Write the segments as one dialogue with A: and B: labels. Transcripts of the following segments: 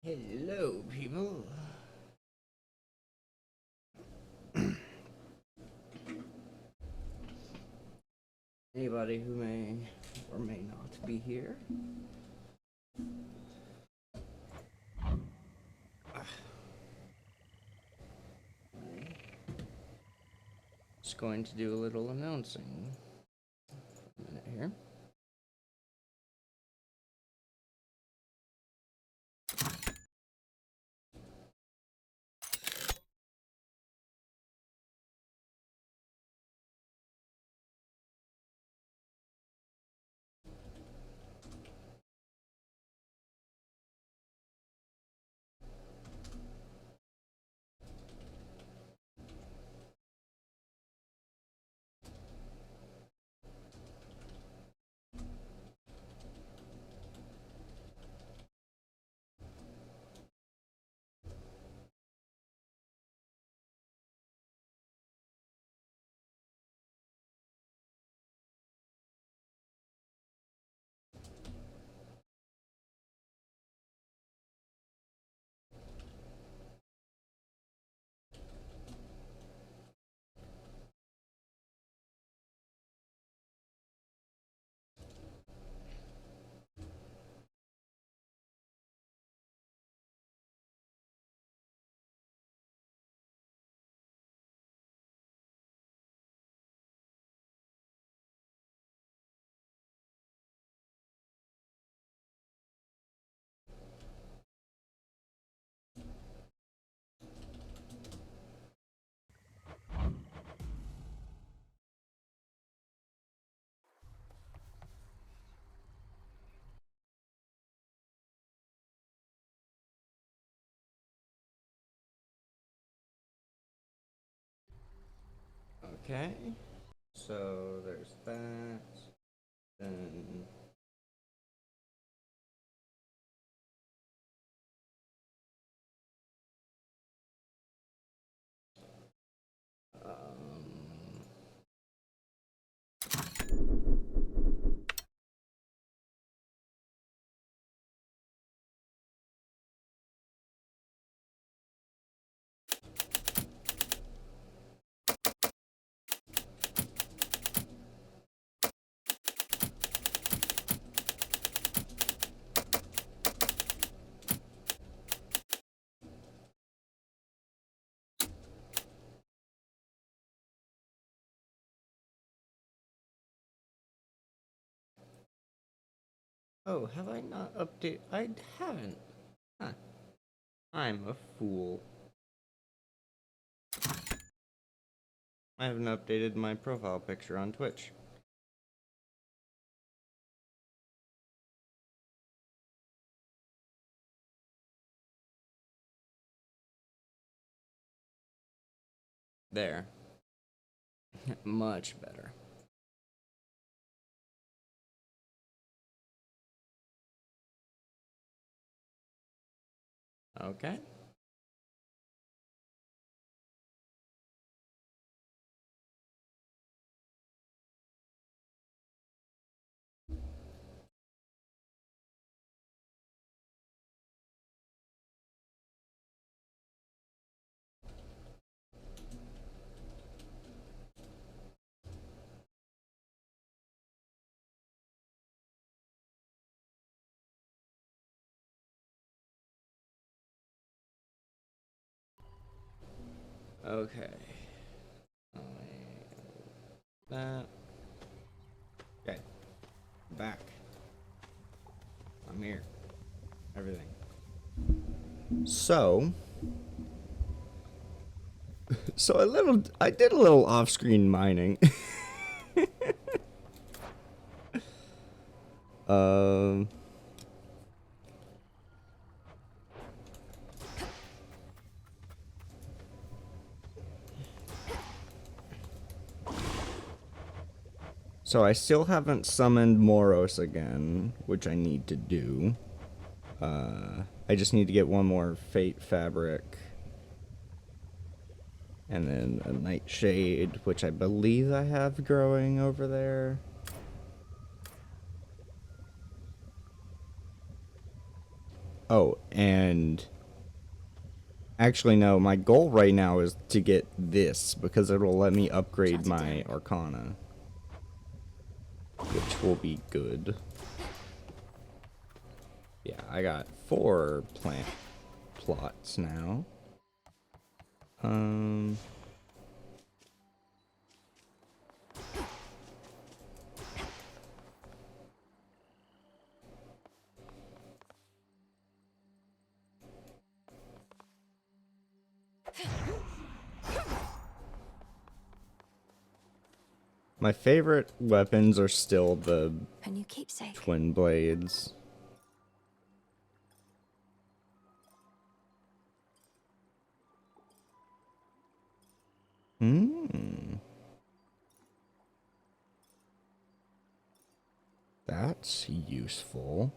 A: Hello, people. Anybody who may or may not be here. Just going to do a little announcing. A minute here. Okay. So there's that. Then oh, have I not updated? I haven't. Huh. I'm a fool. I haven't updated my profile picture on Twitch. There. Much better. Okay. Okay. That. Okay. Back. I'm here. Everything. So I did a little off-screen mining. um So I still haven't summoned Moros again, which I need to do. I just need to get one more Fate Fabric. And then a Nightshade, which I believe I have growing over there. Oh, and actually no, my goal right now is to get this because it'll let me upgrade my Arcana, which will be good. Yeah, I got 4 plant plots now. My favorite weapons are still the twin blades. That's useful.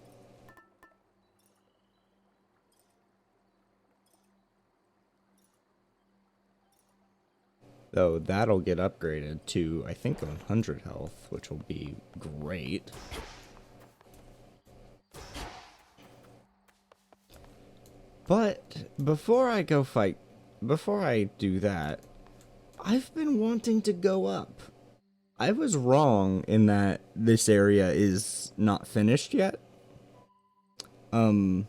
A: Though that'll get upgraded to, I think, 100 health, which will be great. But before I go fight, before I do that, I've been wanting to go up. I was wrong in that this area is not finished yet. It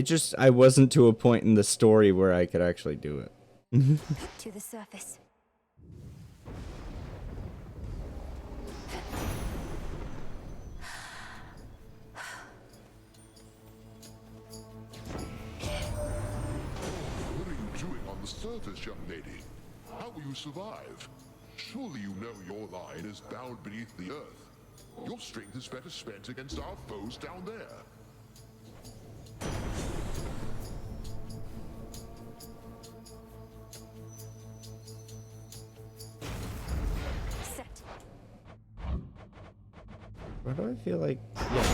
A: just, I wasn't to a point in the story where I could actually do it.
B: To the surface.
C: What are you doing on the surface, young lady? How will you survive? Surely you know your line is bound beneath the earth. Your strength is better spent against our foes down there.
B: Set.
A: Why do I feel like... Yeah.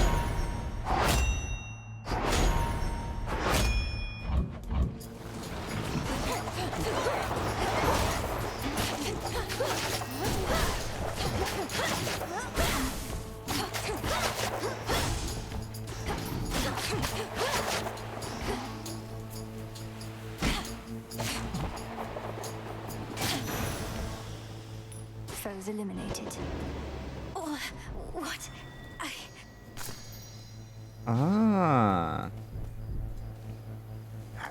B: Foes eliminated. Oh, what?
A: Ah.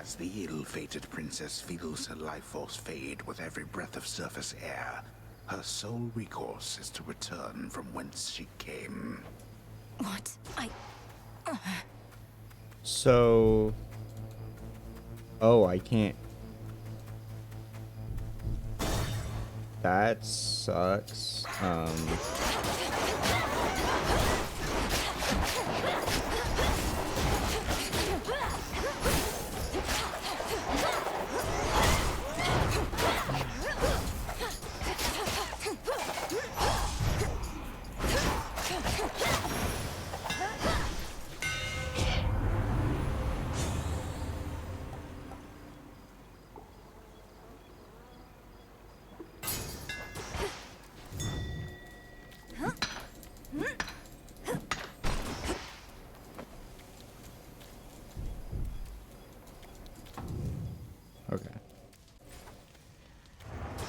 D: As the ill-fated princess feels her life force fade with every breath of surface air, her sole recourse is to return from whence she came.
B: What?
A: So... Oh, I can't... That sucks. Okay.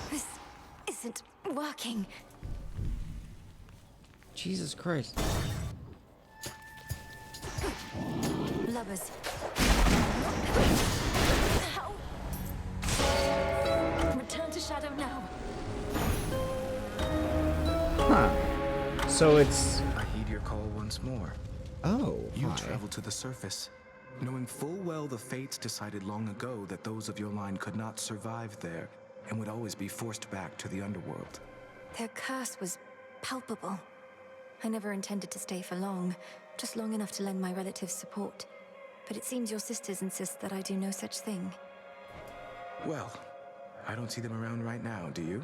B: This isn't working.
A: Jesus Christ.
B: Lubbers. How? Return to shadow now.
A: Huh. So it's...
E: I heed your call once more.
A: Oh,
E: You
A: hi.
E: travel to the surface, knowing full well the fates decided long ago that those of your line could not survive there and would always be forced back to the underworld.
B: Their curse was palpable. I never intended to stay for long, just long enough to lend my relatives support. But it seems your sisters insist that I do no such thing.
E: Well, I don't see them around right now, do you?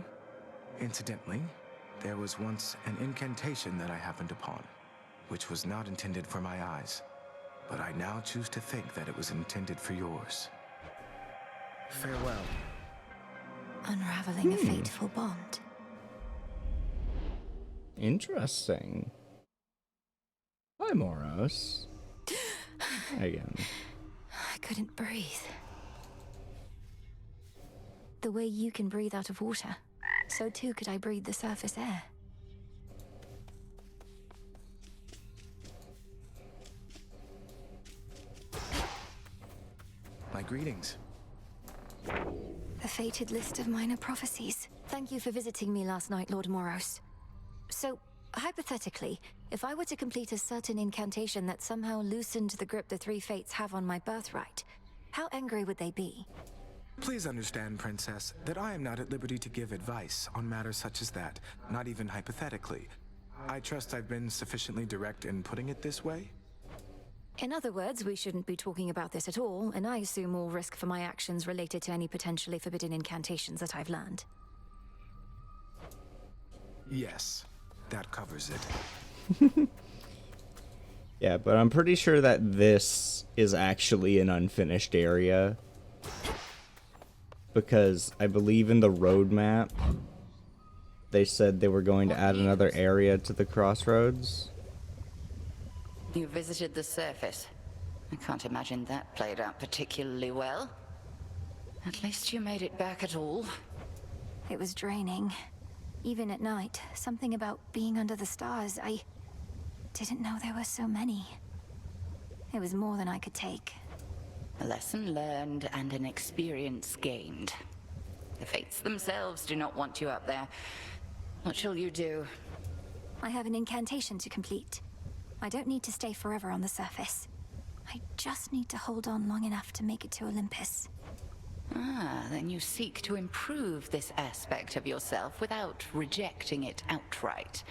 E: Incidentally, there was once an incantation that I happened upon, which was not intended for my eyes, but I now choose to think that it was intended for yours. Farewell.
B: Unraveling a fateful bond.
A: Interesting. Hi, Moros. Again.
B: I couldn't breathe. The way you can breathe out of water, so too could I breathe the surface air.
E: My greetings.
B: A fated list of minor prophecies. Thank you for visiting me last night, Lord Moros. So, hypothetically, if I were to complete a certain incantation that somehow loosened the grip the three fates have on my birthright, how angry would they be?
E: Please understand, Princess, that I am not at liberty to give advice on matters such as that, not even hypothetically. I trust I've been sufficiently direct in putting it this way?
B: In other words, we shouldn't be talking about this at all, and I assume all risk for my actions related to any potentially forbidden incantations that I've learned.
E: Yes, that covers it.
A: Yeah, but I'm pretty sure that this is actually an unfinished area. Because I believe in the roadmap, they said they were going to add another area to the crossroads.
F: You visited the surface. I can't imagine that played out particularly well. At least you made it back at all.
B: It was draining. Even at night, something about being under the stars, I didn't know there were so many. It was more than I could take.
F: A lesson learned and an experience gained. The fates themselves do not want you up there. What shall you do?
B: I have an incantation to complete. I don't need to stay forever on the surface. I just need to hold on long enough to make it to Olympus.
F: Ah, then you seek to improve this aspect of yourself without rejecting it outright.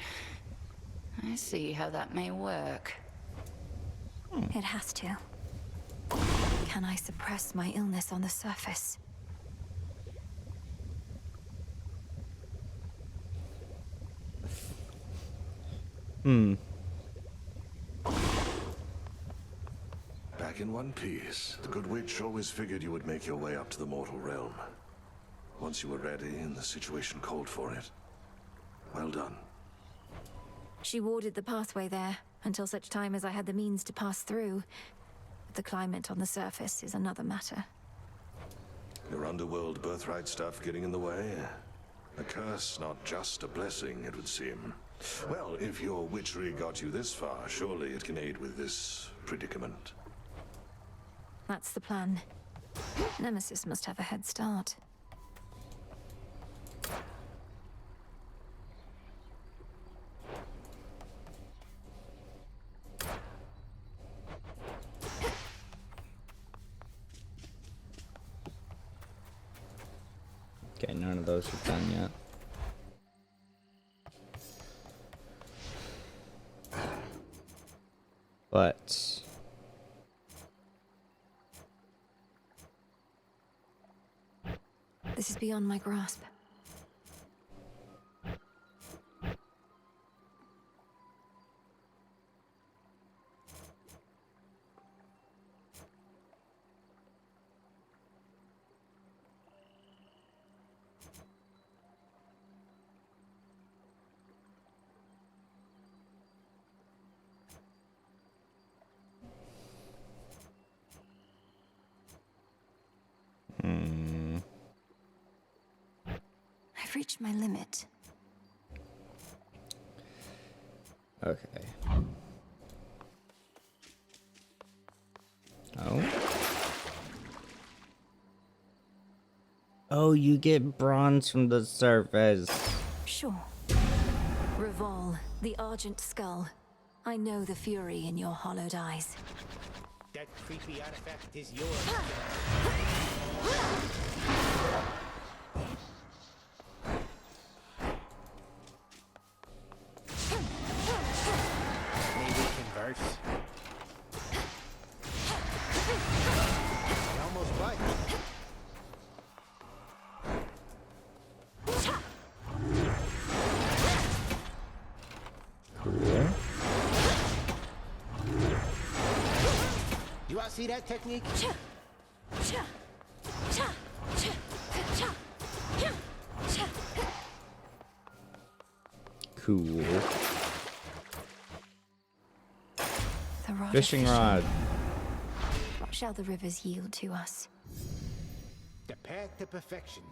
F: I see how that may work.
B: It has to. Can I suppress my illness on the surface?
G: Back in one piece. The Good Witch always figured you would make your way up to the mortal realm. Once you were ready and the situation called for it. Well done.
B: She warded the pathway there, until such time as I had the means to pass through. The climate on the surface is another matter.
G: Your underworld birthright stuff getting in the way? A curse, not just a blessing, it would seem. Well, if your witchery got you this far, surely it can aid with this predicament.
B: That's the plan. Nemesis must have a head start.
A: Okay, none of those are done yet. But
B: This is beyond my grasp. I've reached my limit.
A: okay. Oh. Oh, you get bronze from the surface.
B: Sure. Revol, the Argent Skull. I know the fury in your hollowed eyes.
H: That creepy artifact is yours. May we converse? I almost bite.
A: Cool.
H: You all see that technique?
A: Cool.
B: The rod of
A: Fishing rod.
B: shall the rivers yield to us?
H: The path to perfection.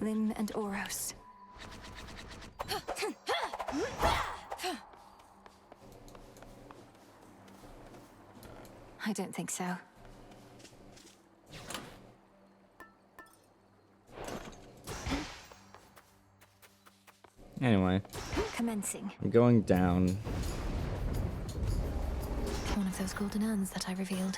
B: Lim and Oros. I don't think so.
A: Anyway,
B: Commencing.
A: I'm going down.
B: One of those golden urns that I revealed.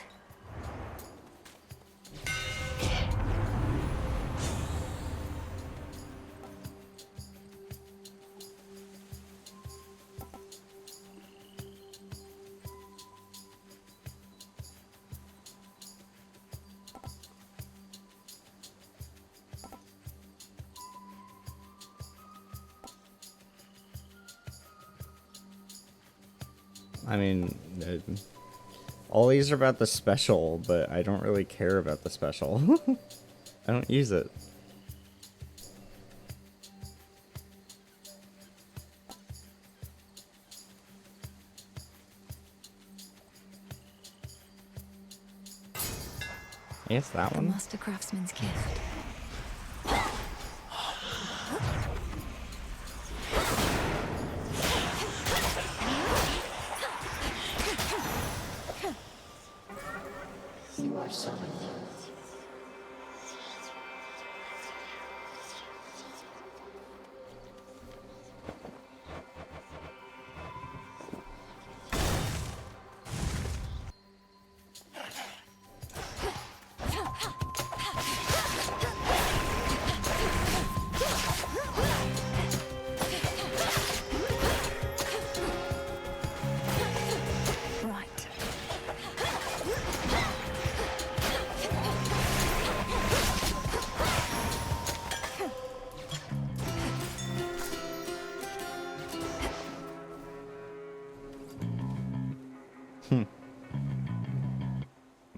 A: I mean, all these are about the special, but I don't really care about the special. I don't use it. Yes, that
B: The
A: one.
B: master craftsman's gift.
I: You are summoned.
B: Right.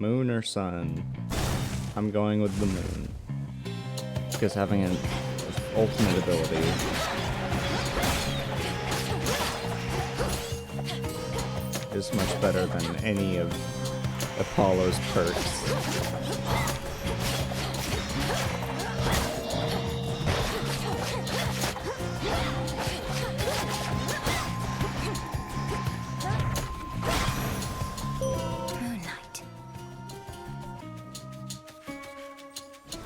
A: Moon or sun? I'm going with the moon. Because having an ultimate ability is much better than any of Apollo's perks.
B: Moonlight.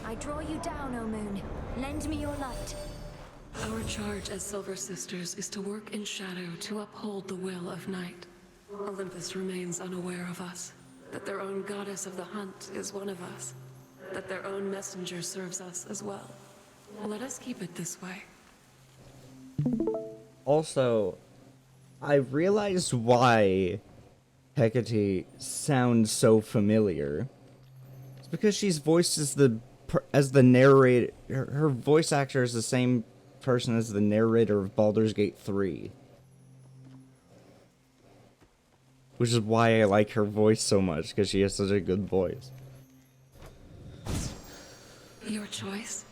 B: I draw you down, O moon. Lend me your light.
J: Our charge as Silver Sisters is to work in shadow to uphold the will of night. Olympus remains unaware of us, that their own goddess of the hunt is one of us, that their own messenger serves us as well. Let us keep it this way.
A: Also, I realized why Hecate sounds so familiar. It's because she's voiced as the narrator. Her voice actor is the same person as the narrator of Baldur's Gate 3. Which is why I like her voice so much, because she has such a good voice.
J: Your choice.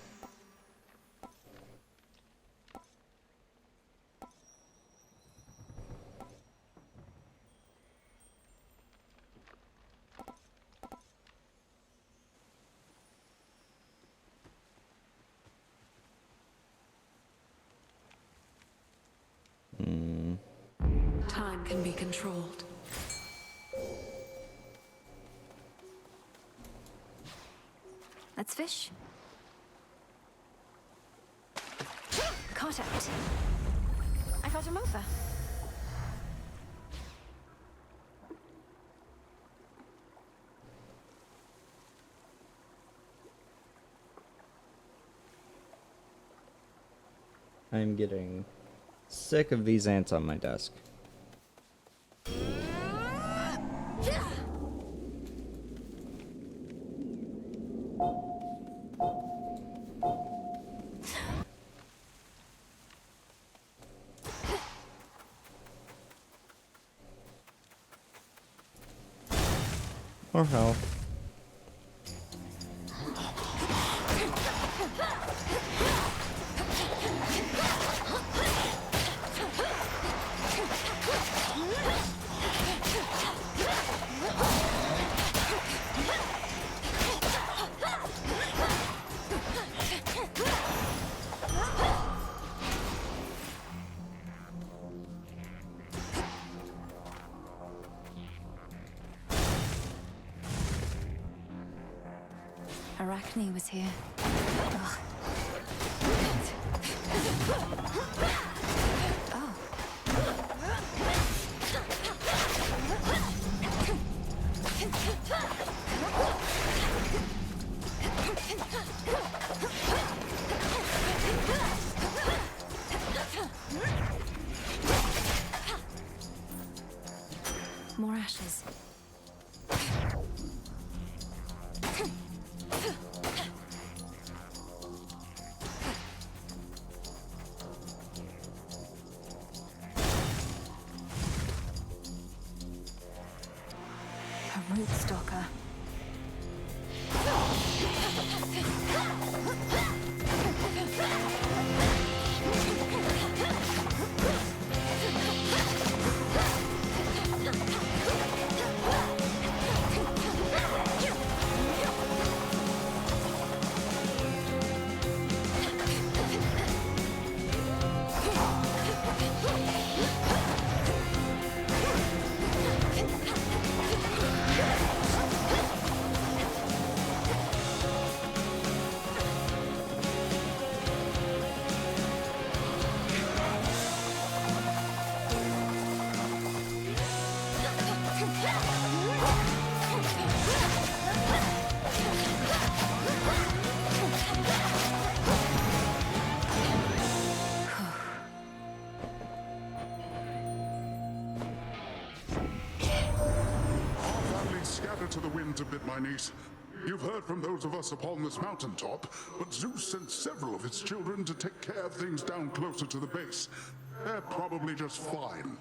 J: Time can be controlled.
B: Let's fish. Caught out. I got him over.
A: I'm getting sick of these ants on my desk. Or health.
B: Arachne was here. Ugh. Oh. More ashes. A root stalker.
C: To the winds a bit, my niece. You've heard from those of us upon this mountaintop, but Zeus sent several of his children to take care of things down closer to the base. They're probably just fine.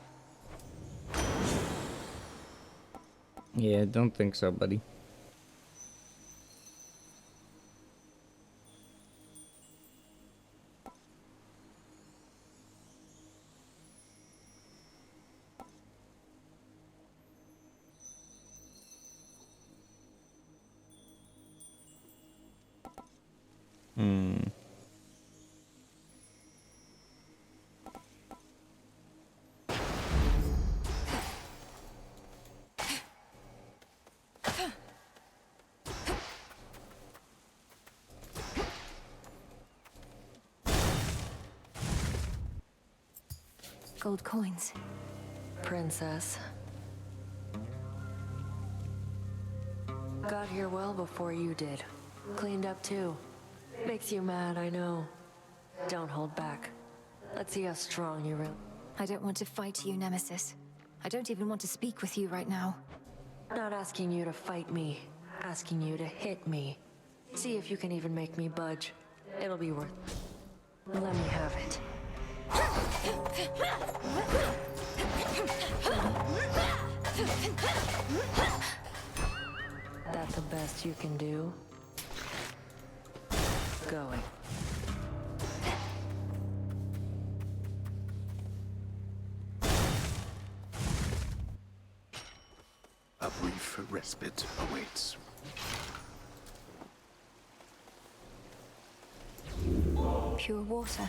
A: Yeah, don't think so, buddy.
B: Gold coins.
J: Princess. Got here well before you did. Cleaned up too. Makes you mad, I know. Don't hold back. Let's see how strong you really...
B: I don't want to fight you, Nemesis. I don't even want to speak with you right now.
J: Not asking you to fight me. Asking you to hit me. See if you can even make me budge. It'll be worth it. Let me have it. That the best you can do? Going.
D: A brief respite awaits.
B: Pure water.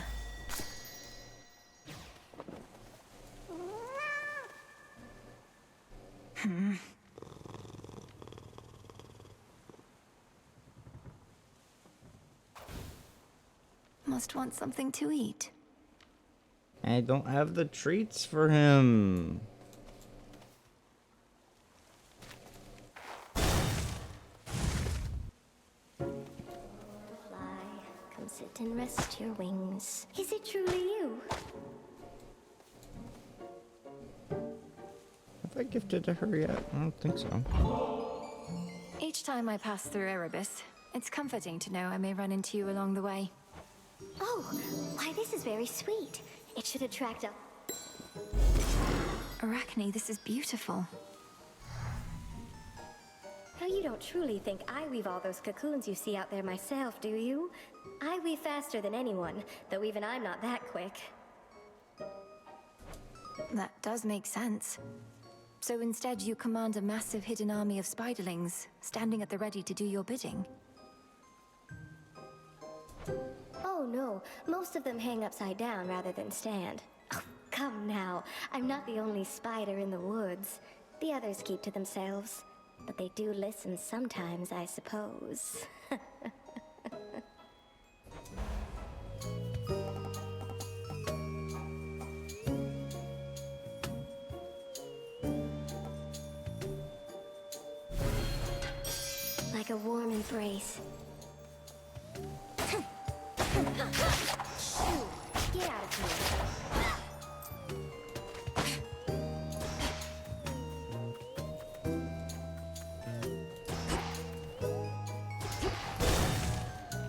B: Must want something to eat.
A: I don't have the treats for him.
I: Come sit and rest your wings. Is it truly you?
A: Have I gifted to her yet? I don't think so.
B: Each time I pass through Erebus, it's comforting to know I may run into you along the way.
I: Oh, why this is very sweet. It should attract a...
B: Arachne, this is beautiful.
I: Now you don't truly think I weave all those cocoons you see out there myself, do you? I weave faster than anyone, though even I'm not that quick.
B: That does make sense. So instead you command a massive hidden army of spiderlings, standing at the ready to do your bidding.
I: Oh no, most of them hang upside down rather than stand. Oh, come now, I'm not the only spider in the woods. The others keep to themselves. But they do listen sometimes, I suppose. Like a warm embrace. Get out of here.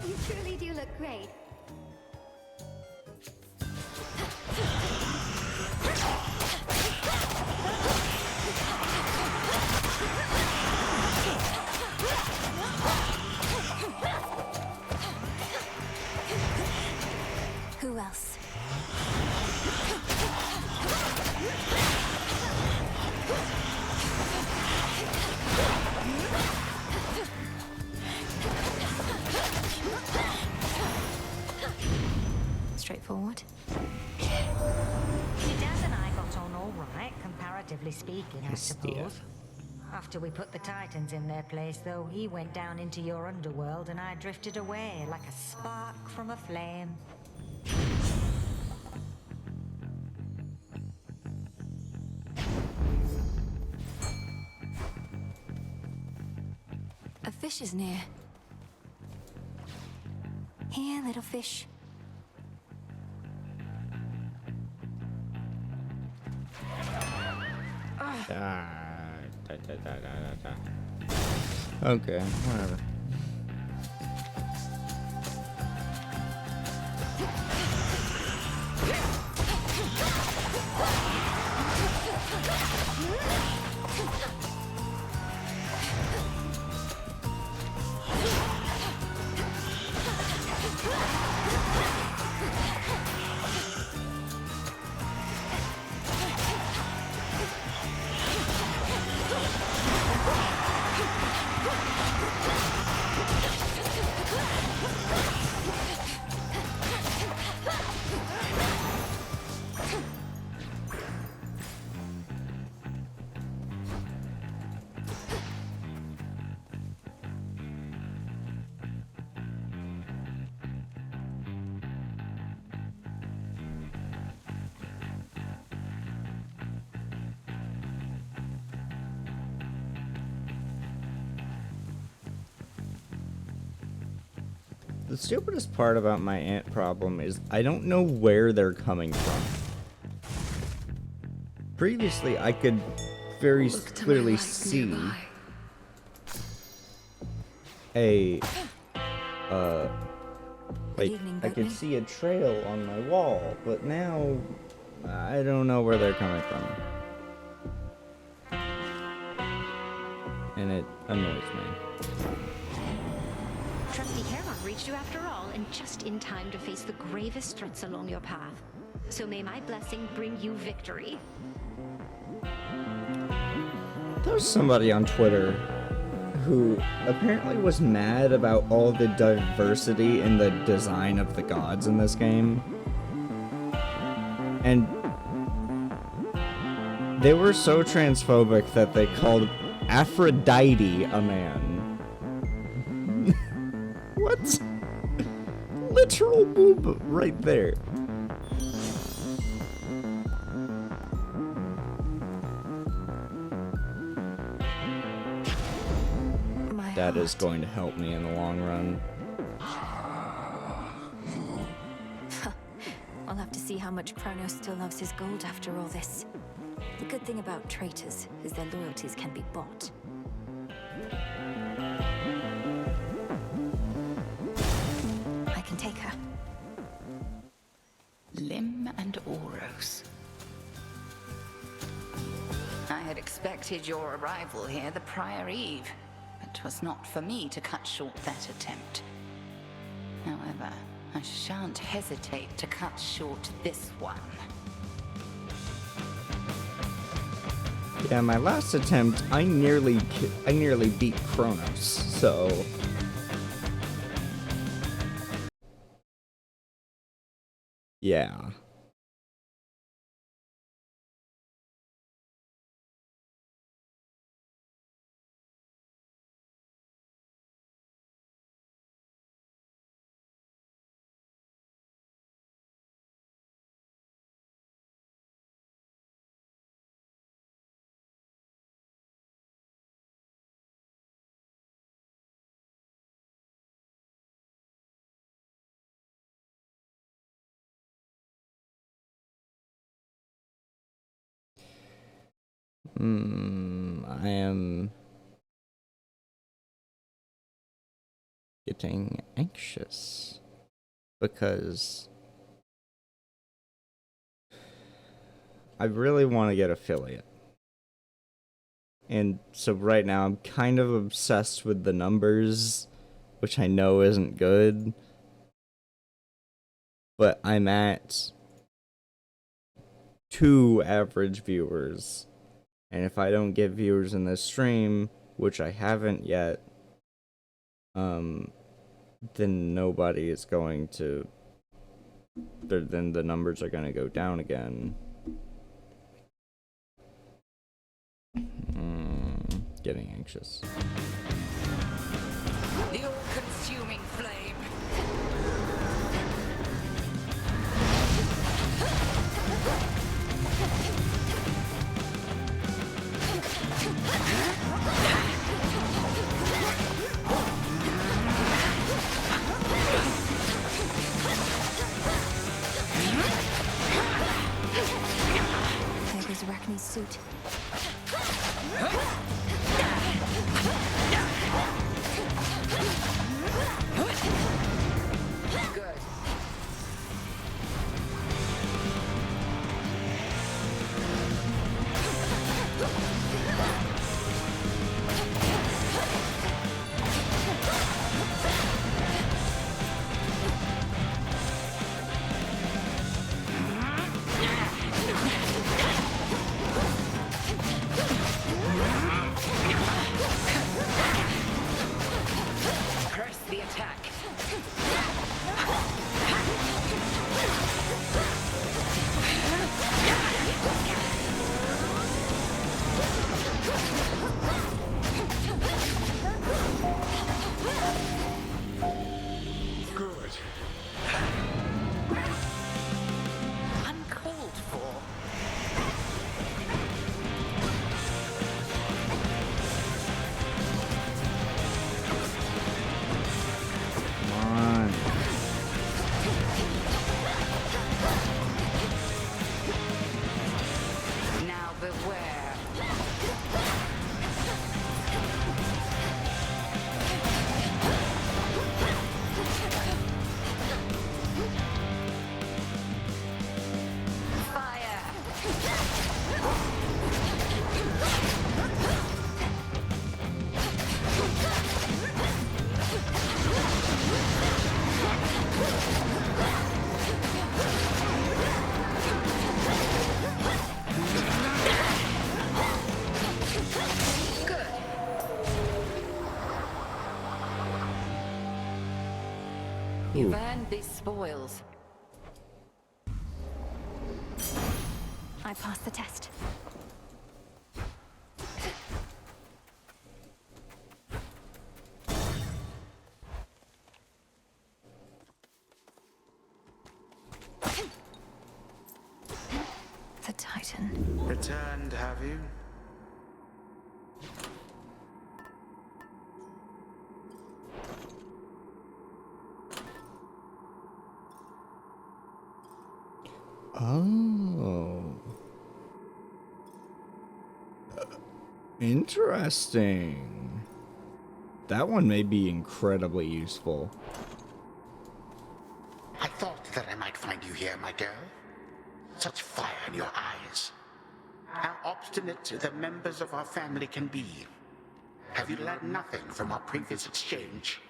I: You truly do look great.
B: Who else? Straightforward.
K: Your dad and I got on all right, comparatively speaking, I suppose. After we put the Titans in their place, though, he went down into your underworld and I drifted away like a spark from a flame.
B: A fish is near. Here, little fish.
A: Okay, whatever. The stupidest part about my ant problem is I don't know where they're coming from. Previously, I could very clearly see like I could see a trail on my wall, but now I don't know where they're coming from. And it annoys me.
L: Trusty Heron reached you after all, and just in time to face the gravest threats along your path. So may my blessing bring you victory.
A: There's somebody on Twitter who apparently was mad about all the diversity in the design of the gods in this game. And they were so transphobic that they called Aphrodite a man. What? Literal boob right there. That is going to help me in the long run.
B: I'll have to see how much CHRONOS still loves his gold after all this. The good thing about traitors is their loyalties can be bought. I can take her.
F: Lim and Oros. I had expected your arrival here the prior eve. It was not for me to cut short that attempt. However, I shan't hesitate to cut short this one.
A: Yeah, my last attempt, I nearly beat CHRONOS, so... yeah. I am getting anxious because I really want to get affiliate. And so right now I'm kind of obsessed with the numbers, which I know isn't good. But I'm at 2 average viewers. And if I don't get viewers in this stream, which I haven't yet, then nobody is going to... Then the numbers are going to go down again. Getting anxious.
F: The all-consuming flame.
B: There goes Arachne's suit.
F: Good. Press the attack.
D: Good.
F: Uncalled for.
A: Come on.
F: Now beware. Fire! Good. You've earned these spoils.
B: I passed the test. The Titan.
D: Returned, have you?
A: Oh. Interesting. That one may be incredibly useful.
D: I thought that I might find you here, my girl. Such fire in your eyes. How obstinate the members of our family can be. Have you learned nothing from our previous exchange?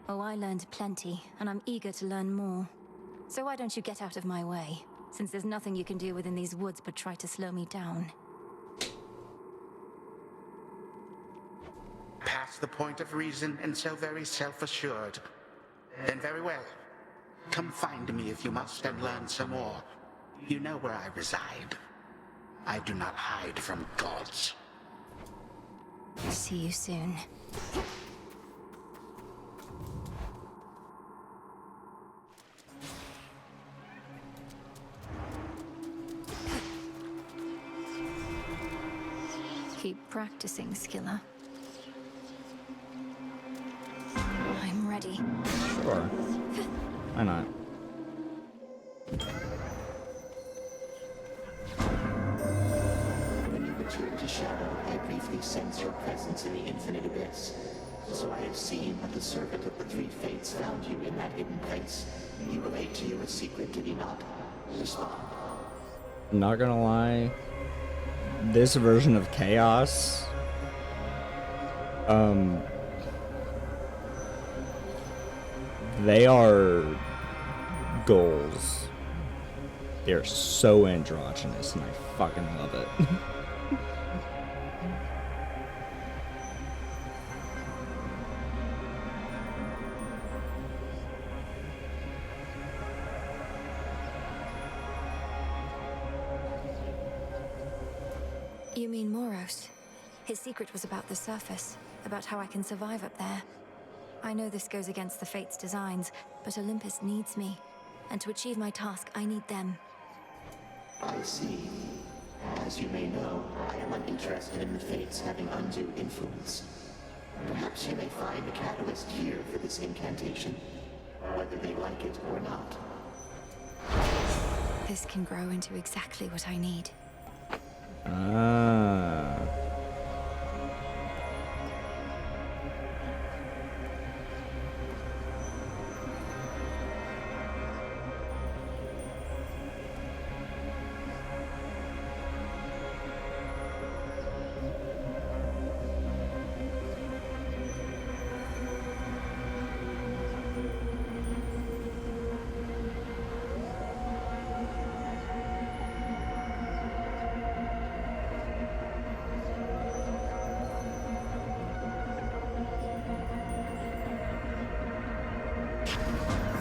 B: Oh, I learned plenty, and I'm eager to learn more. So why don't you get out of my way, since there's nothing you can do within these woods but try to slow me down.
D: Past the point of reason and so very self-assured. Then very well. Come find me if you must and learn some more. You know where I reside. I do not hide from gods.
B: See you soon. Keep practicing, Skilla. I'm ready.
A: Sure. Why not?
D: When you return to sense your presence in the infinite abyss. So I have seen that the servant of the three fates found you in that hidden place. He relayed to you a secret, did he not? Respond.
A: Not gonna lie, this version of chaos, they are goals. They're so androgynous, and I fucking love it.
B: You mean Moros? His secret was about the surface, about how I can survive up there. I know this goes against the Fates' designs, but Olympus needs me. And to achieve my task, I need them.
D: I see. As you may know, I am uninterested in the Fates having undue influence. Perhaps you may find a catalyst here for this incantation, whether they like it or not.
B: This can grow into exactly what I need.
A: Ah.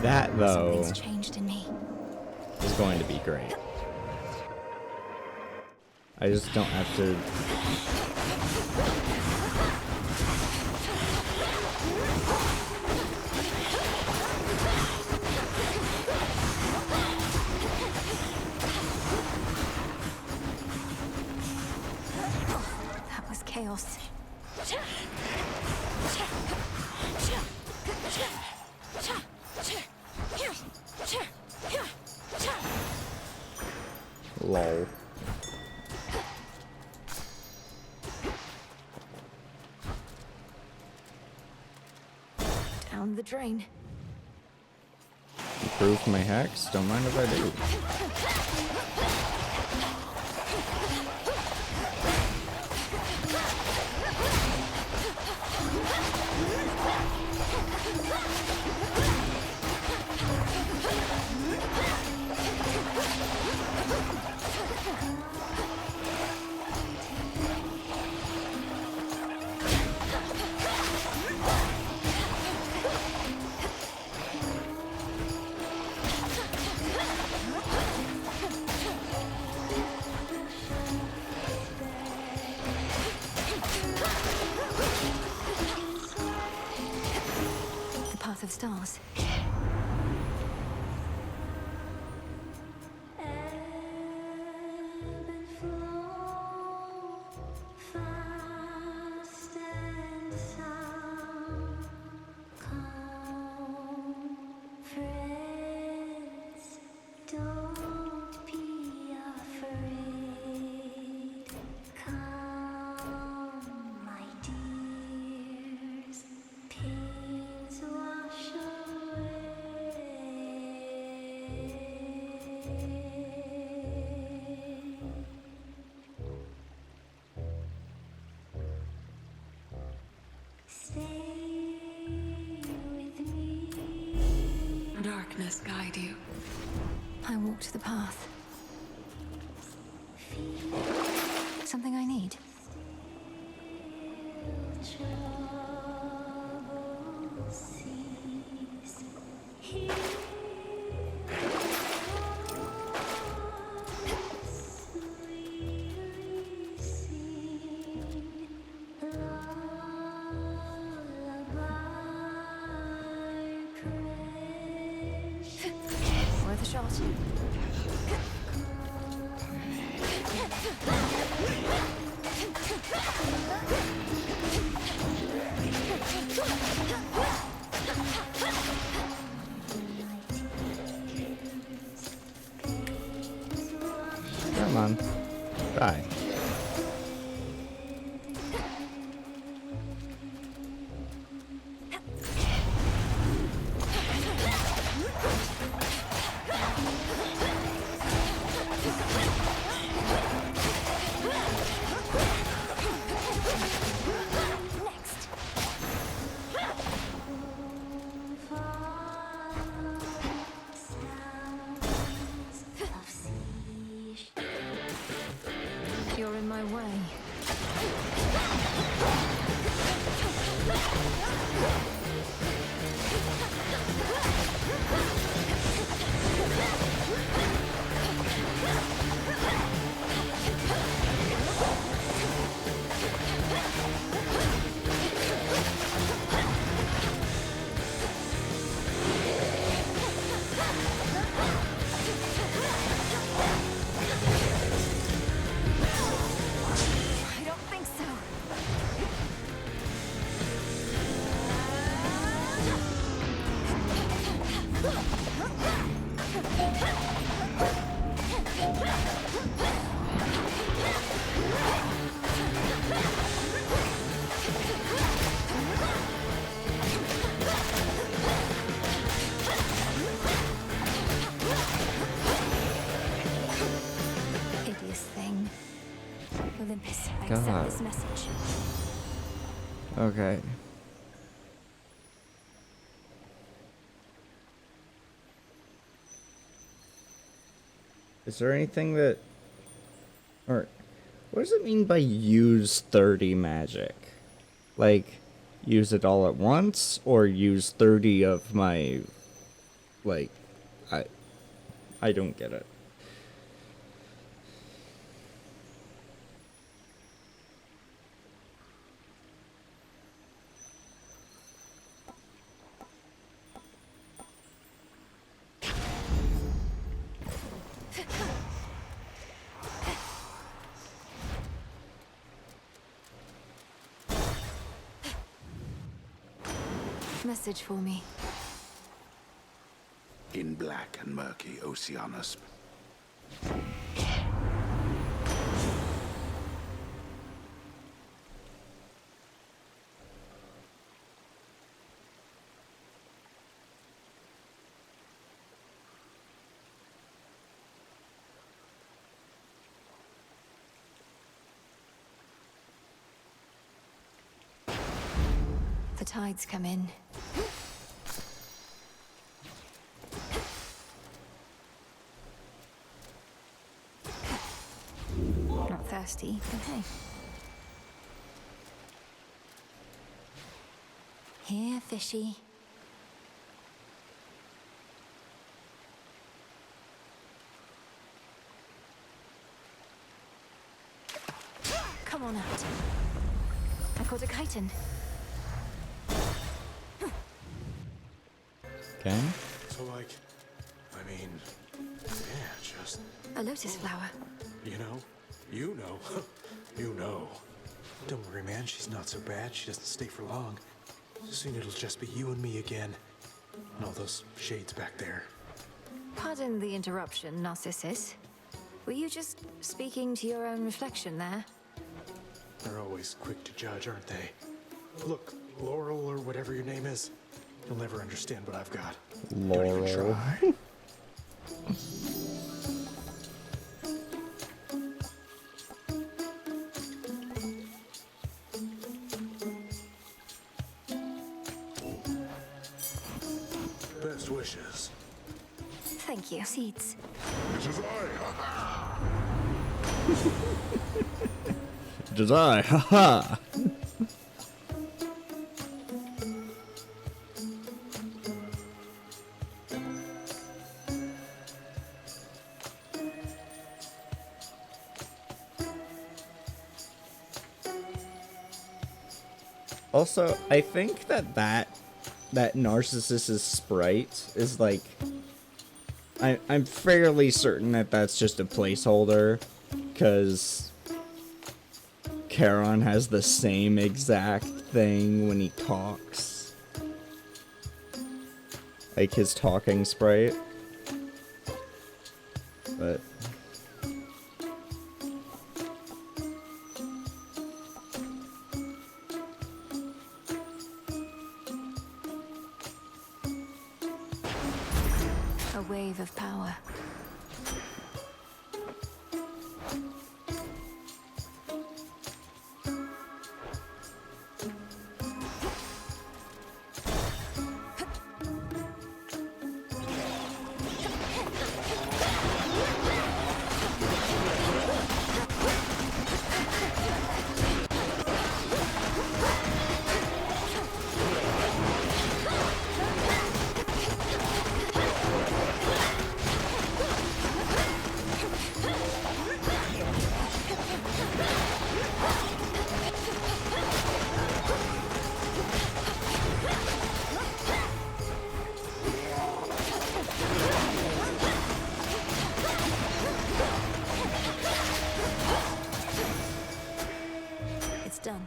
A: That, though,
B: Something's changed in me.
A: is going to be great. I just don't have to...
B: That was chaos.
A: Lol.
B: Down the drain.
A: Improve my hex? Don't mind if I do.
B: The path of stars.
J: Darkness guide you.
B: I walked the path. Something I need. Worth a shot.
A: Come on. Die.
B: Accept
A: god.
B: this message.
A: Okay. Is there anything that... Or... What does it mean by use 30 magic? Like, use it all at once? Or use 30 of my... Like... I don't get it.
B: Message for me.
C: In black and murky Oceanus.
B: The tides come in. Not thirsty, but hey. Here, fishy. Come on out. I caught a chitin.
A: Okay.
E: So, like, I mean, yeah, just...
B: A lotus flower.
E: You know? You know. You know.
M: Don't worry, man. She's not so bad. She doesn't stay for long. Soon it'll just be you and me again. And all those shades back there.
B: Pardon the interruption, Narcissus. Were you just speaking to your own reflection there?
M: They're always quick to judge, aren't they? Look, Laurel or whatever your name is. You'll never understand what I've got. Don't even
A: Laurel.
M: try.
C: Best wishes.
B: Thank you. Seeds.
C: It is I.
A: It is I, haha! Also, I think that Narcissus's sprite is like... I'm fairly certain that that's just a placeholder, because Charon has the same exact thing when he talks. Like his talking sprite. But...
B: A wave of power. It's done.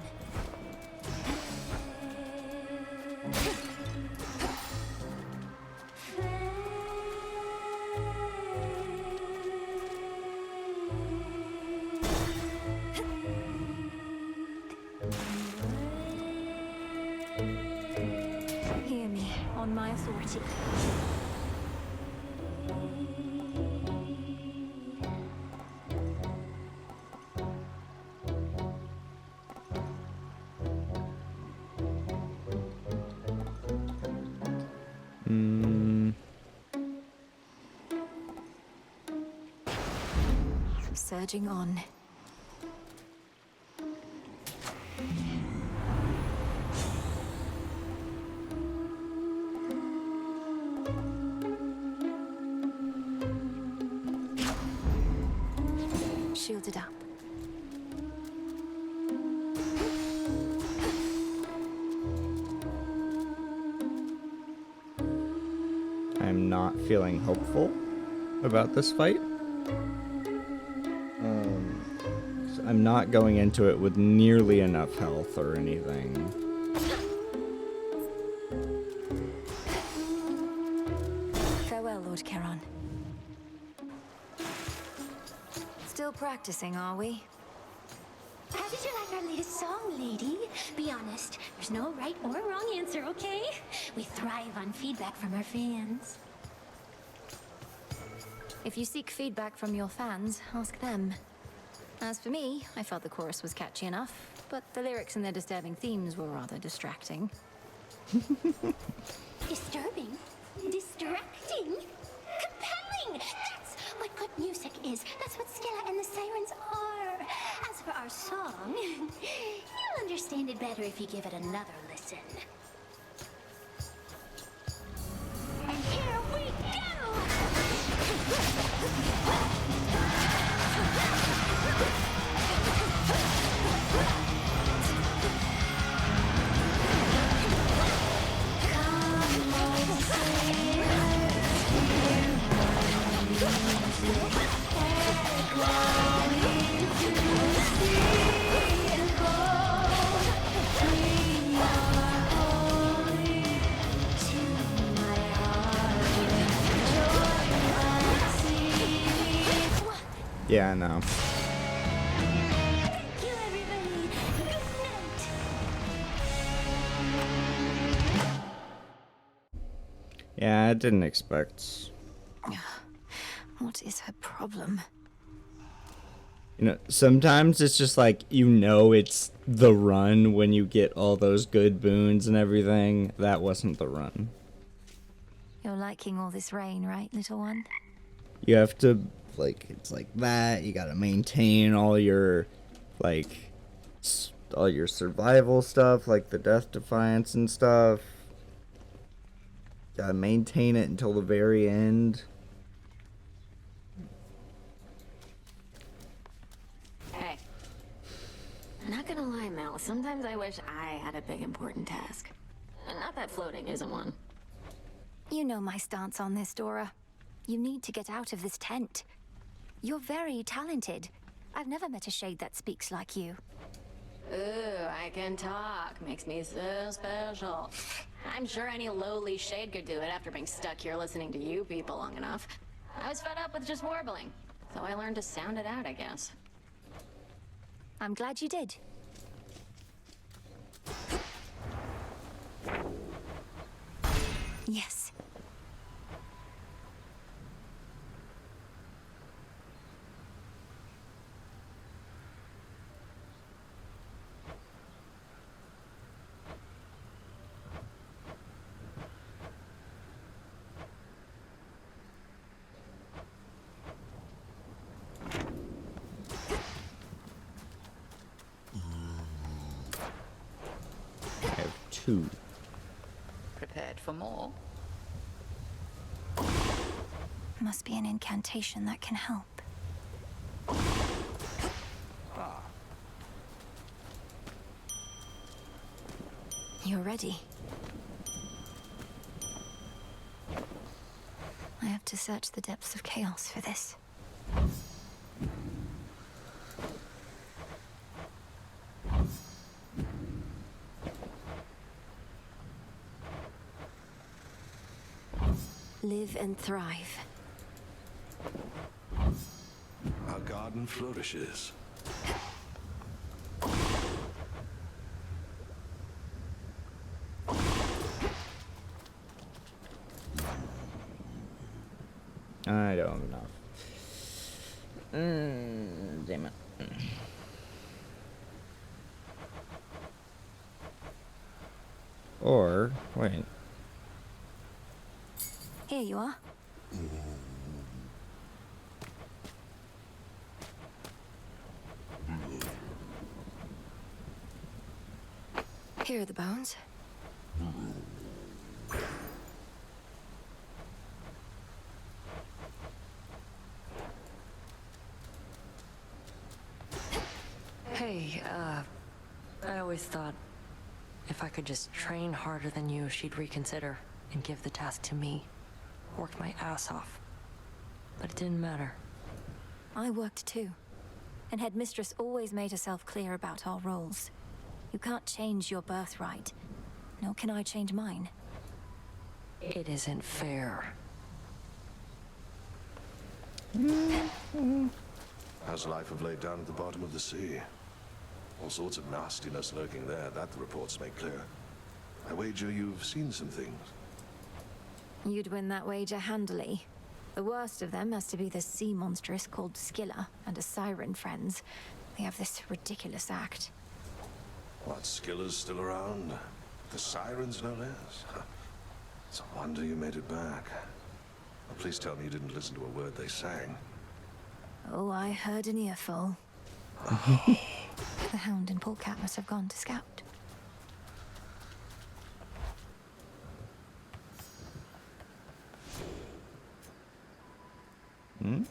B: Hear me, on my authority. surging on. Shielded up.
A: I'm not feeling hopeful about this fight. So I'm not going into it with nearly enough health or anything.
B: Farewell, Lord Charon. Still practicing, are we?
I: How did you like our latest song, lady? Be honest, there's no right or wrong answer, okay? We thrive on feedback from our fans.
B: If you seek feedback from your fans, ask them. As for me, I felt the chorus was catchy enough, but the lyrics and their disturbing themes were rather distracting.
I: Disturbing? Distracting? Compelling! That's what good music is. That's what Skella and the Sirens are. As for our song, you'll understand it better if you give it another listen. And here we go!
A: Yeah, I know.
I: Thank you, everybody. Good night.
A: Yeah, I didn't expect.
B: What is her problem?
A: You know, sometimes it's just like, you know, it's the run when you get all those good boons and everything. That wasn't the run.
B: You're liking all this rain, right, little one?
A: You have to, like, it's like that. You gotta maintain all your, like, all your survival stuff, like the Death Defiance and stuff. Gotta maintain it until the very end.
N: Hey. Not gonna lie, Mel. Sometimes I wish I had a big important task. And not that floating isn't one.
B: You know my stance on this, Dora. You need to get out of this tent. You're very talented. I've never met a shade that speaks like you.
N: Ooh, I can talk. Makes me so special. I'm sure any lowly shade could do it after being stuck here listening to you people long enough. I was fed up with just warbling, so I learned to sound it out, I guess.
B: I'm glad you did. Yes.
A: I have 2.
F: Prepared for more?
B: Must be an incantation that can help. You're ready. I have to search the depths of chaos for this. Live and thrive.
G: Our garden flourishes.
A: I don't know. Damn it. Or, wait.
B: Here you are. Here are the bones.
O: Hey, I always thought if I could just train harder than you, she'd reconsider and give the task to me. Worked my ass off. But it didn't matter.
B: I worked too. And Headmistress always made herself clear about our roles. You can't change your birthright. Nor can I change mine.
O: It isn't fair.
G: How's life of late down at the bottom of the sea? All sorts of nastiness lurking there, that the reports make clear. I wager you've seen some things.
B: You'd win that wager handily. The worst of them has to be the sea monstrous called Skilla and a siren friends. They have this ridiculous act.
G: What, Skiller's still around? The sirens, no less? It's a wonder you made it back. Well, please tell me you didn't listen to a word they sang.
B: Oh, I heard an earful. The Hound and Polecat must have gone to scout.
A: Hmm?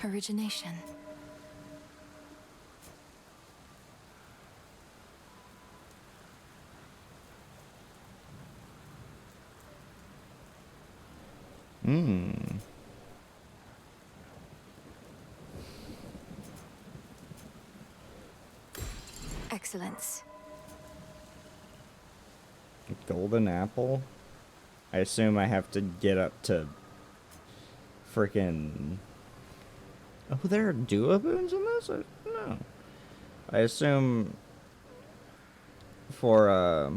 B: Origination. Excellence.
A: Golden apple? I assume I have to get up to freaking... Oh, there are duoboons in this? No. I assume for,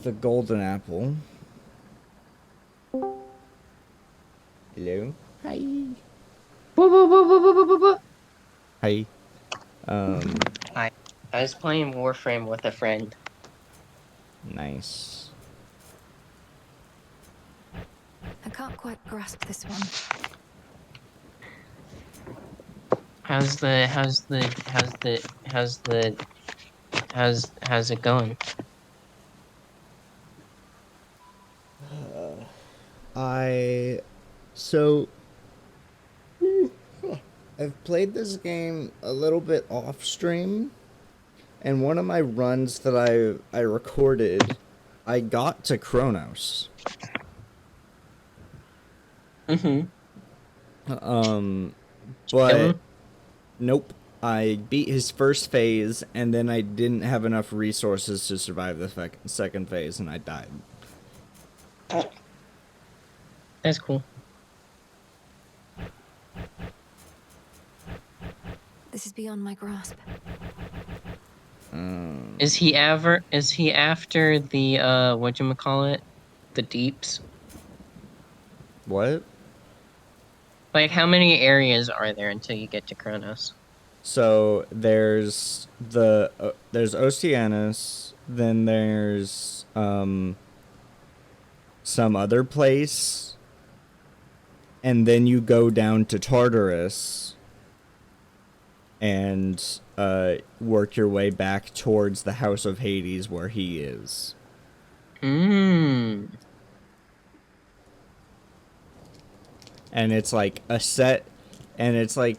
A: the golden apple. Hello? Hi. Hi.
P: Hi. I was playing Warframe with a friend.
A: Nice.
B: I can't quite grasp this one.
P: How's it going?
A: I've played this game a little bit off stream, and one of my runs that I recorded, I got to CHRONOS. But nope, I beat his first phase, and then I didn't have enough resources to survive the second phase, and I died.
P: That's cool.
B: This is beyond my grasp.
P: Is he after the whatchamacallit? The deeps?
A: What?
P: Like, how many areas are there until you get to CHRONOS?
A: So there's there's Oceanus, then there's some other place, and then you go down to Tartarus and work your way back towards the House of Hades where he is. And it's like a set, and it's like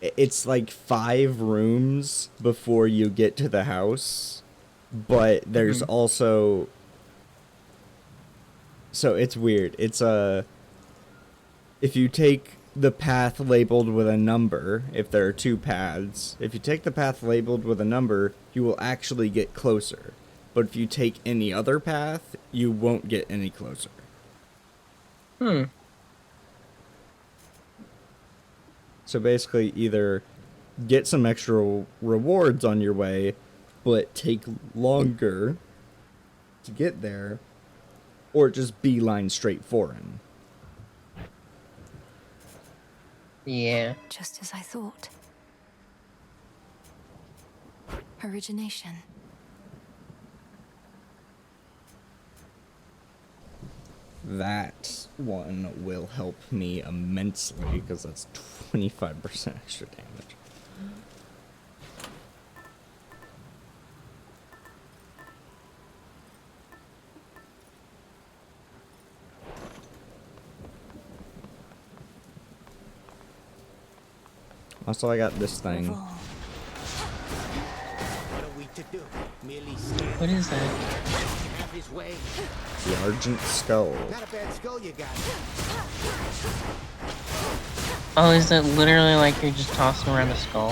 A: it's like 5 rooms before you get to the house, but there's also, so it's weird. It's if you take the path labeled with a number, if there are 2 paths, if you take the path labeled with a number, you will actually get closer. But if you take any other path, you won't get any closer. So basically, either get some extra rewards on your way, but take longer to get there, or just beeline straight for him.
P: Yeah.
B: Just as I thought. Origination.
A: That one will help me immensely because that's 25% extra damage. Also, I got this thing.
H: What are we to do? Merely
P: What is that?
H: have his way.
A: The Argent Skull.
H: Not a bad skull you got.
P: Oh, is it literally like you're just tossing around a skull?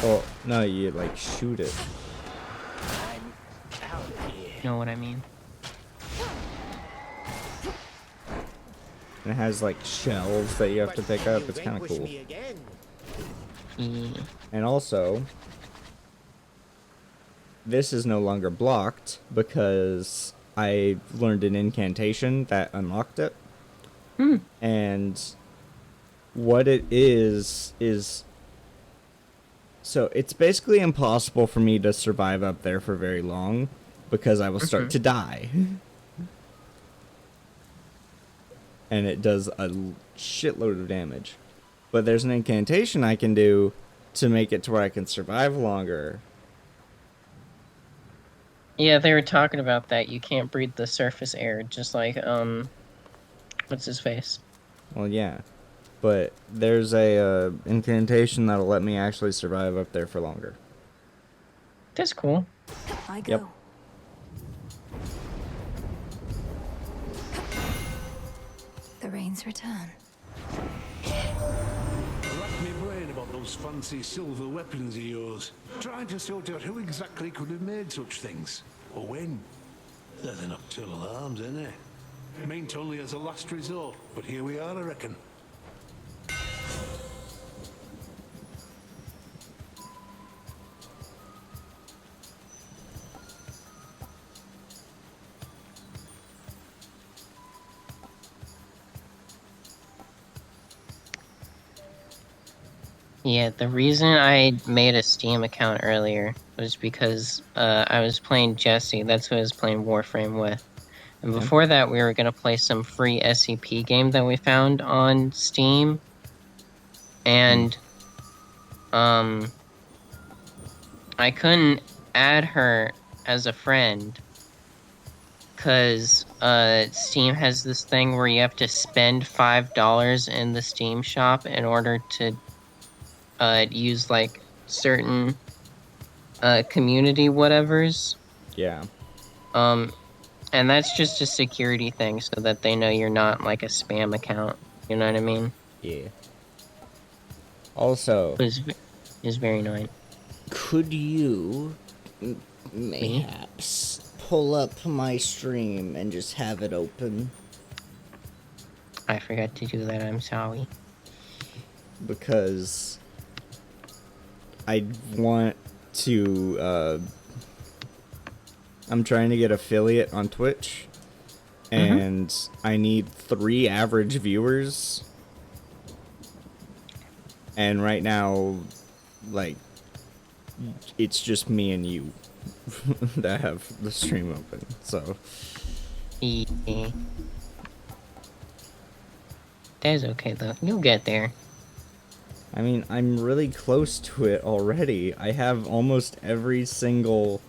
A: Well, no, you like shoot it.
P: You know what I mean?
A: And it has like shells that you have to pick up. It's kind of cool. And also, this is no longer blocked because I learned an incantation that unlocked it. And what it is so it's basically impossible for me to survive up there for very long because I will start to die. And it does a shitload of damage. But there's an incantation I can do to make it to where I can survive longer.
P: Yeah, they were talking about that. You can't breathe the surface air, just like, what's his face?
A: Well, yeah. But there's a incantation that'll let me actually survive up there for longer.
P: That's cool.
B: I go.
A: Yep.
B: The rains return.
C: Rack me brain about those fancy silver weapons of yours. Trying to sort out who exactly could have made such things. Or when. They're nocturnal arms, ain't they? Meant only as a last resort, but here we are, I reckon.
P: Yeah, the reason I made a Steam account earlier was because I was playing Jesse. That's who I was playing Warframe with. And before that, we were going to play some free SCP game that we found on Steam. And I couldn't add her as a friend because Steam has this thing where you have to spend $5 in the Steam shop in order to use like certain community whatevers.
A: Yeah.
P: And that's just a security thing so that they know you're not like a spam account. You know what I mean?
A: Yeah. Also,
P: it's very annoying.
A: Could you mayhaps pull up my stream and just have it open?
P: I forgot to do that, I'm sorry.
A: Because I want to, I'm trying to get affiliate on Twitch, and I need 3 average viewers. And right now, like, it's just me and you that have the stream open, so.
P: Yeah. That's okay though, you'll get there.
A: I mean, I'm really close to it already. I have almost every single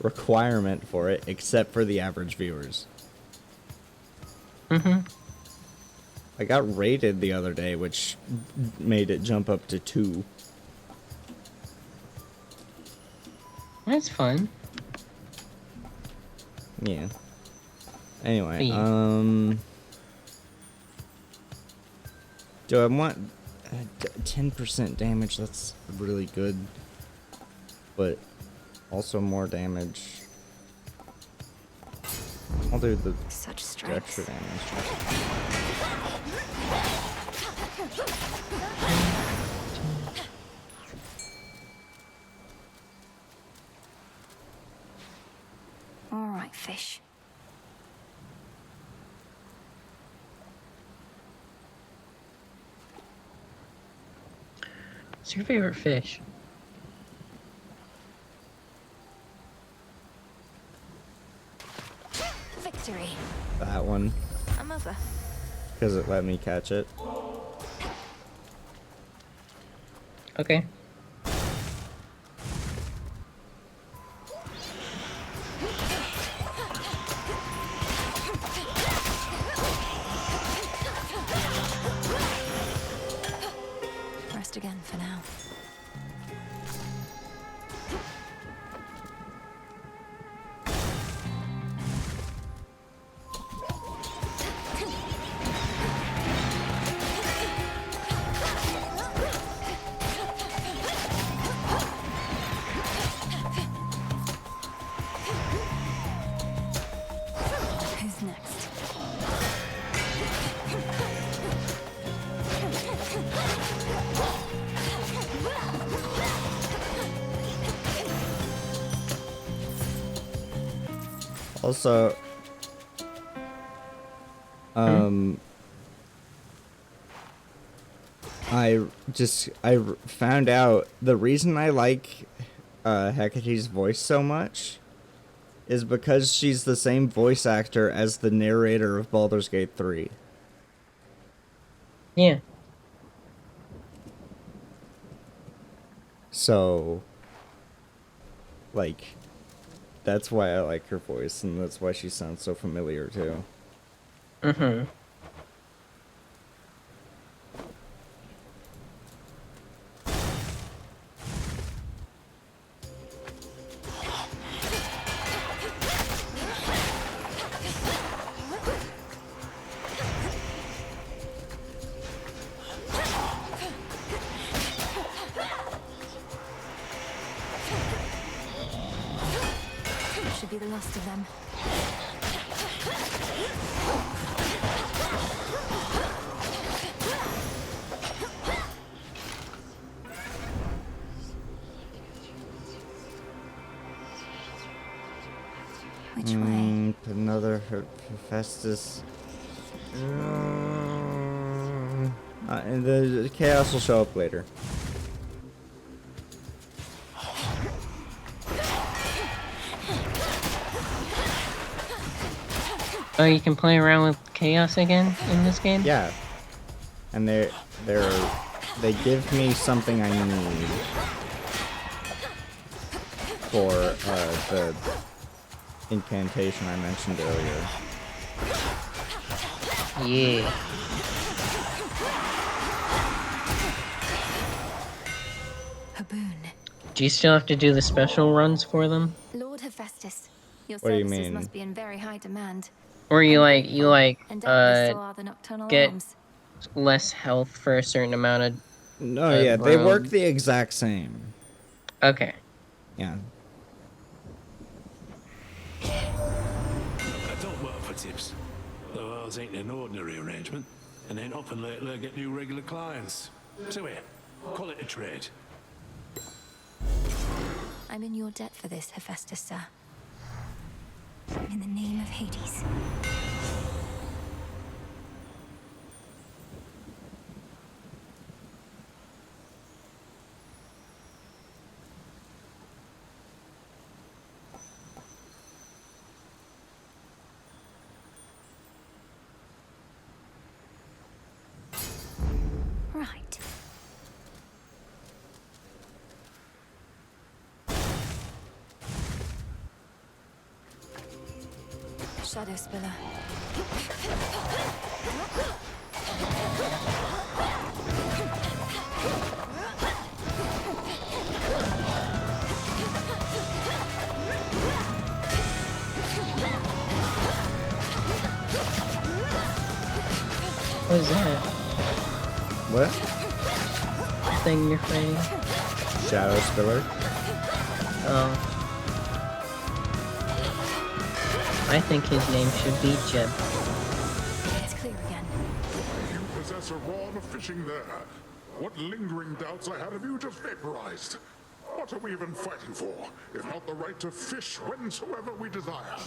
A: requirement for it, except for the average viewers. I got rated the other day, which made it jump up to 2.
P: That's fun.
A: Yeah. Anyway, do I want 10% damage? That's really good. But also more damage. I'll do the extra damage.
B: All right, fish.
P: What's your favorite fish?
B: Victory.
A: That one.
B: I'm over.
A: Because it let me catch it.
P: Okay.
B: Rest again for now. Who's next?
A: Also, I found out the reason I like Hecate's voice so much is because she's the same voice actor as the narrator of Baldur's Gate 3.
P: Yeah.
A: So, like, that's why I like her voice, and that's why she sounds so familiar too.
P: Mm-hmm.
B: Should be the last of them. Which way?
A: Another Hephaestus. And the chaos will show up later.
P: Oh, you can play around with chaos again in this game?
A: Yeah. And they give me something I need for the incantation I mentioned earlier.
P: Yeah.
B: A boon.
P: Do you still have to do the special runs for them?
B: Lord Hephaestus, your
A: What do you
B: services
A: mean?
B: must be in very high demand.
P: Or you
B: And doubtless so are the nocturnal
P: get
B: realms.
P: less health for a certain amount of
A: No, yeah, they work
P: round?
A: the exact same.
P: Okay.
A: Yeah.
Q: I don't work for tips. Though ours ain't an ordinary arrangement, and ain't often lately I get new regular clients. So here, call it a trade.
B: I'm in your debt for this, Hephaestus, sir. In the name of Hades. Right. Shadow Spiller.
P: What is that?
A: What?
P: Thing you're fighting?
A: Shadow Spiller.
P: Oh. I think his name should be Jeb.
B: It's clear again.
C: You possess a rod of fishing there. What lingering doubts I had of you just vaporized. What are we even fighting for, if not the right to fish whensoever we desire?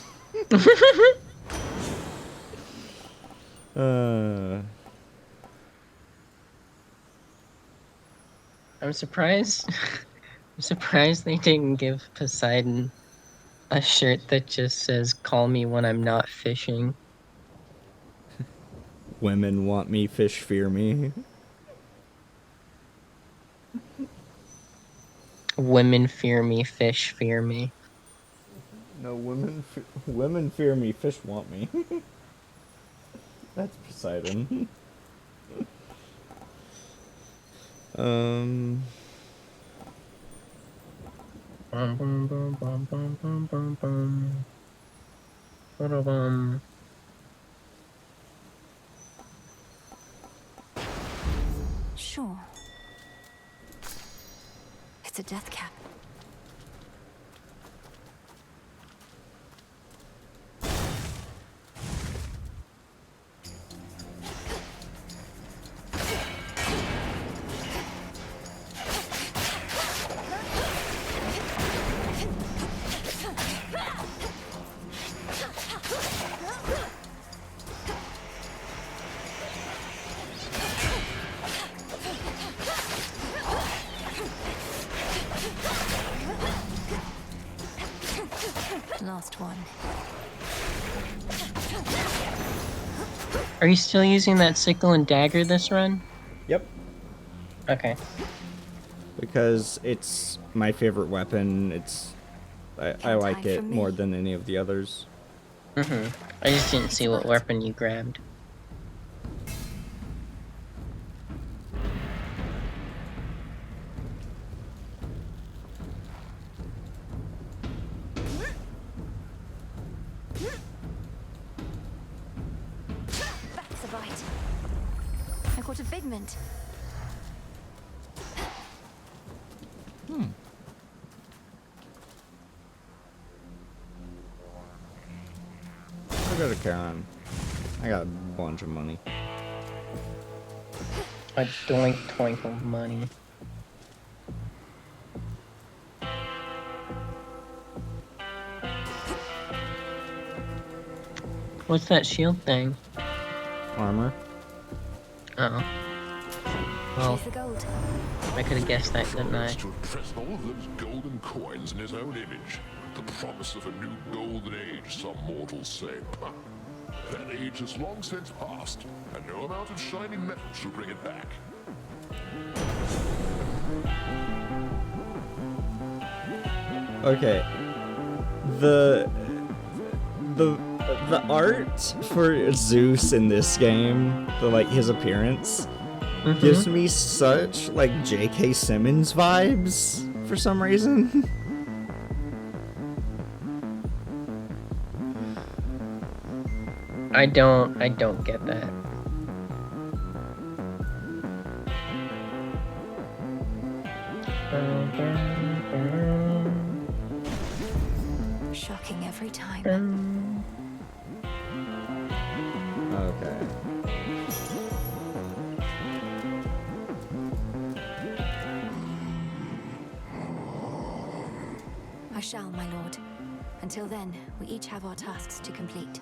P: I'm surprised. I'm surprised they didn't give Poseidon a shirt that just says "Call me when I'm not fishing."
A: Women want me, fish fear me.
P: Women fear me, fish fear me.
A: No, women fear me, fish want me. That's Poseidon.
P: Bum, bum, bum, bum, bum, bum, bum, bum. Ba-da-bum.
B: Sure. It's a death cap. Last one.
P: Are you still using that sickle and dagger this run?
A: Yep.
P: Okay.
A: Because it's my favorite weapon. I like it more than any of the others.
P: I just didn't see what weapon you grabbed.
B: That's a bite. I caught a figment.
A: I'll go to Karen. I got a bunch of money.
P: A doink toink of money. What's that shield thing?
A: Armor.
P: Oh. Well,
B: The gold.
P: I could have guessed that, couldn't I?
C: To impress all of those golden coins in his own image. The promise of a new golden age, some mortals say. That age has long since passed, and no amount of shiny metal shall bring it back.
A: Okay. The art for Zeus in this game, his appearance, gives me such J.K. Simmons vibes for some reason.
P: I don't get that.
B: Shocking every time.
A: Okay.
B: I shall, my lord. Until then, we each have our tasks to complete.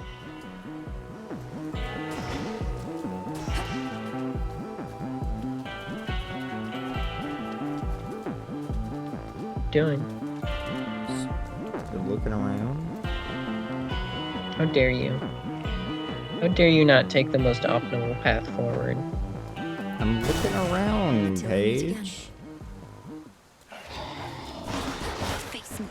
P: Doing?
A: Still looking around.
P: How dare you? How dare you not take the most optimal path forward?
A: I'm looking around, Paige.
B: Face me.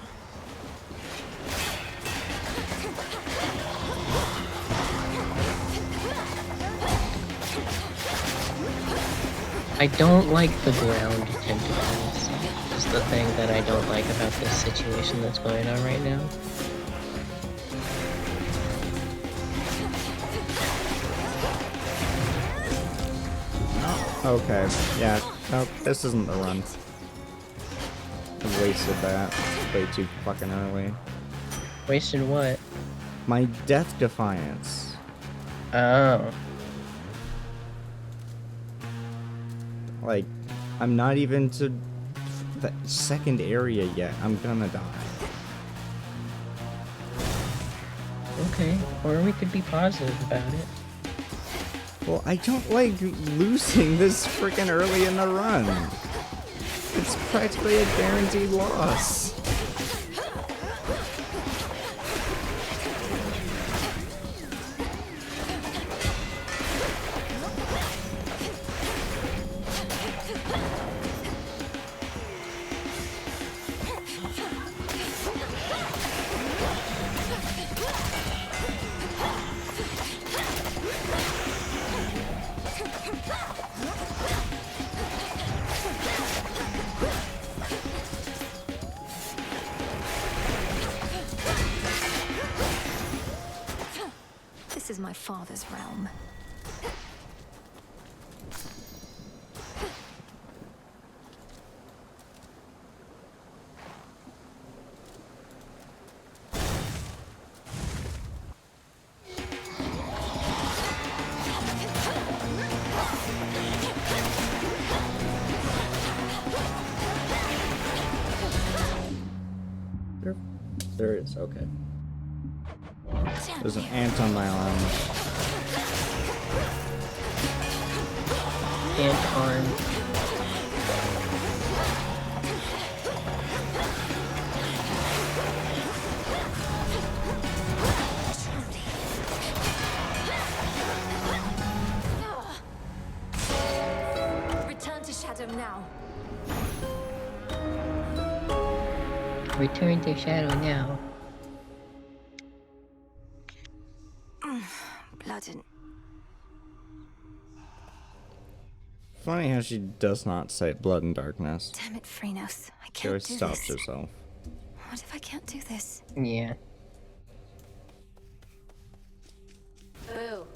P: I don't like the ground tentacles. Is the thing that I don't like about this situation that's going on right now.
A: Okay, yeah, nope, this isn't the run. I wasted that way too fucking early.
P: Wasted what?
A: My Death Defiance.
P: Oh.
A: I'm not even to the second area yet. I'm gonna die.
P: Okay, or we could be positive about it.
A: Well, I don't like losing this freaking early in the run. It's practically a guaranteed loss.
B: This is my father's realm.
A: There is, okay. There's an ant on my arm.
P: Ant arm.
B: Return to Shadow now.
P: Return to Shadow now.
B: Blood and...
A: Funny how she does not say blood and darkness.
B: Damn it, Phrenos. I
A: She
B: can't
A: always
B: do
A: stops
B: this.
A: herself.
B: What if I can't do this?
P: Yeah.
N: Boo.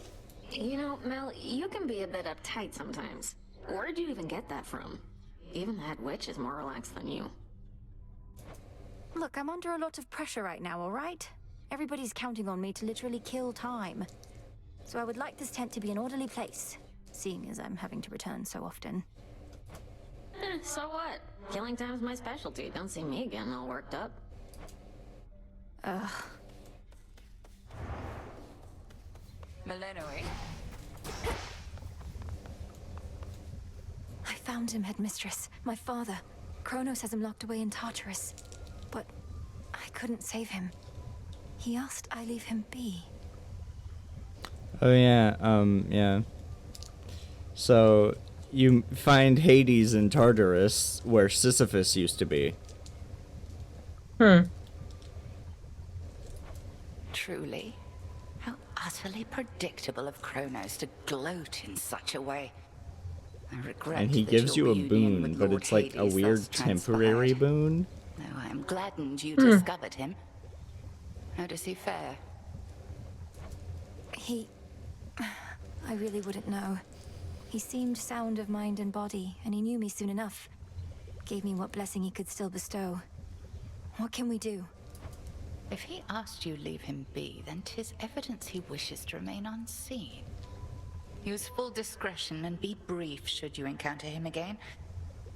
N: You know, Mel, you can be a bit uptight sometimes. Where'd you even get that from? Even that witch is more relaxed than you.
B: Look, I'm under a lot of pressure right now, alright? Everybody's counting on me to literally kill time. So I would like this tent to be an orderly place, seeing as I'm having to return so often.
N: So what? Killing time's my specialty. Don't see me getting all worked up.
B: Ugh.
F: Melenoi.
B: I found him, Headmistress. My father. Chronos has him locked away in Tartarus. But I couldn't save him. He asked I leave him be.
A: Oh yeah, yeah. So, you find Hades in Tartarus, where Sisyphus used to be.
F: Truly. How utterly predictable of Chronos to gloat in such a way. I regret
A: And he
F: that
A: gives
F: your
A: you a
F: reunion
A: boon,
F: with
A: but
F: Lord
A: it's like a
F: Hades
A: weird
F: thus
A: temporary
F: transpired.
A: boon.
F: Though I am gladdened you discovered him. How does he fare?
B: I really wouldn't know. He seemed sound of mind and body, and he knew me soon enough. Gave me what blessing he could still bestow. What can we do?
F: If he asked you leave him be, then 'tis evidence he wishes to remain unseen. Use full discretion and be brief should you encounter him again.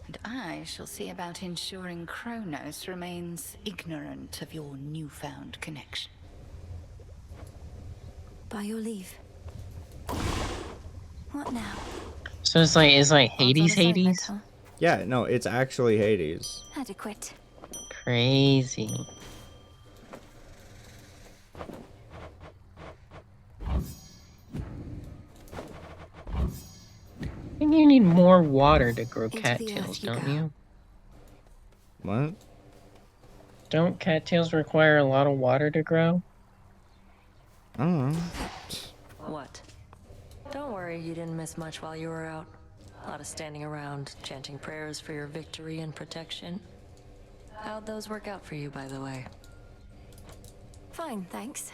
F: And I shall see about ensuring Chronos remains ignorant of your newfound connection.
B: By your leave. What now?
P: So it's like, Hades Hades?
B: Huh?
A: Yeah, no, it's actually Hades.
B: Adequate.
P: Crazy. I think you need more water to grow cattails, don't you?
A: What?
P: Don't cattails require a lot of water to grow?
A: I don't know.
O: What? Don't worry, you didn't miss much while you were out. A lot of standing around, chanting prayers for your victory and protection. How'd those work out for you, by the way?
B: Fine, thanks.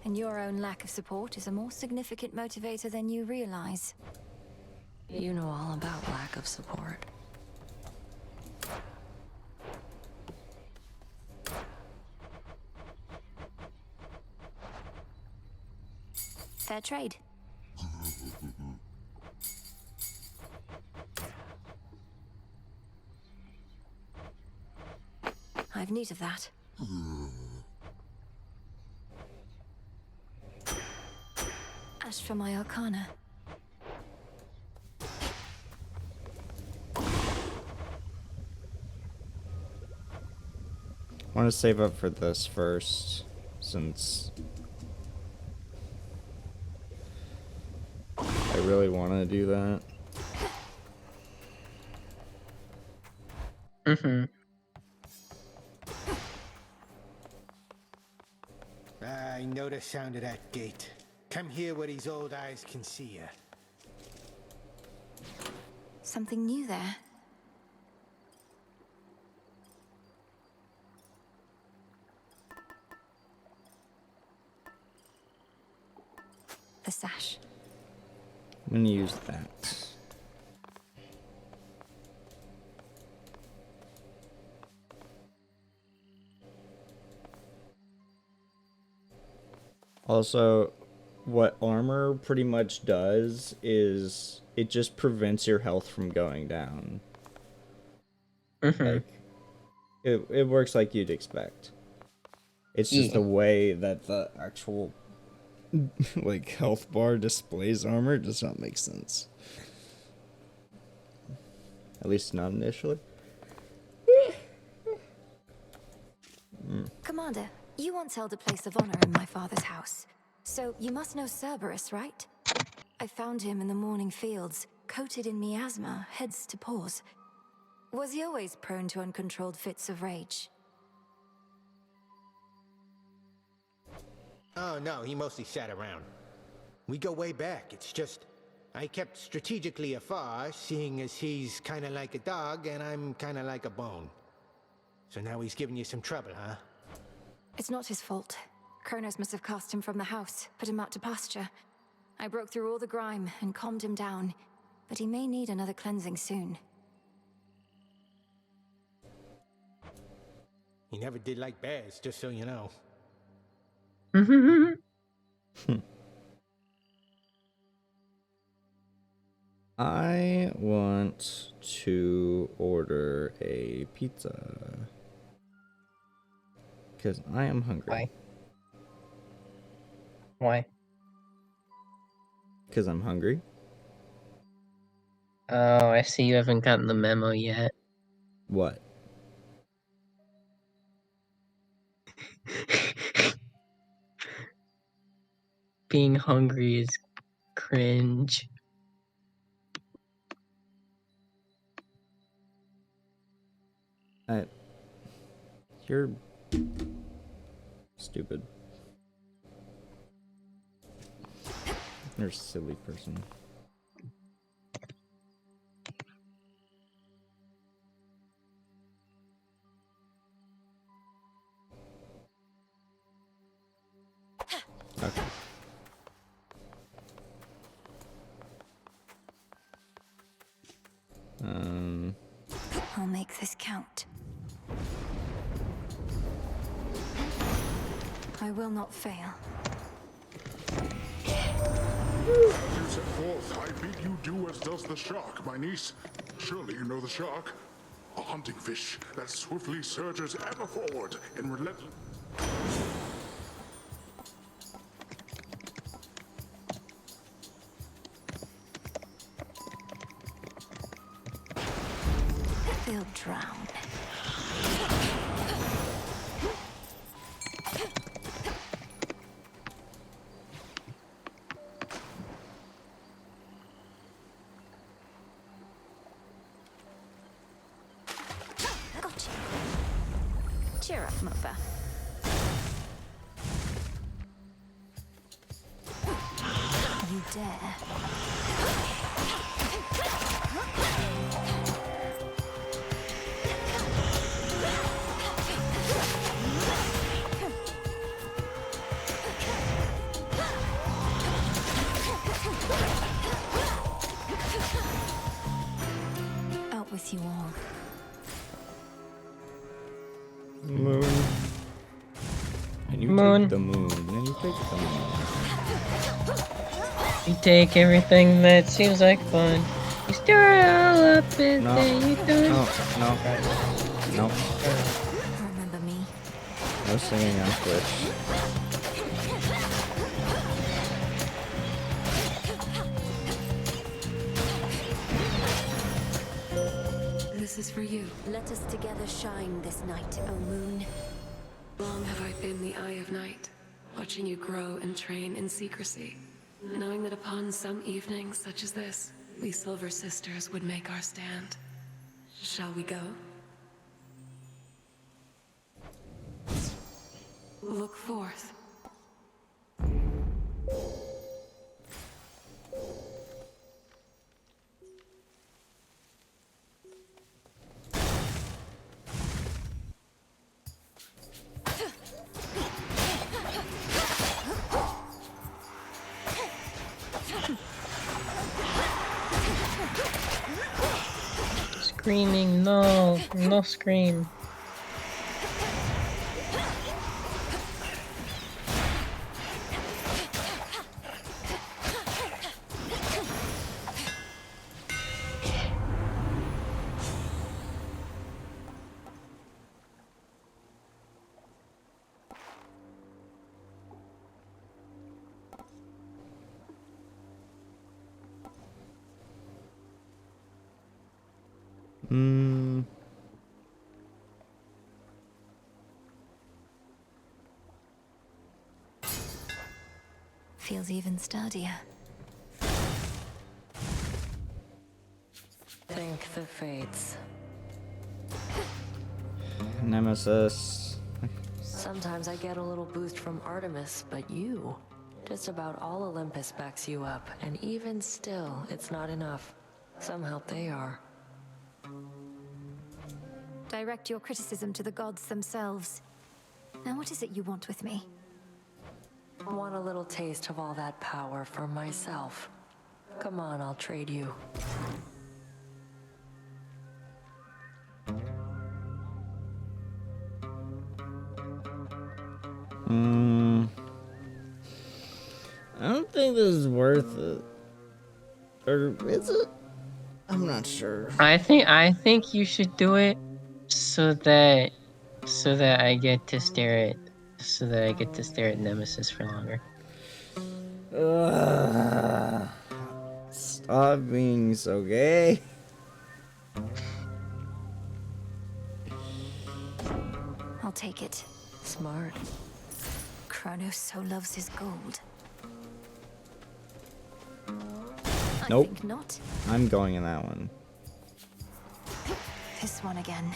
B: And your own lack of support is a more significant motivator than you realize.
O: You know all about lack of support.
B: Fair trade. I've need of that. As for my arcana,
A: want to save up for this first, since I really want to do that.
H: I know the sound of that gate. Come here where these old eyes can see you.
B: Something new there. The sash.
A: I'm gonna use that. Also, what armor pretty much does is it just prevents your health from going down. Like, it works like you'd expect. It's just the way that the actual like health bar displays armor does not make sense. At least not initially.
B: Commander, you once held a place of honor in my father's house. So you must know Cerberus, right? I found him in the morning fields, coated in miasma, heads to paws. Was he always prone to uncontrolled fits of rage?
H: Oh no, he mostly sat around. We go way back, it's just... I kept strategically afar, seeing as he's kinda like a dog and I'm kinda like a bone. So now he's giving you some trouble, huh?
B: It's not his fault. CHRONOS must have cast him from the house, put him out to pasture. I broke through all the grime and calmed him down, but he may need another cleansing soon.
H: He never did like bears, just so you know.
A: I want to order a pizza. Because I am hungry.
P: Why?
A: Because I'm hungry.
P: Oh, I see you haven't gotten the memo yet.
A: What?
P: Being hungry is cringe.
A: You're stupid. You're a silly person. Okay.
B: I'll make this count. I will not fail.
C: As you set forth, I bid you do as does the shark, my niece. Surely you know the shark? A hunting fish that swiftly surges ever forward in relentless...
B: They'll drown. Gotcha. Cheer up, Mofa. You dare. Out with you all.
A: Moon. And you
P: Moon.
A: take the moon. And you take the moon.
P: You take everything that seems like fun. You stir it all up and
A: No.
P: then you do it.
A: No. No.
B: Remember me?
A: No singing on Twitch.
J: This is for you.
B: Let us together shine this night, O moon.
J: Long have I been the Eye of Night, watching you grow and train in secrecy, knowing that upon some evening such as this, we Silver Sisters would make our stand. Shall we go? Look forth.
P: Screaming, no, no scream.
B: Feels even sturdier.
O: Thank the fates.
A: Nemesis.
O: Sometimes I get a little boost from Artemis, but you... Just about all Olympus backs you up, and even still, it's not enough. Some help they are.
B: Direct your criticism to the gods themselves. Now what is it you want with me?
O: Want a little taste of all that power for myself. Come on, I'll trade you.
A: I don't think this is worth it. Or is it? I'm not sure.
P: I think you should do it so that I get to stare at Nemesis for longer.
A: Stop being so gay.
B: I'll take it.
O: Smart.
B: Chronos so loves his gold.
A: Nope.
B: I think not.
A: I'm going in that one.
B: This one again.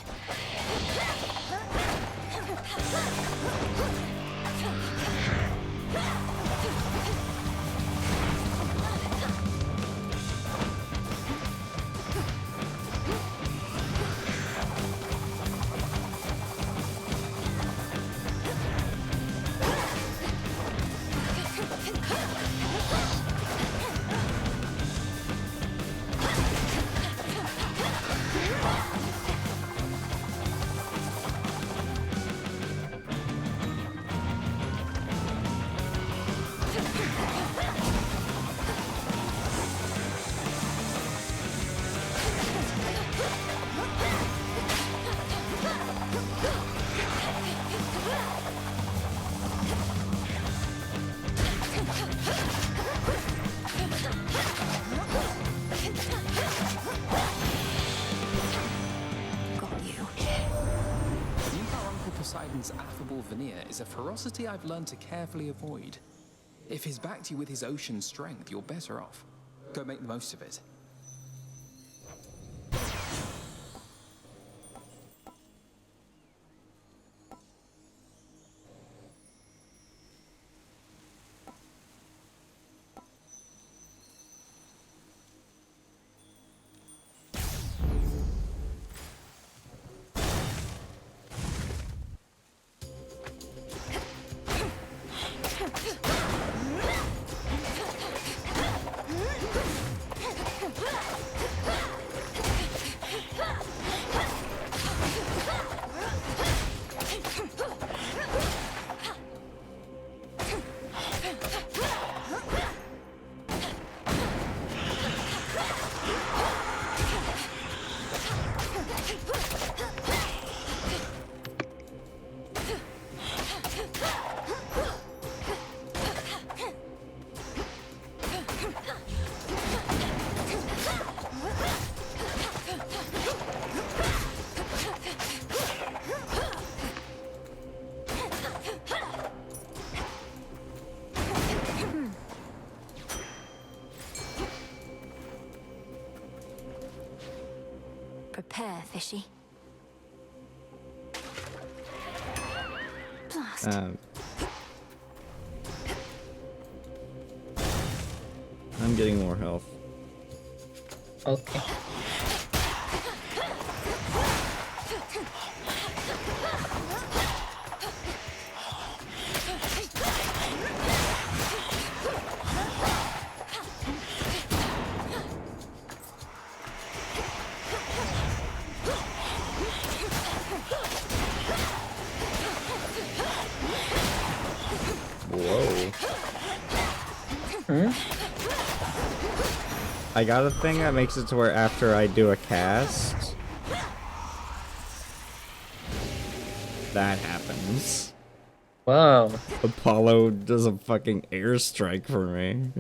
R: Poseidon's affable veneer is a ferocity I've learned to carefully avoid. If he's backed you with his ocean strength, you're better off. Go make the most of it.
B: fishy. Blast.
A: I'm getting more health.
P: Okay.
A: Whoa. I got a thing that makes it to where after I do a cast, that happens.
P: Whoa.
A: Apollo does a fucking airstrike for me.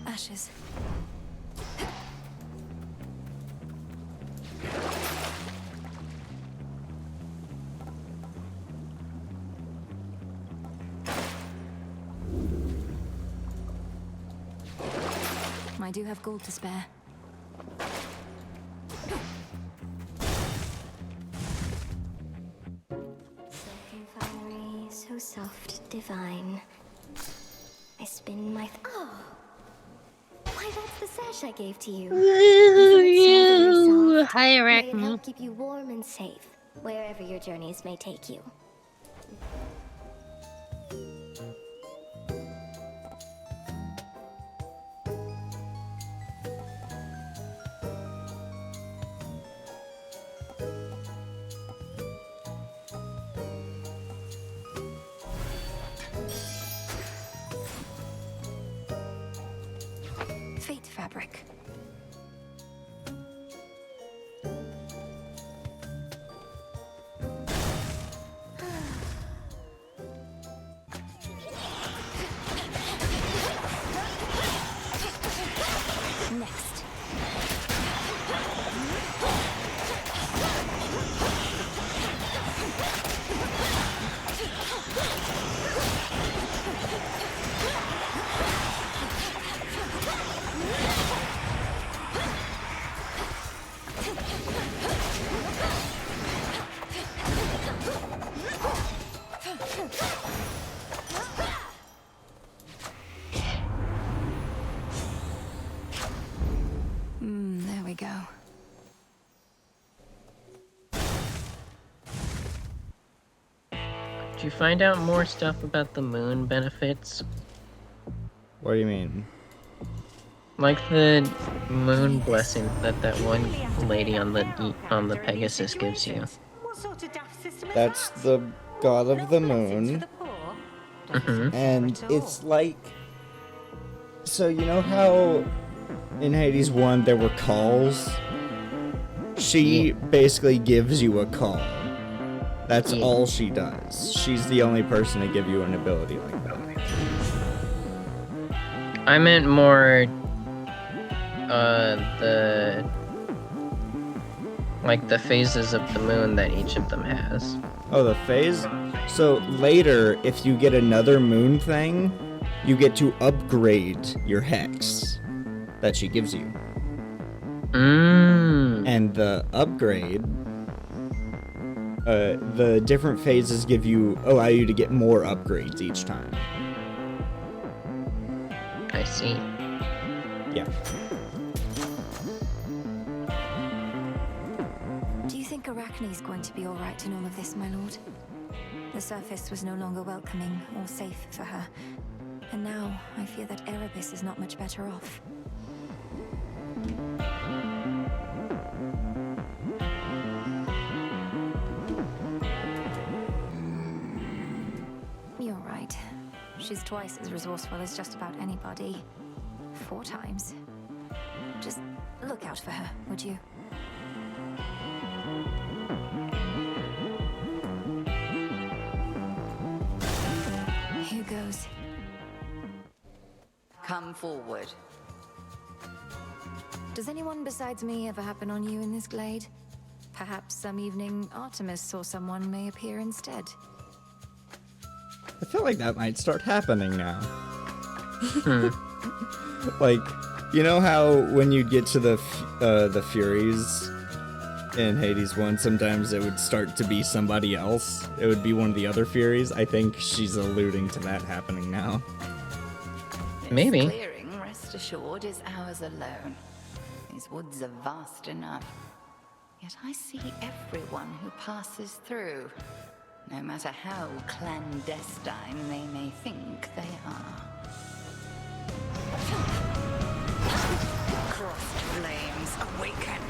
B: Ashes. I do have gold to spare.
I: Silken finery, so soft, divine. I spin my oh! Why, that's the sash I gave to you.
K: Hi,
I: May it
K: Arachne.
I: help keep you warm and safe, wherever your journeys may take you.
B: Fate fabric. Next. There we go.
P: Did you find out more stuff about the moon benefits?
A: What do you mean?
P: Like the moon blessing that one lady on the Pegasus gives you.
K: What sort of daft system is
A: That's
K: that?
A: the god of the moon.
P: Mhm.
A: And it's like, so you know how in Hades 1 there were calls? She basically gives you a call. That's all she does. She's the only person to give you an ability like that.
P: I meant more the phases of the moon that each of them has.
A: Oh, the phase? So later, if you get another moon thing, you get to upgrade your hex that she gives you. And the upgrade, the different phases allow you to get more upgrades each time.
P: I see.
A: Yeah.
B: Do you think Arachne's going to be alright in all of this, my lord? The surface was no longer welcoming or safe for her. And now, I fear that Erebus is not much better off. You're right. She's twice as resourceful as just about anybody. 4 times. Just look out for her, would you?
F: come forward.
B: Does anyone besides me ever happen on you in this glade? Perhaps some evening Artemis or someone may appear instead.
A: I feel like that might start happening now. Like, you know how when you get to the Furies in Hades 1, sometimes it would start to be somebody else? It would be one of the other Furies? I think she's alluding to that happening now.
P: Maybe.
F: This clearing, rest assured, is ours alone. These woods are vast enough. Yet I see everyone who passes through, no matter how clandestine they may think they are. Crossed flames, awaken!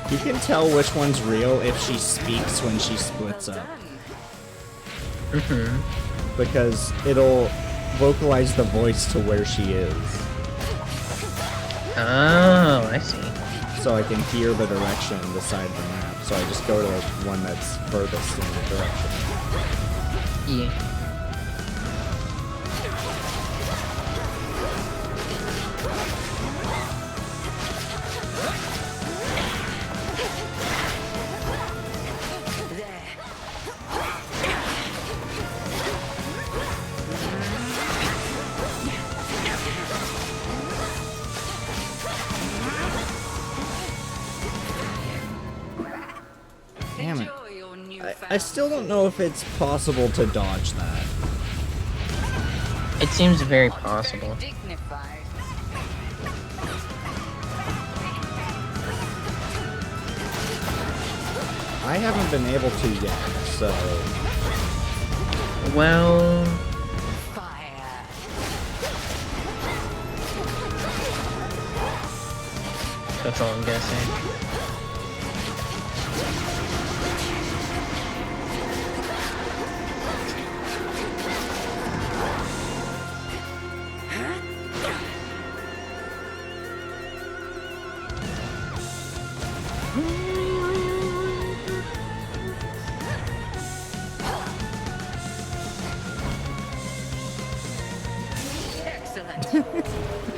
A: You can tell which one's real if she speaks when she splits up. Because it'll vocalize the voice to where she is.
P: Oh, I see.
A: So I can hear the direction beside the map. So I just go to the one that's furthest in the direction.
P: Yeah.
A: Damn it. I still don't know if it's possible to dodge that.
P: It seems very possible.
A: I haven't been able to yet, so...
P: Well... That's all I'm guessing.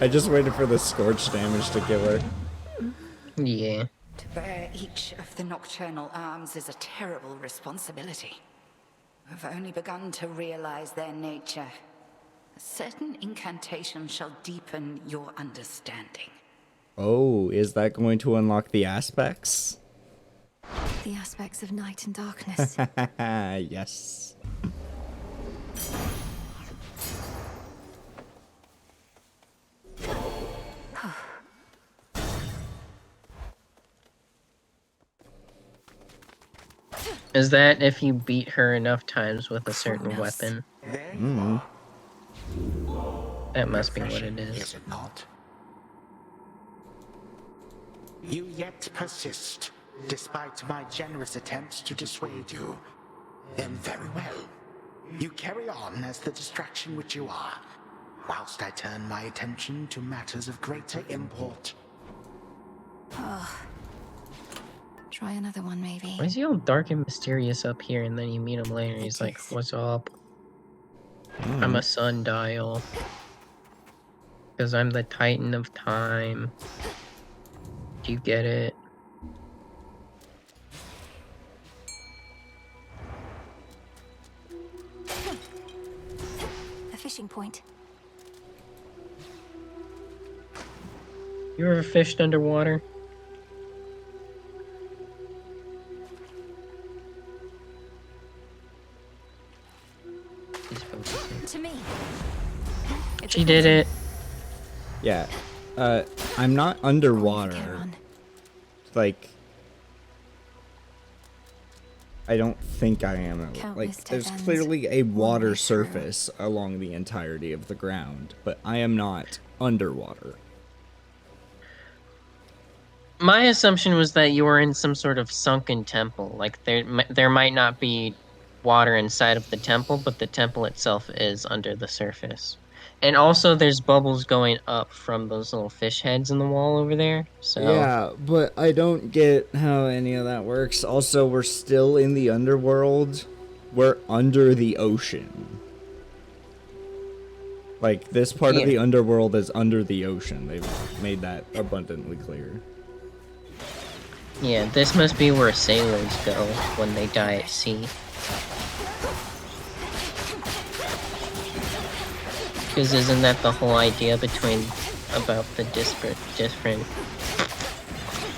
A: I just waited for the scorch damage to kill her.
P: Yeah.
F: To bear each of the nocturnal arms is a terrible responsibility. I've only begun to realize their nature. A certain incantation shall deepen your understanding.
A: Oh, is that going to unlock the aspects?
B: The aspects of night and darkness.
A: Yes.
P: Is that if you beat her enough times with a certain weapon? That must be what it is.
D: It not? You yet persist, despite my generous attempts to dissuade you. Then very well. You carry on as the distraction which you are, whilst I turn my attention to matters of greater import.
B: Try another one, maybe.
P: Why is he all dark and mysterious up here, and then you meet him later and he's like, what's up? I'm a sundial. Because I'm the Titan of Time. Do you get it?
B: A fishing point.
P: You ever fished underwater?
B: To me.
P: She did it.
A: Yeah. I'm not underwater. Like... I don't think I am. Like, there's clearly a water surface along the entirety of the ground, but I am not underwater.
P: My assumption was that you were in some sort of sunken temple. Like there might not be water inside of the temple, but the temple itself is under the surface. And also there's bubbles going up from those little fish heads in the wall over there. So
A: Yeah, but I don't get how any of that works. Also, we're still in the underworld. We're under the ocean. Like, this part of the underworld is under the ocean. They've made that abundantly clear.
P: yeah, this must be where sailors go when they die at sea. Because isn't that the whole idea about the different...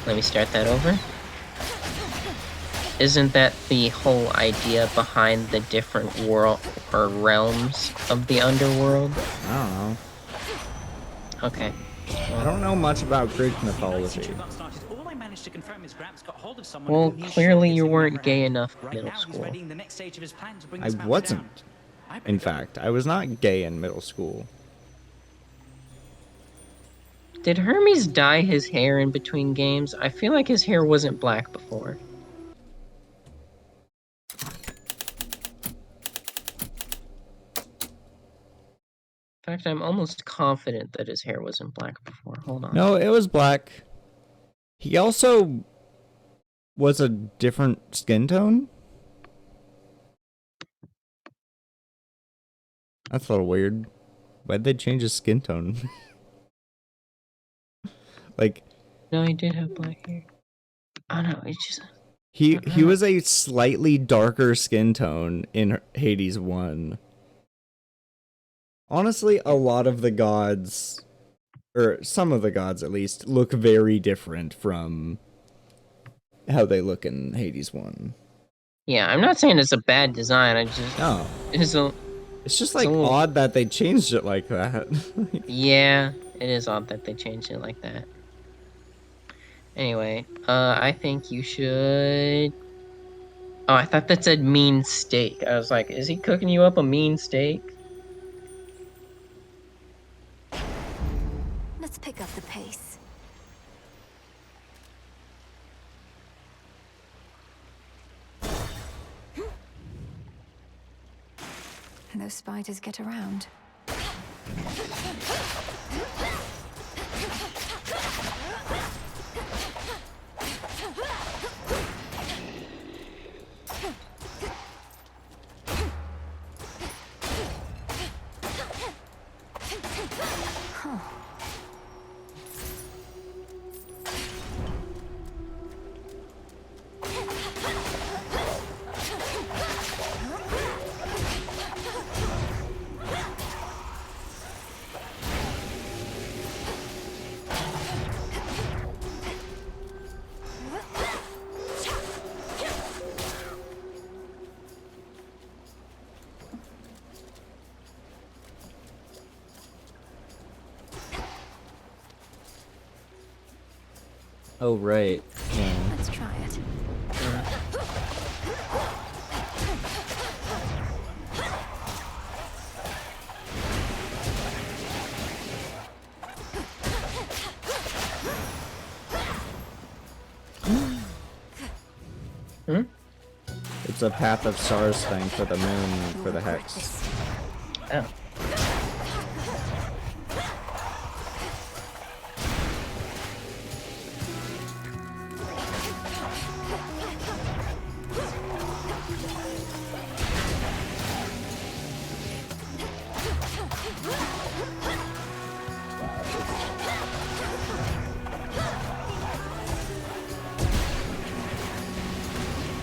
P: Let me start that over. Isn't that the whole idea behind the different world or realms of the underworld?
A: I don't know.
P: Okay.
A: I don't know much about Greek mythology.
P: Well, clearly you weren't gay enough in middle school.
A: I wasn't. In fact, I was not gay in middle school.
P: Did Hermes dye his hair in between games? I feel like his hair wasn't black before. In fact, I'm almost confident that his hair wasn't black before. Hold on.
A: No, it was black. He also was a different skin tone? That's a little weird. Why'd they change his skin tone? Like...
P: No, he did have black hair. Oh no, it's just...
A: He was a slightly darker skin tone in Hades 1. Honestly, a lot of the gods, or some of the gods at least, look very different from how they look in Hades 1.
P: Yeah, I'm not saying it's a bad design, I just...
A: No. It's just like odd that they changed it like that.
P: Yeah, it is odd that they changed it like that. Anyway, I think you should... Oh, I thought that said mean steak. I was like, is he cooking you up a mean steak?
B: Let's pick up the pace. Those spiders get around.
A: Oh, right. Yeah.
B: Let's try it.
A: It's a Path of Stars thing for the moon, for the Hex.
P: Oh.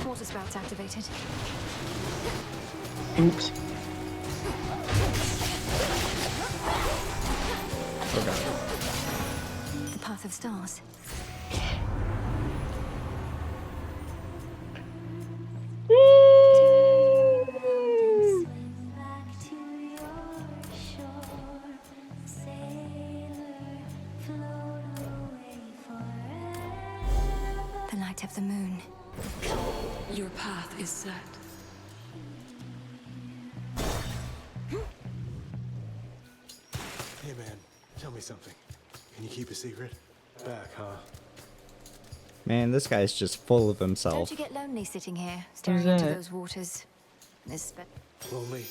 B: Water spouts activated.
P: Oops.
A: Oh god.
B: The Path of Stars. The light of the moon.
J: Your path is set.
M: Hey man, tell me something. Can you keep a secret? Back, huh?
A: Man, this guy's just full of
B: Don't
A: himself.
B: you get lonely sitting here, staring
A: Who's
B: into
A: that?
B: those waters?
M: Lonely?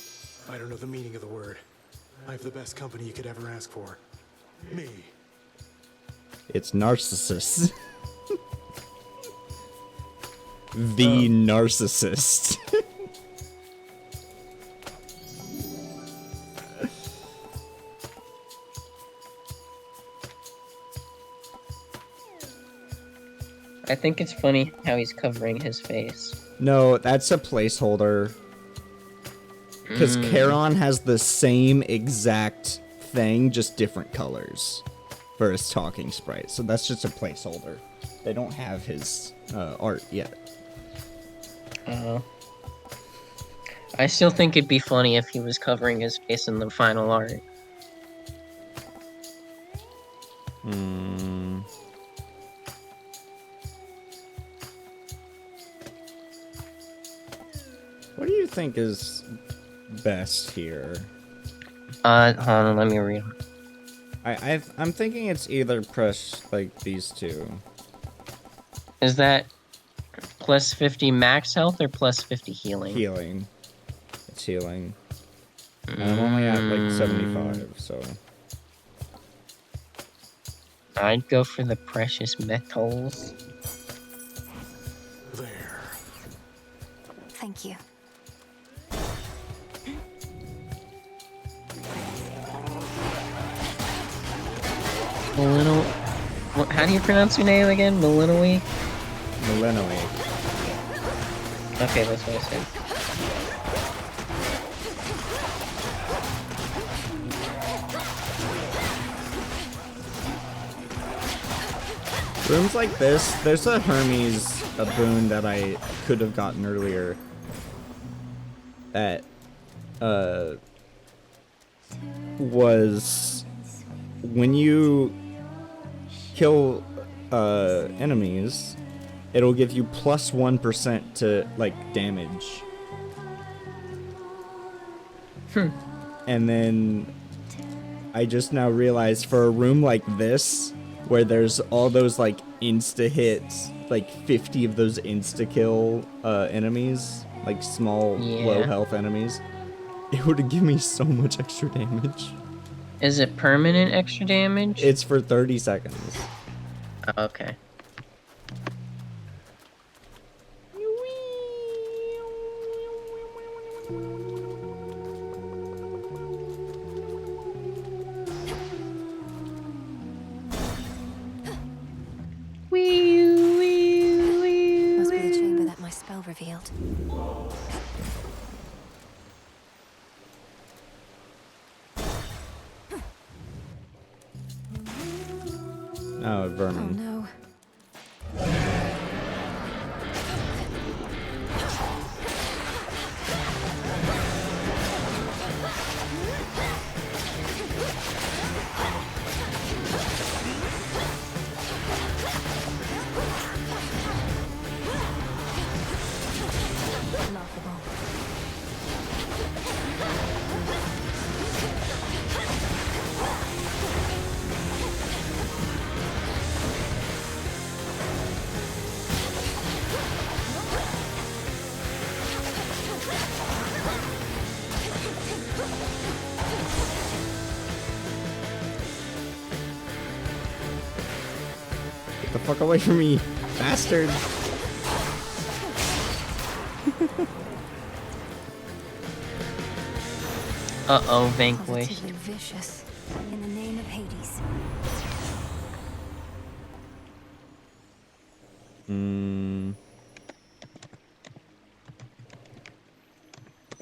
M: I don't know the meaning of the word. I have the best company you could ever ask for. Me.
A: It's narcissist. The narcissist.
P: I think it's funny how he's covering his face.
A: No, that's a placeholder. Because Charon has the same exact thing, just different colors for his talking sprite. So that's just a placeholder. They don't have his art yet.
P: I still think it'd be funny if he was covering his face in the final art.
A: What do you think is best here?
P: Hold on, let me read.
A: I'm thinking it's either press like these two.
P: Is that plus 50 max health or plus 50 healing?
A: Healing. It's healing. And I'm only at like 75, so.
P: I'd go for the precious metals.
M: There.
B: Thank you.
P: How do you pronounce your name again? Malinois?
A: Malinois.
P: Okay, that's what I said.
A: Rooms like this, there's a Hermes, a boon that I could have gotten earlier. That, was when you kill, enemies, it'll give you plus 1% to, like, damage. And then I just now realized for a room like this, where there's all those like insta hits, like 50 of those insta kill enemies, like small low health enemies, it would give me so much extra damage.
P: Is it permanent extra damage?
A: It's for 30 seconds.
P: Okay.
B: Must be the chamber that my spell revealed.
A: Oh, vermin.
B: Oh no.
A: Get the fuck away from me, bastard!
P: Uh-oh, vanquished.
B: Positively vicious. In the name of Hades.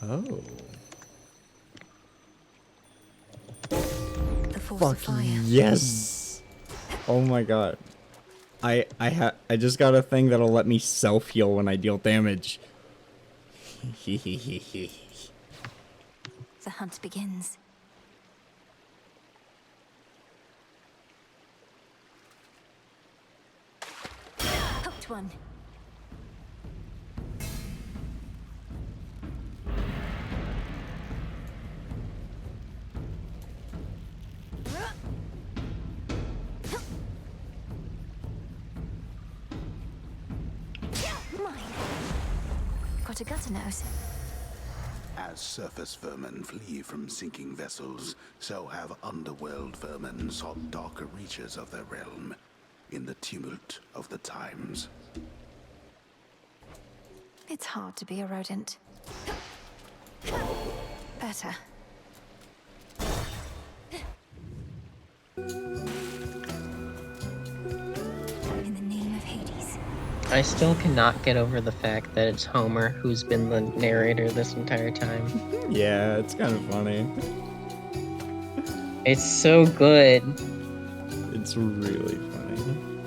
A: Oh.
B: The force
A: Fuck
B: of fire.
A: yes! Oh my god. I just got a thing that'll let me self-heal when I deal damage.
B: The hunt begins. Hooked one. what a gutter knows.
S: As surface vermin flee from sinking vessels, so have underworld vermin sought darker reaches of their realm in the tumult of the times.
B: It's hard to be a rodent. Better. In the name of Hades.
P: I still cannot get over the fact that it's Homer who's been the narrator this entire time.
A: Yeah, it's kind of funny.
P: It's so good.
A: It's really funny.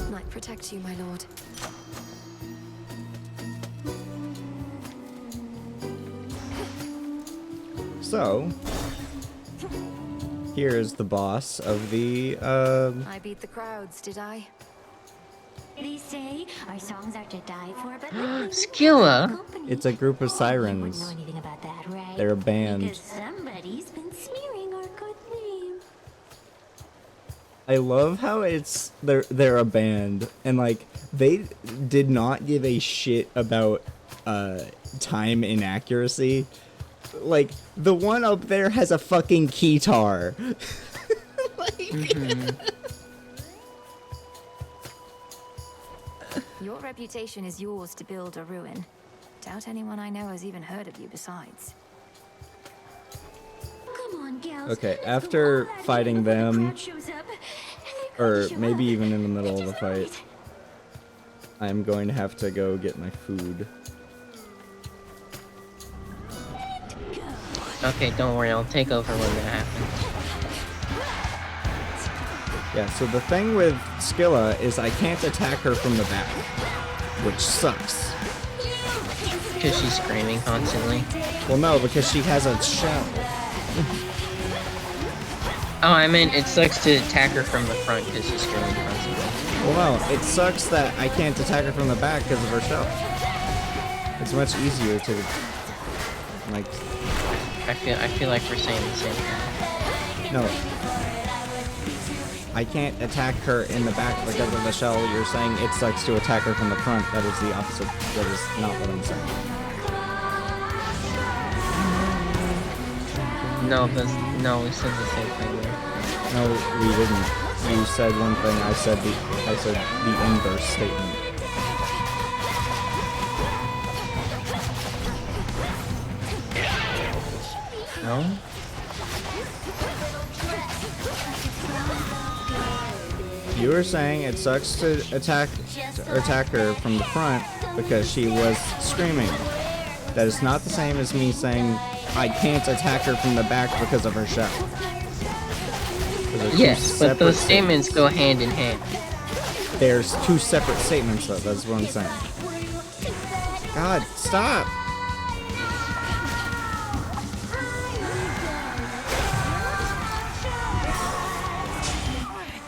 B: Might protect you, my lord.
A: So, here's the boss of the,
B: I beat the crowds, did I?
I: They say our songs are to die for, but
P: Skilla!
A: It's a group of sirens.
I: know anything about that, right?
A: They're a band.
I: Because somebody's been smearing our good name.
A: I love how they're a band, and like they did not give a shit about time inaccuracy. Like the one up there has a fucking keytar.
B: Your reputation is yours to build a ruin. Doubt anyone I know has even heard of you besides.
I: Come on, gals.
A: Okay, after fighting them, or maybe even in the middle of the fight, I'm going to have to go get my food.
P: Okay, don't worry, I'll take over when that happens.
A: Yeah, so the thing with Skilla is I can't attack her from the back, which sucks.
P: Because she's screaming constantly.
A: Well, no, because she has a shell.
P: Oh, I meant it sucks to attack her from the front because she's screaming constantly.
A: Well, no, it sucks that I can't attack her from the back because of her shell. It's much easier to, like...
P: I feel like we're saying the same thing.
A: No. I can't attack her in the back because of the shell. You're saying it sucks to attack her from the front. That is the opposite. That is not what I'm saying.
P: No, we said the same thing there.
A: No, we didn't. You said one thing, I said the inverse statement.
P: No?
A: You were saying it sucks to attack her from the front because she was screaming. That is not the same as me saying I can't attack her from the back because of her shell.
P: Yes, but those statements go hand in hand.
A: There's two separate statements though, that's what I'm saying. God, stop!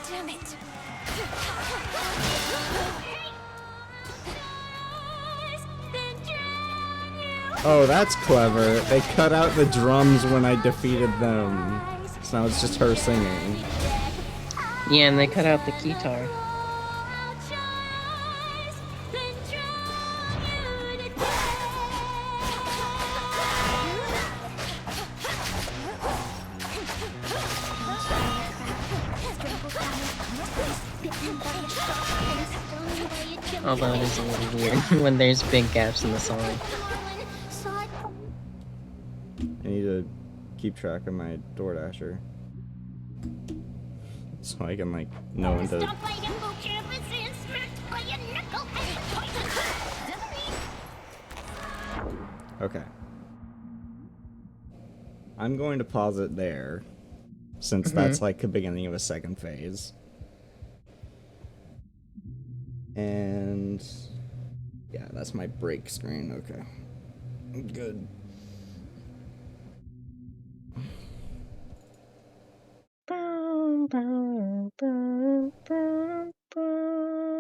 B: Damn it.
A: Oh, that's clever. They cut out the drums when I defeated them. So now it's just her singing.
P: Yeah, and they cut out the guitar. Although it is a little weird when there's big gaps in the song.
A: I need to keep track of my DoorDasher. So I can, like, know when to... Okay. I'm going to pause it there, since that's, like, the beginning of a second phase. And... yeah, that's my break screen, okay. Good.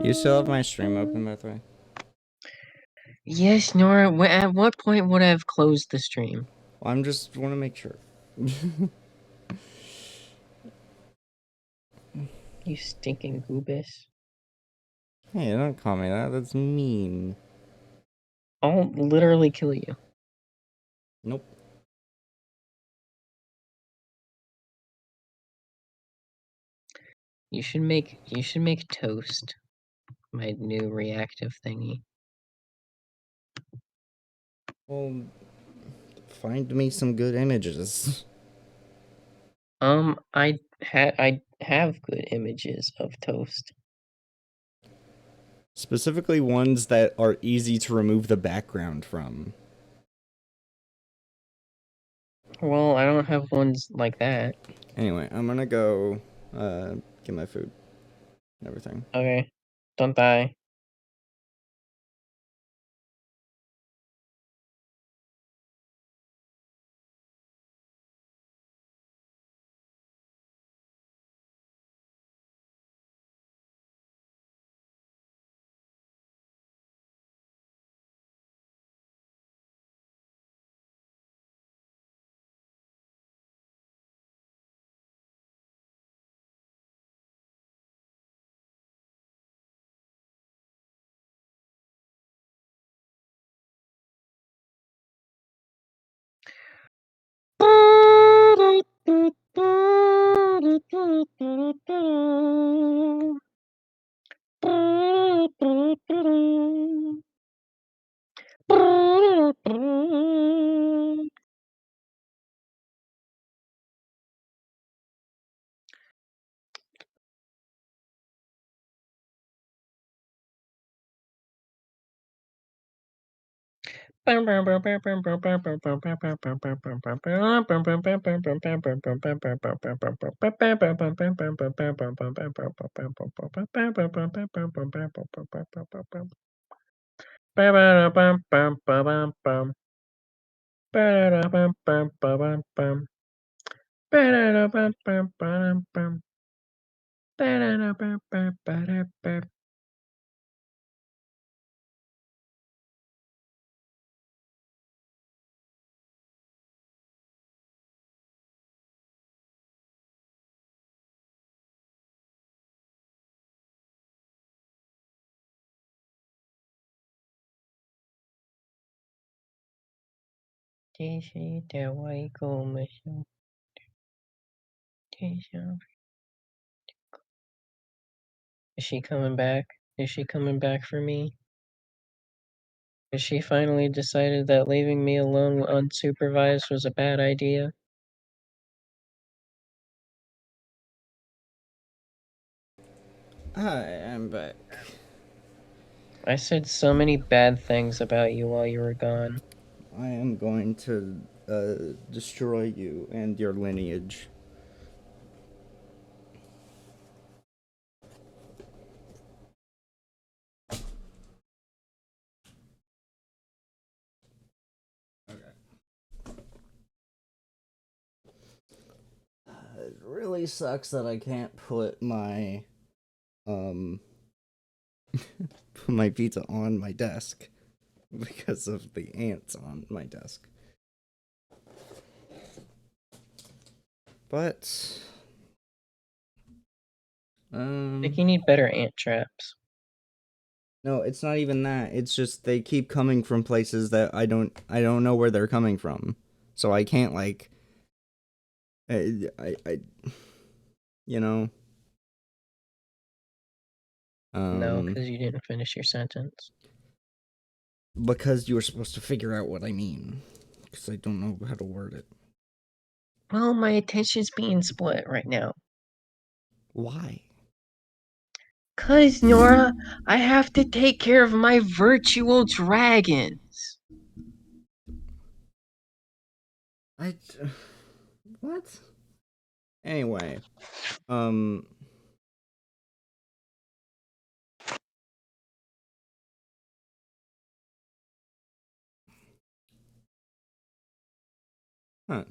A: You still have my stream open, by the way?
P: Yes, Nora, at what point would I have closed the stream?
A: Well, I'm just want to make sure.
P: You stinking goobus.
A: Hey, don't call me that. That's mean.
P: I'll literally kill you.
A: Nope.
P: You should make toast. My new reactive thingy.
A: Well, find me some good images.
P: I have good images of toast.
A: Specifically ones that are easy to remove the background from.
P: Well, I don't have ones like that.
A: Anyway, I'm gonna go get my food and everything.
P: Okay. Don't die. Is she coming back? Is she coming back for me? Has she finally decided that leaving me alone unsupervised was a bad idea?
A: Hi, I'm back.
P: I said so many bad things about you while you were gone.
A: I am going to destroy you and your lineage. It really sucks that I can't put my put my pizza on my desk because of the ants on my desk. But
P: I think you need better ant traps.
A: no, it's not even that. It's just they keep coming from places that I don't know where they're coming from. So I can't like I you know
P: No, because you didn't finish your sentence.
A: because you were supposed to figure out what I mean. Because I don't know how to word it.
P: Well, my attention's being split right now.
A: Why?
P: 'Cause, Nora, I have to take care of my virtual dragons.
A: What? Anyway,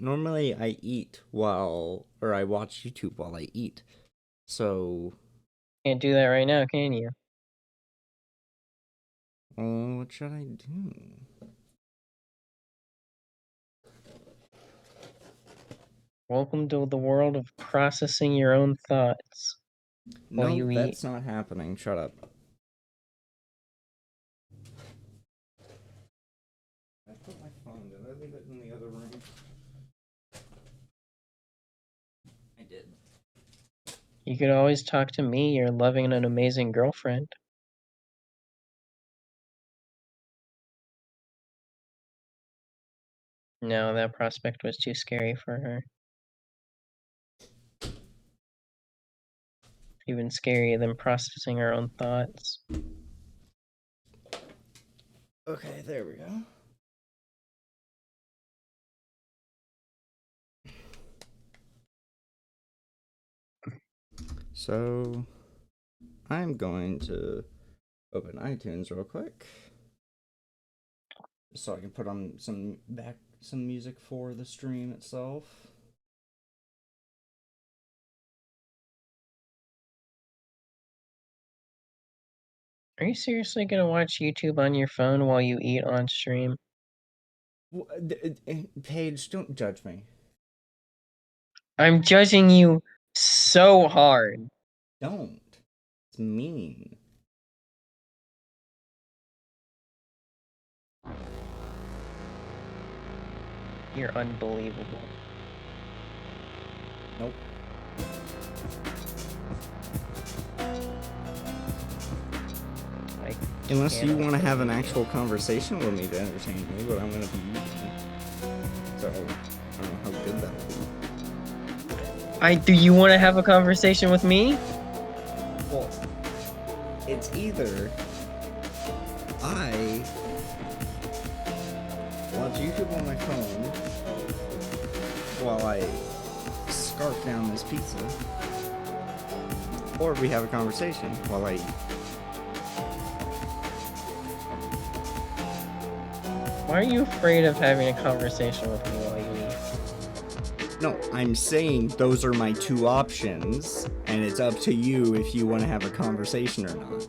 A: normally I eat or I watch YouTube while I eat. So
P: Can't do that right now, can you?
A: what should I do?
P: Welcome to the world of processing your own thoughts while
A: No,
P: you
A: that's
P: eat.
A: not happening. Shut up.
P: You could always talk to me, your loving and amazing girlfriend. No, that prospect was too scary for her. Even scarier than processing her own thoughts.
A: Okay, there we go. So, I'm going to open iTunes real quick, so I can put on some music for the stream itself.
P: Are you seriously gonna watch YouTube on your phone while you eat on stream?
A: Paige, don't judge me.
P: I'm judging you so hard.
A: Don't. It's mean.
P: You're unbelievable.
A: Nope. Unless you want to have an actual conversation with me to entertain me, but I'm going to be eating. So, I don't know how good that will be.
P: Do you want to have a conversation with me?
A: Well, it's either I watch YouTube on my phone while I scarf down this pizza, or we have a conversation while I eat.
P: Why are you afraid of having a conversation with me while you eat?
A: No, I'm saying those are my two options, and it's up to you if you want to have a conversation or not.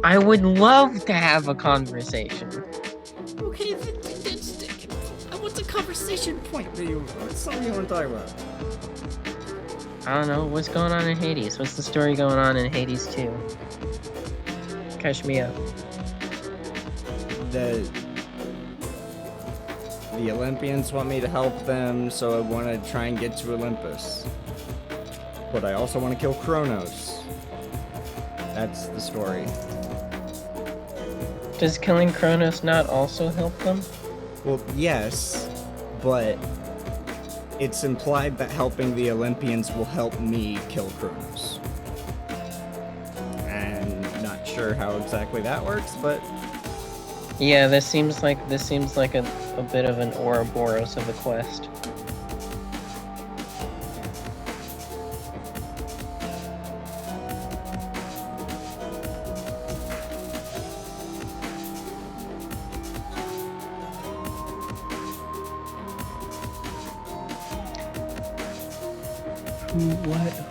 P: I would love to have a conversation.
A: Okay, what's the conversation point? What's something you want to talk about?
P: I don't know. What's going on in Hades? What's the story going on in Hades 2? Catch me up.
A: The Olympians want me to help them, so I want to try and get to Olympus. But I also want to kill CHRONOS. That's the story.
P: Does killing CHRONOS not also help them?
A: Well, yes, but it's implied that helping the Olympians will help me kill CHRONOS. And not sure how exactly that works, but
P: yeah, this seems like a bit of an Ouroboros of a quest. Who?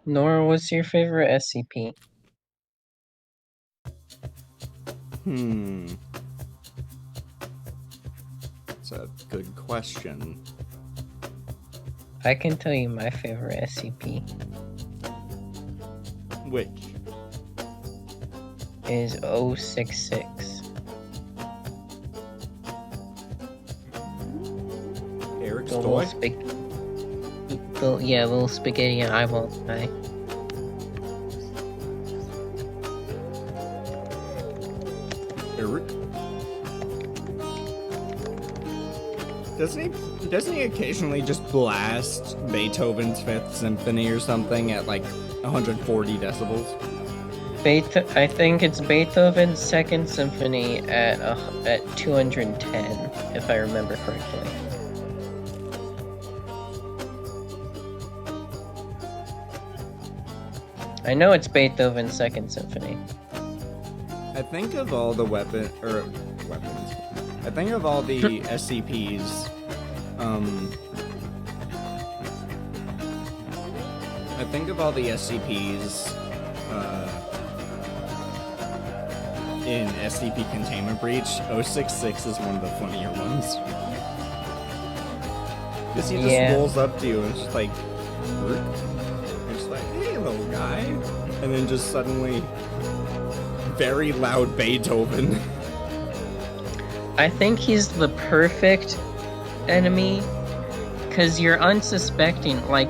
P: Nora, what's your favorite SCP?
A: That's a good question.
P: I can tell you my favorite SCP.
A: Which?
P: Is 066.
A: Eric's
P: the
A: toy?
P: Little spaghetti and eyeball guy.
A: Eric? Doesn't he occasionally just blast Beethoven's Fifth Symphony or something at like 140 decibels?
P: I think it's Beethoven's Second Symphony at 210, if I remember correctly. I know it's Beethoven's Second Symphony.
A: I think of all the weapons. I think of all the SCPs. I think of all the SCPs. in SCP Containment Breach, 066 is one of the funnier ones. Because he just rolls up to you and it's just like, it's like, hey, little guy. And then just suddenly, very loud Beethoven.
P: I think he's the perfect enemy, because you're unsuspecting, like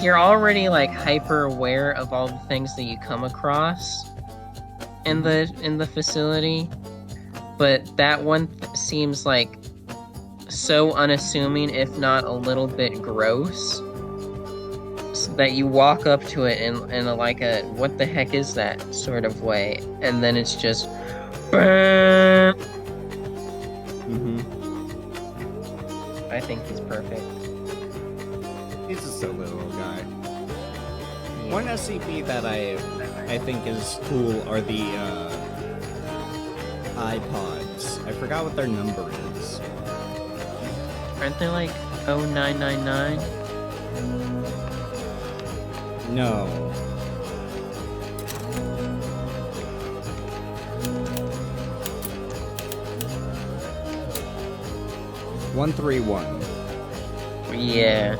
P: you're already like hyper aware of all the things that you come across in the facility, but that one seems like so unassuming, if not a little bit gross, so that you walk up to it in a like a what the heck is that sort of way, and then it's just I think he's perfect.
A: He's a silly little guy. One SCP that I think is cool are the iPods. I forgot what their number is.
P: Aren't they like 0999?
A: No. (131).
P: Yeah.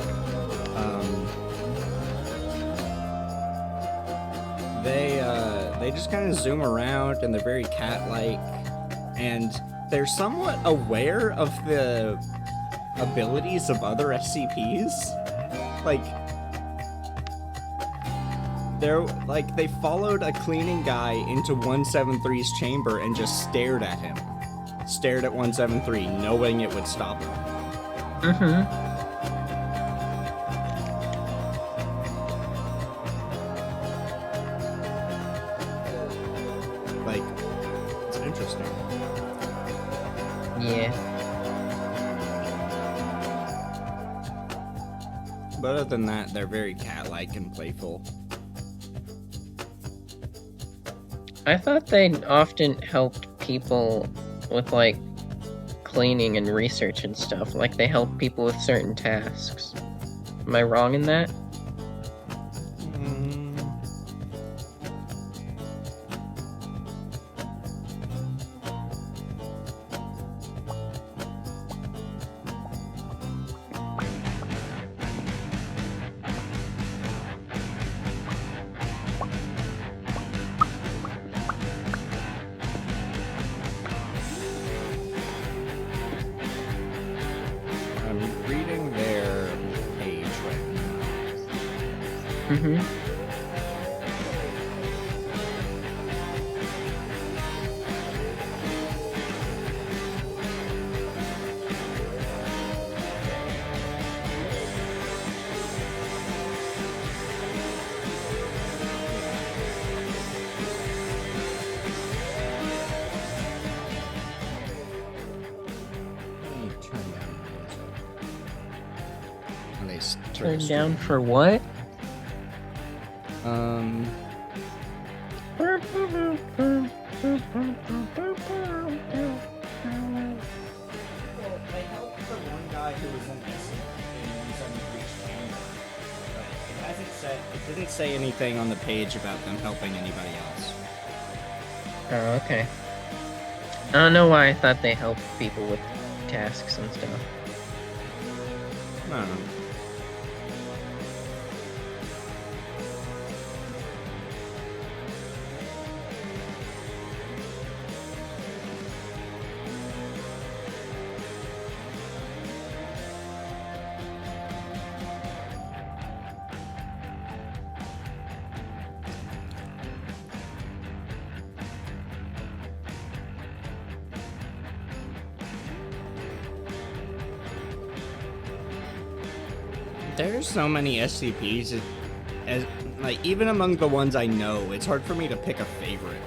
A: They just kind of zoom around and they're very cat-like, and they're somewhat aware of the abilities of other SCPs. They followed a cleaning guy into 173's chamber and just stared at him. Stared at 173, knowing it would stop him. It's interesting.
P: Yeah.
A: But other than that, they're very cat-like and playful.
P: I thought they often helped people with, like, cleaning and research and stuff. Like, they help people with certain tasks. Am I wrong in that? Turn down for what?
A: It didn't say anything on the page about them helping anybody else.
P: Oh, okay. I don't know why I thought they helped people with tasks and stuff.
A: I don't know. There's so many SCPs, like, even among the ones I know, it's hard for me to pick a favorite.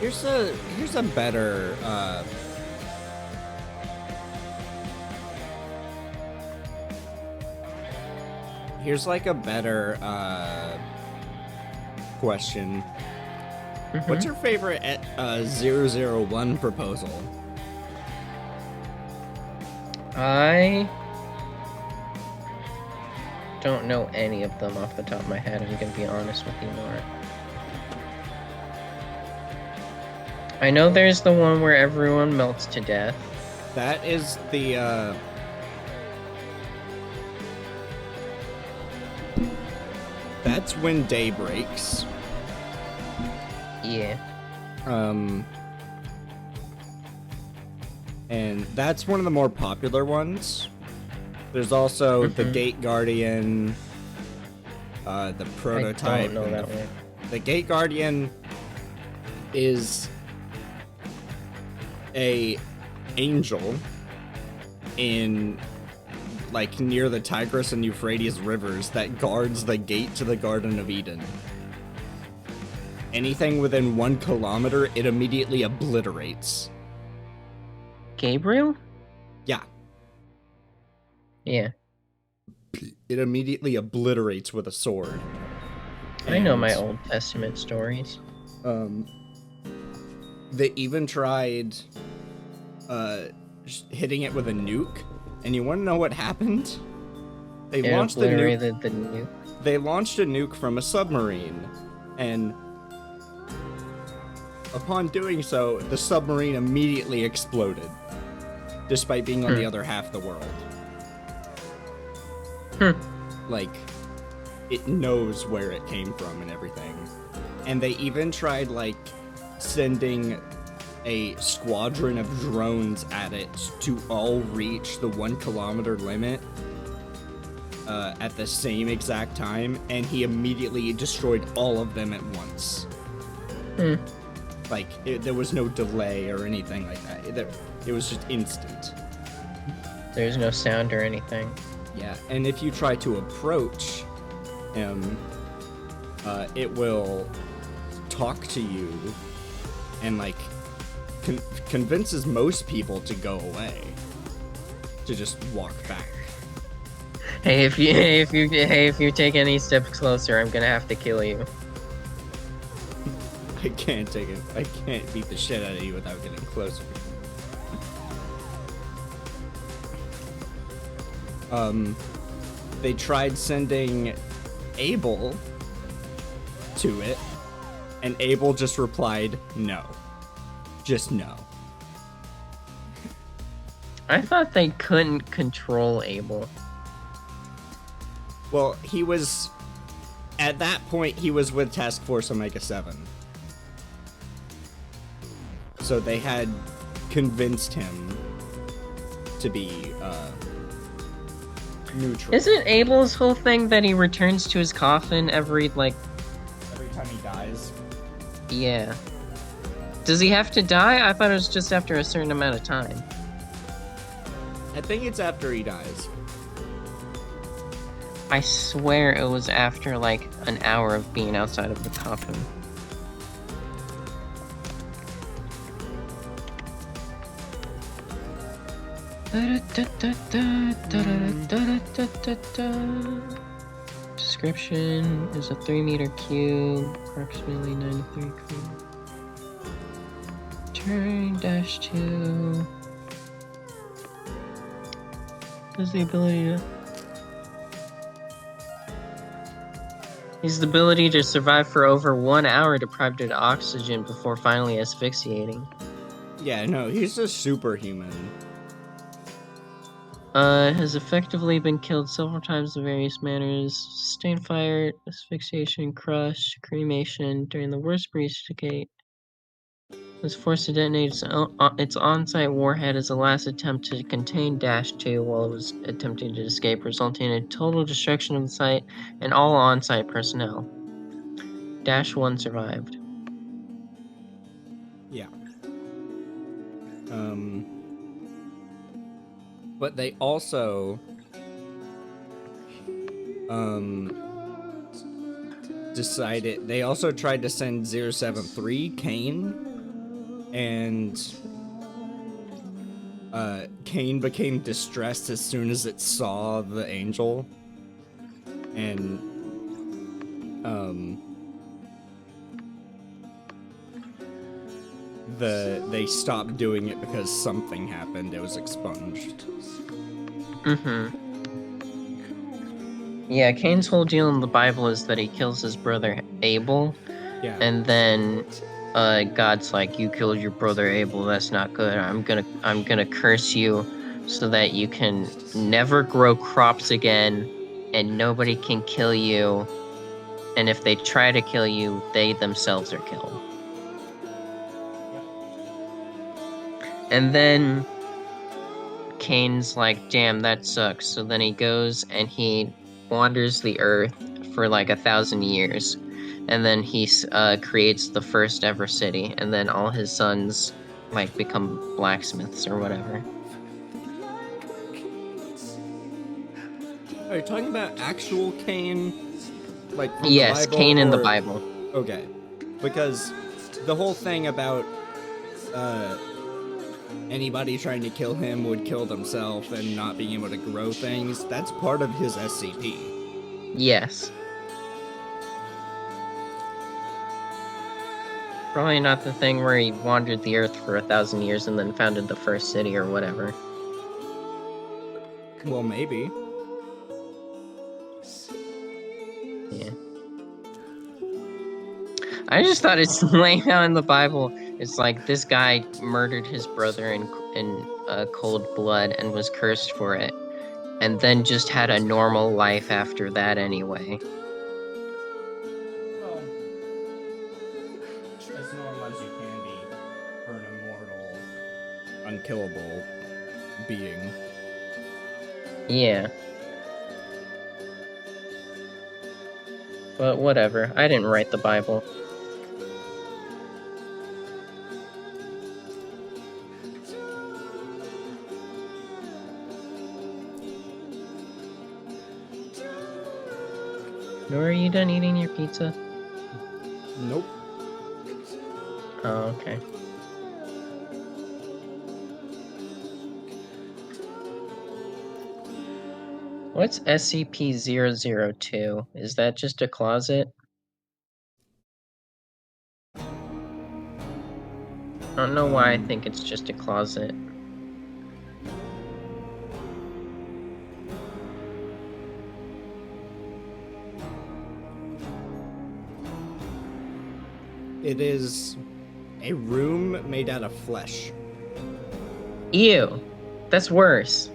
A: Here's a better here's like a better question. What's your favorite 001 proposal?
P: I don't know any of them off the top of my head. I'm gonna be honest with you, Nora. I know there's the one where everyone melts to death.
A: That is the that's when day breaks.
P: Yeah.
A: And that's one of the more popular ones. There's also the Gate Guardian, the prototype.
P: I don't know that one.
A: The Gate Guardian is a angel in like near the Tigris and Euphrates rivers that guards the gate to the Garden of Eden. Anything within 1 kilometer, it immediately obliterates.
P: Gabriel?
A: Yeah.
P: Yeah.
A: It immediately obliterates with a sword.
P: I know my Old Testament stories.
A: They even tried hitting it with a nuke, and you want to know what happened? They launched the nuke. They launched a nuke from a submarine, and upon doing so, the submarine immediately exploded, despite being on the other half of the world. Like, it knows where it came from and everything. And they even tried, like, sending a squadron of drones at it to all reach the 1 kilometer limit at the same exact time, and he immediately destroyed all of them at once. Like, there was no delay or anything like that. It was just instant.
P: There's no sound or anything.
A: Yeah, and if you try to approach him, it will talk to you and, like, convinces most people to go away, to just walk back.
P: Hey, if you take any steps closer, I'm gonna have to kill you.
A: I can't take it. I can't beat the shit out of you without getting closer. They tried sending Abel to it, and Abel just replied, no. Just no.
P: I thought they couldn't control Abel.
A: Well, he was... At that point, he was with Task Force Omega 7. So they had convinced him to be, neutral.
P: Isn't Abel's whole thing that he returns to his coffin every time
A: he dies?
P: Yeah. Does he have to die? I thought it was just after a certain amount of time.
A: I think it's after he dies.
P: I swear it was after, like, an hour of being outside of the coffin. Description is a 3-meter cube, approximately 93 feet. Turn -2 has the ability to... He's the ability to survive for over 1 hour deprived of oxygen before finally asphyxiating.
A: Yeah, no, he's a superhuman.
P: Has effectively been killed several times in various manners. Sustained fire, asphyxiation, crush, cremation during the worst breach decade. Was forced to detonate its on-site warhead as a last attempt to contain -2 while it was attempting to escape, resulting in total destruction of the site and all on-site personnel. -1 survived.
A: Yeah. But they also decided they also tried to send 073 Kane and Cain became distressed as soon as it saw the angel, and they stopped doing it because something happened. It was expunged.
P: Yeah, Cain's whole deal in the Bible is that he kills his brother Abel, and then God's like, "You killed your brother Abel. That's not good. I'm gonna curse you, so that you can never grow crops again, and nobody can kill you. And if they try to kill you, they themselves are killed." And then Cain's like, "Damn, that sucks." So then he goes and he wanders the earth for like 1,000 years, and then he creates the first ever city, and then all his sons like become blacksmiths or whatever.
A: Are you talking about actual Cain, like from
P: Yes,
A: the Bible?
P: Cain in the Bible.
A: Okay, because the whole thing about anybody trying to kill him would kill themselves and not being able to grow things, that's part of his SCP.
P: Yes. Probably not the thing where he wandered the earth for 1,000 years and then founded the first city or whatever.
A: Well, maybe.
P: Yeah. I just thought it's laying out in the Bible. It's like this guy murdered his brother in cold blood and was cursed for it, and then just had a normal life after that anyway.
A: Well, as normal as you can be for an immortal, unkillable being.
P: Yeah. But whatever, I didn't write the Bible. Nora, are you done eating your pizza?
A: Nope.
P: Oh, okay. What's SCP-002? Is that just a closet? I don't know why I think it's just a closet.
A: It is a room made out of flesh.
P: Ew! That's worse.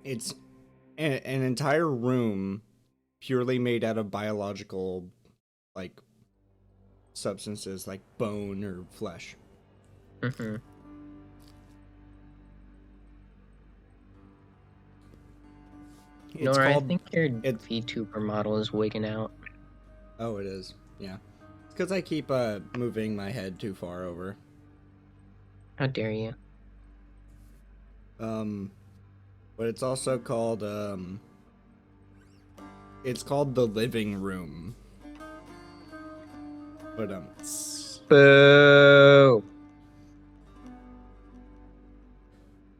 A: It's an entire room purely made out of biological, like, substances, like bone or flesh.
P: Mm-hmm. Nora, I think your VTuber model is wigging out.
A: Oh, it is. Yeah. It's because I keep moving my head too far over.
P: How dare you?
A: But it's also called, it's called the living room. But,
P: Boo!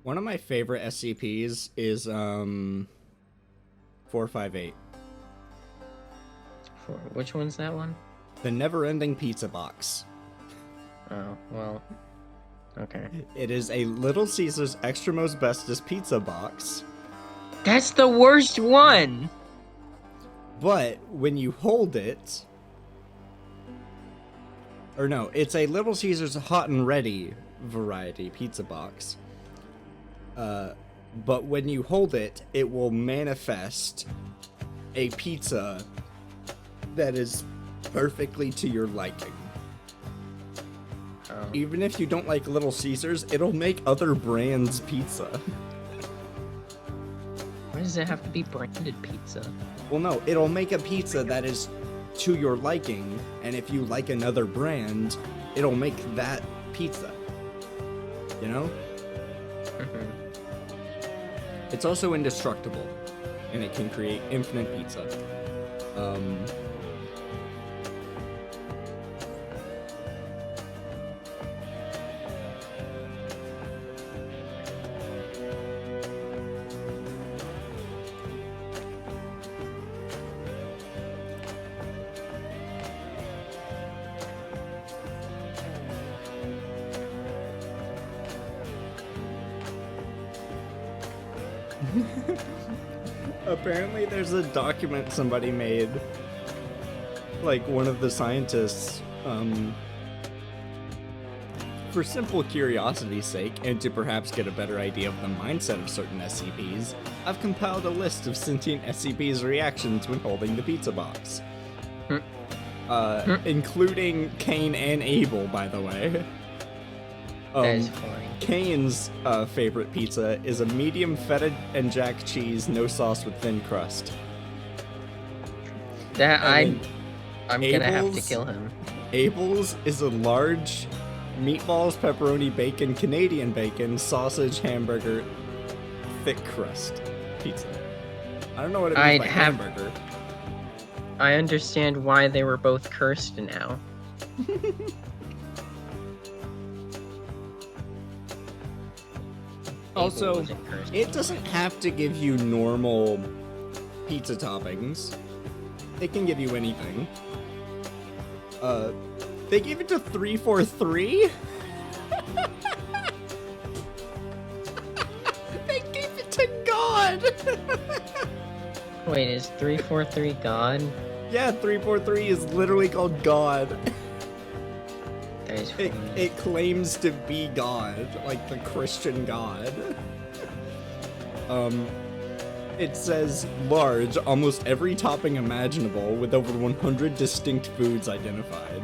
A: One of my favorite SCPs is, 458.
P: Which one's that one?
A: The Never-Ending Pizza Box.
P: Oh, well, okay.
A: It is a Little Caesars Extramost Bestest pizza box.
P: That's the worst one!
A: But when you hold it... Or no, it's a Little Caesars Hot and Ready variety pizza box. But when you hold it, it will manifest a pizza that is perfectly to your liking.
P: Oh.
A: Even if you don't like Little Caesars, it'll make other brands pizza.
P: Why does it have to be branded pizza?
A: Well, no, it'll make a pizza that is to your liking, and if you like another brand, it'll make that pizza. You know?
P: Mm-hmm.
A: It's also indestructible. and it can create infinite pizza. Apparently there's a document somebody made, like one of the scientists, for simple curiosity's sake, and to perhaps get a better idea of the mindset of certain SCPs, I've compiled a list of sentient SCPs' reactions when holding the pizza box. Including Cain and Abel, by the way.
P: That is funny.
A: Cain's favorite pizza is a medium feta and jack cheese, no sauce with thin crust.
P: That I'm gonna have to kill him.
A: Abel's is a large meatballs, pepperoni, bacon, Canadian bacon, sausage, hamburger, thick crust pizza. I don't know what it means by hamburger.
P: I understand why they were both cursed now.
A: Also, it doesn't have to give you normal pizza toppings. It can give you anything. They gave it to 343? They gave it to God!
P: Wait, is 343 God?
A: Yeah, 343 is literally called God.
P: That is funny.
A: It claims to be God, like the Christian God. It says large, almost every topping imaginable, with over 100 distinct foods identified.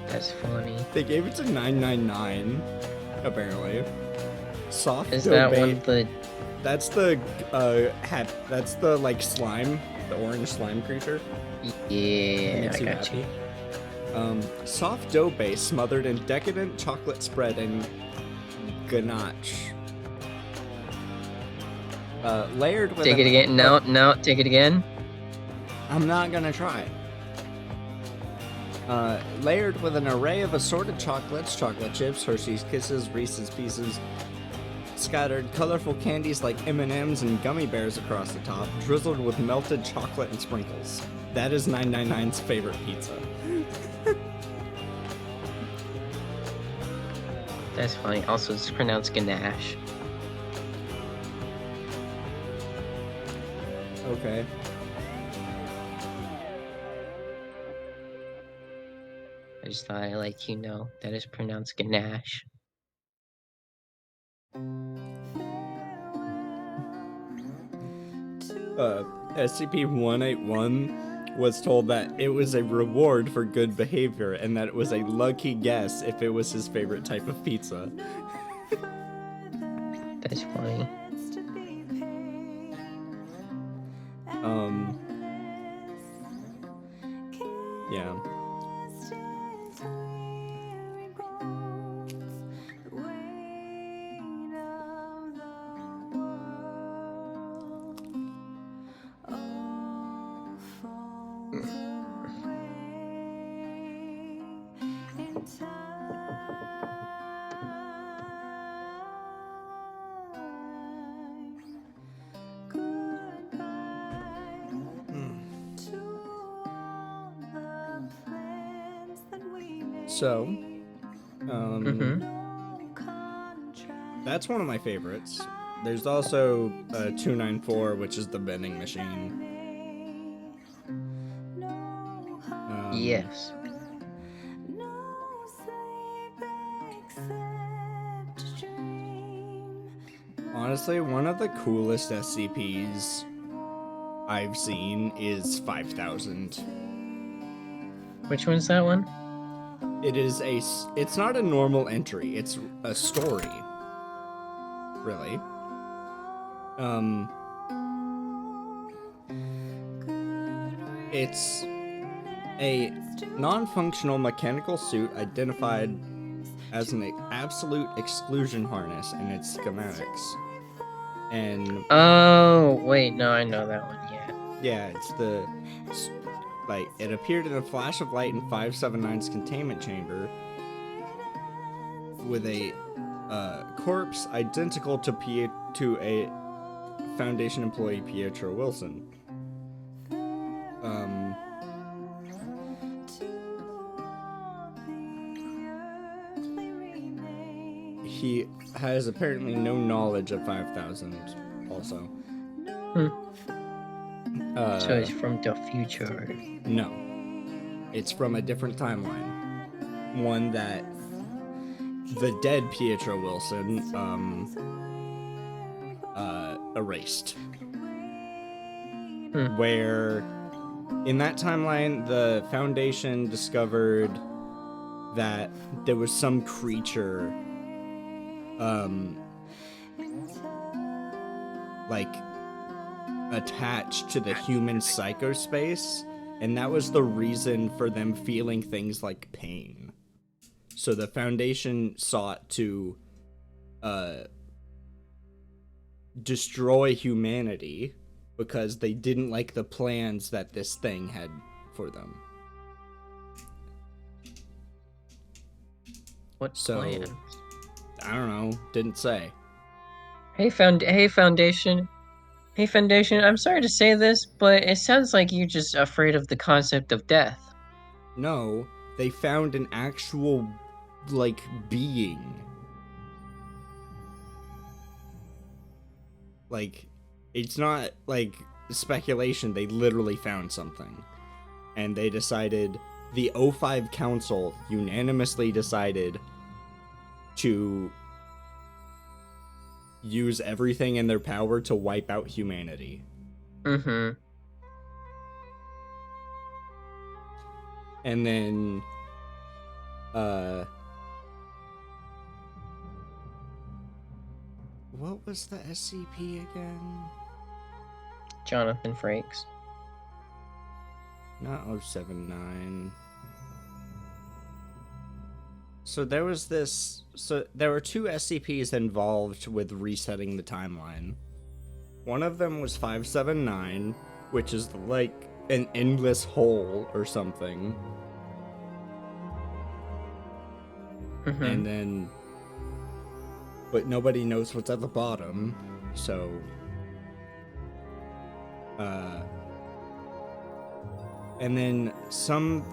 P: That's funny.
A: They gave it to 999, apparently. Soft
P: Is
A: dough
P: that
A: base.
P: one of the...
A: That's the that's the like slime, the orange slime creature.
P: Yeah, I got
A: happy. Soft dough base smothered in decadent chocolate spread and ganache. Layered with
P: Take it again. No, take it again.
A: I'm not gonna try. Layered with an array of assorted chocolates, chocolate chips, Hershey's Kisses, Reese's Pieces, scattered colorful candies like M&Ms and gummy bears across the top, drizzled with melted chocolate and sprinkles. That is 999's favorite pizza.
P: That's funny. Also, it's pronounced ganache.
A: Okay.
P: I just thought I'd let you know that is pronounced ganache.
A: SCP-181 was told that it was a reward for good behavior and that it was a lucky guess if it was his favorite type of pizza.
P: That's funny.
A: Yeah. So, that's one of my favorites. There's also 294, which is the vending machine.
P: Yes.
A: Honestly, one of the coolest SCPs I've seen is 5000.
P: Which one's that one?
A: It is it's not a normal entry, it's a story. Really. It's a non-functional mechanical suit identified as an absolute exclusion harness in its schematics. And
P: oh wait, no, I know that one.
A: yeah, it appeared in a flash of light in 579's containment chamber with a corpse identical to a Foundation employee, Pietro Wilson. He has apparently no knowledge of 5000 also.
P: So he's from the future.
A: No. It's from a different timeline. One that the dead Pietro Wilson erased. Where in that timeline the Foundation discovered that there was some creature like attached to the human psychospace, and that was the reason for them feeling things like pain. So the Foundation sought to destroy humanity because they didn't like the plans that this thing had for them.
P: What
A: so,
P: plans?
A: I don't know. Didn't say.
P: Hey Foundation. Hey Foundation, I'm sorry to say this, but it sounds like you're just afraid of the concept of death.
A: No, they found an actual, like, being. Like, it's not, like, speculation. They literally found something. And they decided, the O5 Council unanimously decided to use everything in their power to wipe out humanity.
P: Mm-hmm.
A: And then, what was the SCP again?
P: Jonathan Frakes.
A: Not 079. So there was this... So there were two SCPs involved with resetting the timeline. One of them was 579, which is like an endless hole or something.
P: Mm-hmm.
A: And then... But nobody knows what's at the bottom, so... And then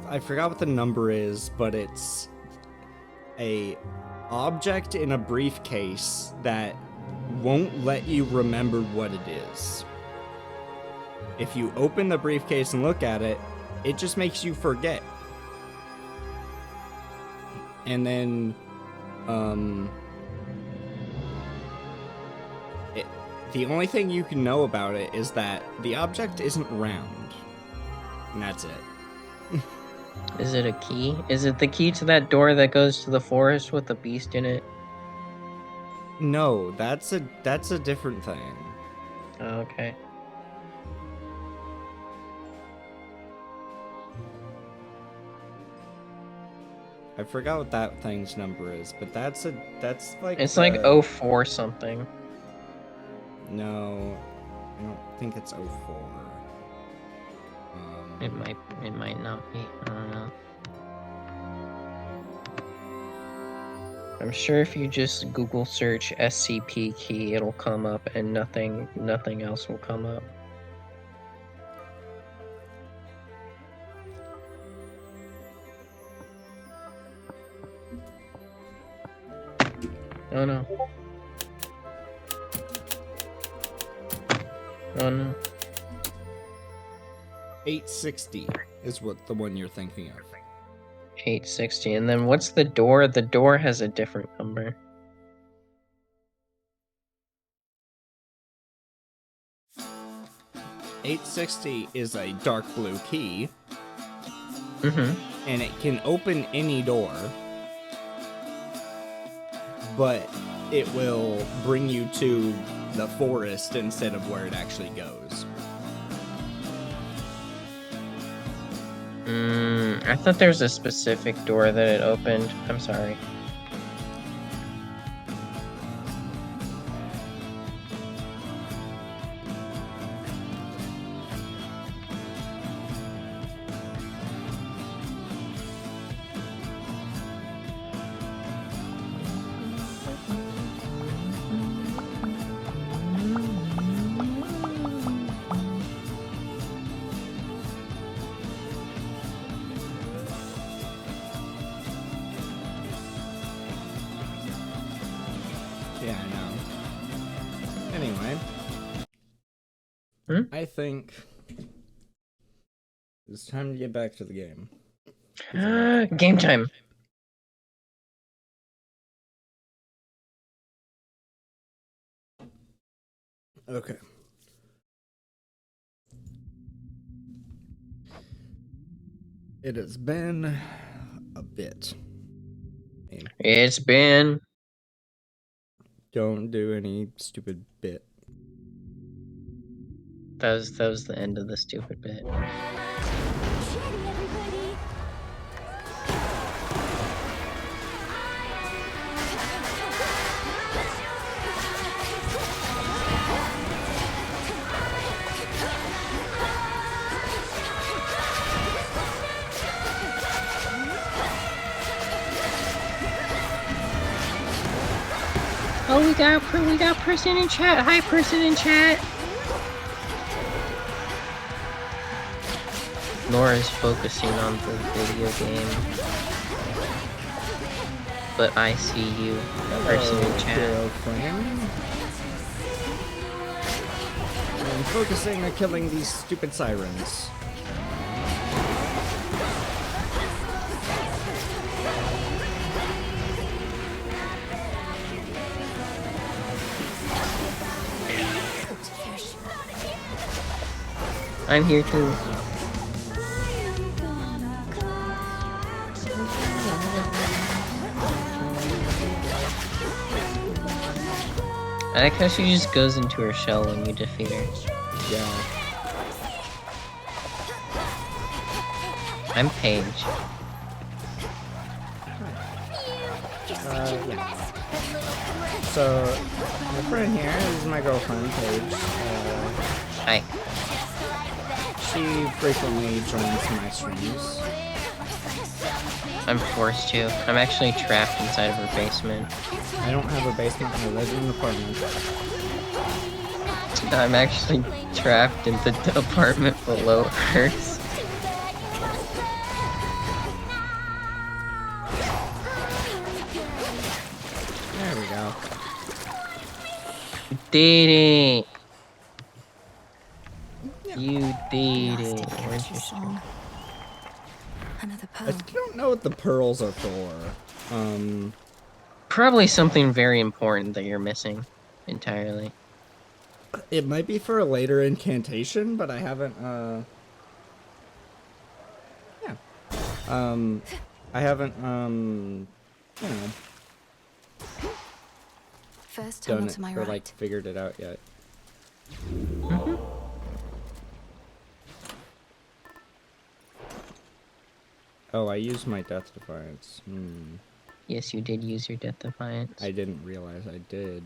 A: I forgot what the number is, but it's a object in a briefcase that won't let you remember what it is. If you open the briefcase and look at it, it just makes you forget. And then, the only thing you can know about it is that the object isn't round. And that's it.
P: Is it a key? Is it the key to that door that goes to the forest with the beast in it?
A: No, that's a different thing.
P: Oh, okay.
A: I forgot what that thing's number is, but that's like...
P: It's like 04 something.
A: No, I don't think it's 04.
P: It might not be. I don't know. I'm sure if you just Google search SCP key, it'll come up, and nothing else will come up. Oh no. Oh no.
A: 860 is what the one you're thinking of.
P: 860, and then what's the door? The door has a different number.
A: $860 is a dark blue key.
P: Mm-hmm.
A: And it can open any door, but it will bring you to the forest instead of where it actually goes.
P: I thought there was a specific door that it opened. I'm sorry.
A: Yeah, I know. Anyway. I think it's time to get back to the game.
P: Game time.
A: Okay. It has been a bit.
P: It's been.
A: Don't do any stupid bit.
P: That was the end of the stupid bit. Oh, we got person in chat. Hi, person in chat. Nora's focusing on the video game, but I see you, person in chat.
A: I'm focusing on killing these stupid sirens.
P: I'm here too. I like how she just goes into her shell when you defeat her.
A: Yeah.
P: I'm Paige.
A: Yeah. So, my friend here is my girlfriend, Paige.
P: Hi.
A: She frequently joins my streams.
P: I'm forced to. I'm actually trapped inside of her basement.
A: I don't have a basement, I live in an apartment.
P: I'm actually trapped in the apartment below hers.
A: There we go.
P: Did it! You did it. Where's your song?
B: Another pearl.
A: I don't know what the pearls are for.
P: Probably something very important that you're missing entirely.
A: It might be for a later incantation, but I haven't, yeah. I haven't, you know,
B: First
A: done
B: tunnel
A: it
B: to my
A: or,
B: right.
A: like, figured it out yet. Oh, I used my Death Defiance.
P: Yes, you did use your Death Defiance.
A: I didn't realize I did.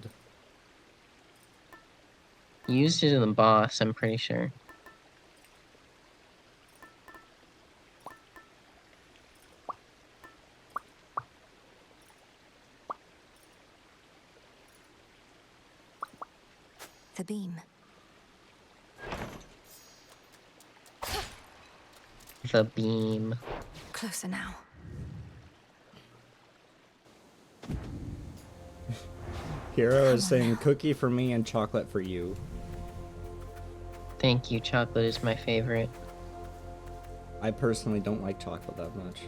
P: You used it in the boss, I'm pretty sure.
B: The beam.
P: The beam.
B: Closer now.
A: Hero is saying cookie for me and chocolate for you.
P: Thank you, chocolate is my favorite.
A: I personally don't like chocolate that much.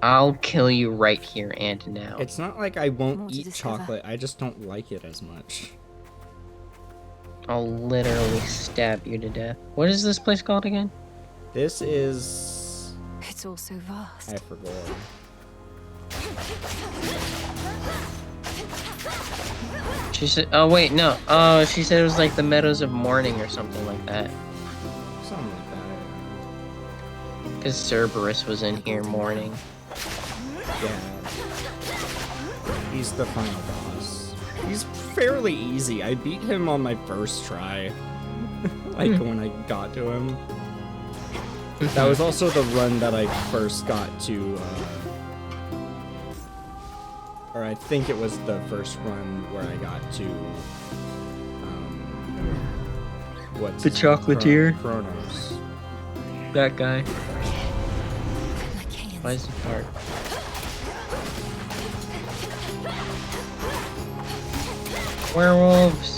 P: I'll kill you right here and now.
A: It's not like I won't
B: More to
A: eat
B: discover.
A: chocolate, I just don't like it as much.
P: I'll literally stab you to death. What is this place called again?
A: This is...
B: It's all so vast.
A: I forgot.
P: She said, oh wait, no. Oh, she said it was like the Meadows of Morning or something like that.
A: Something like that.
P: Because Cerberus was in here mourning.
A: Yeah. He's the final boss. He's fairly easy. I beat him on my first try. Like when I got to him. That was also the run that I first got to, or I think it was the first run where I got to, what's
P: The chocolatier?
A: Chronos.
P: That guy. Why is he hard? Werewolves.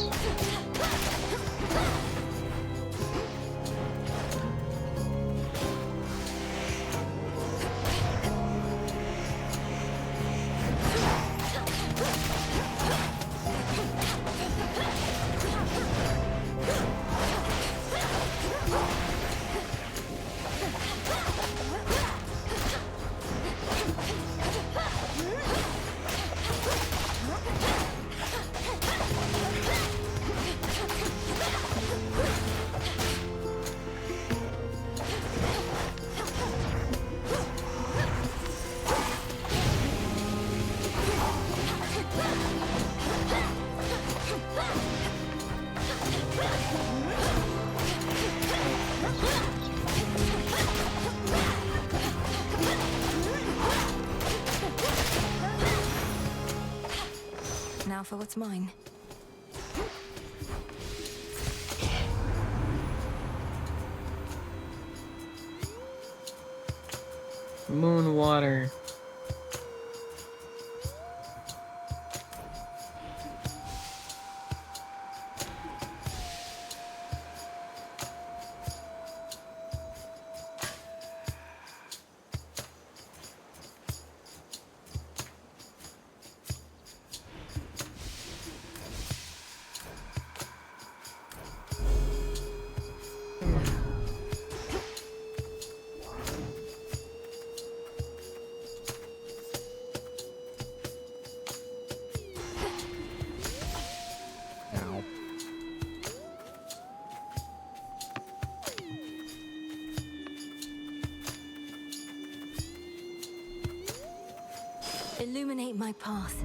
B: Now for what's mine.
P: Moon water.
B: Illuminate my path.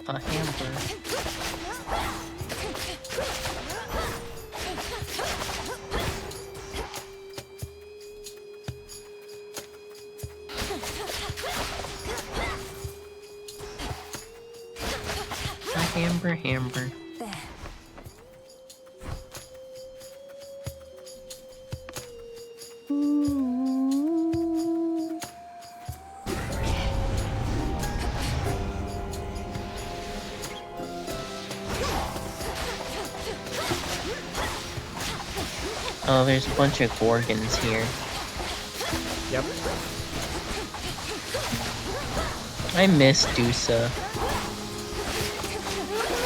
P: A hamper. Hamper.
B: There.
P: Oh, there's a bunch of Gorgons here.
A: Yep.
P: I miss Dusa.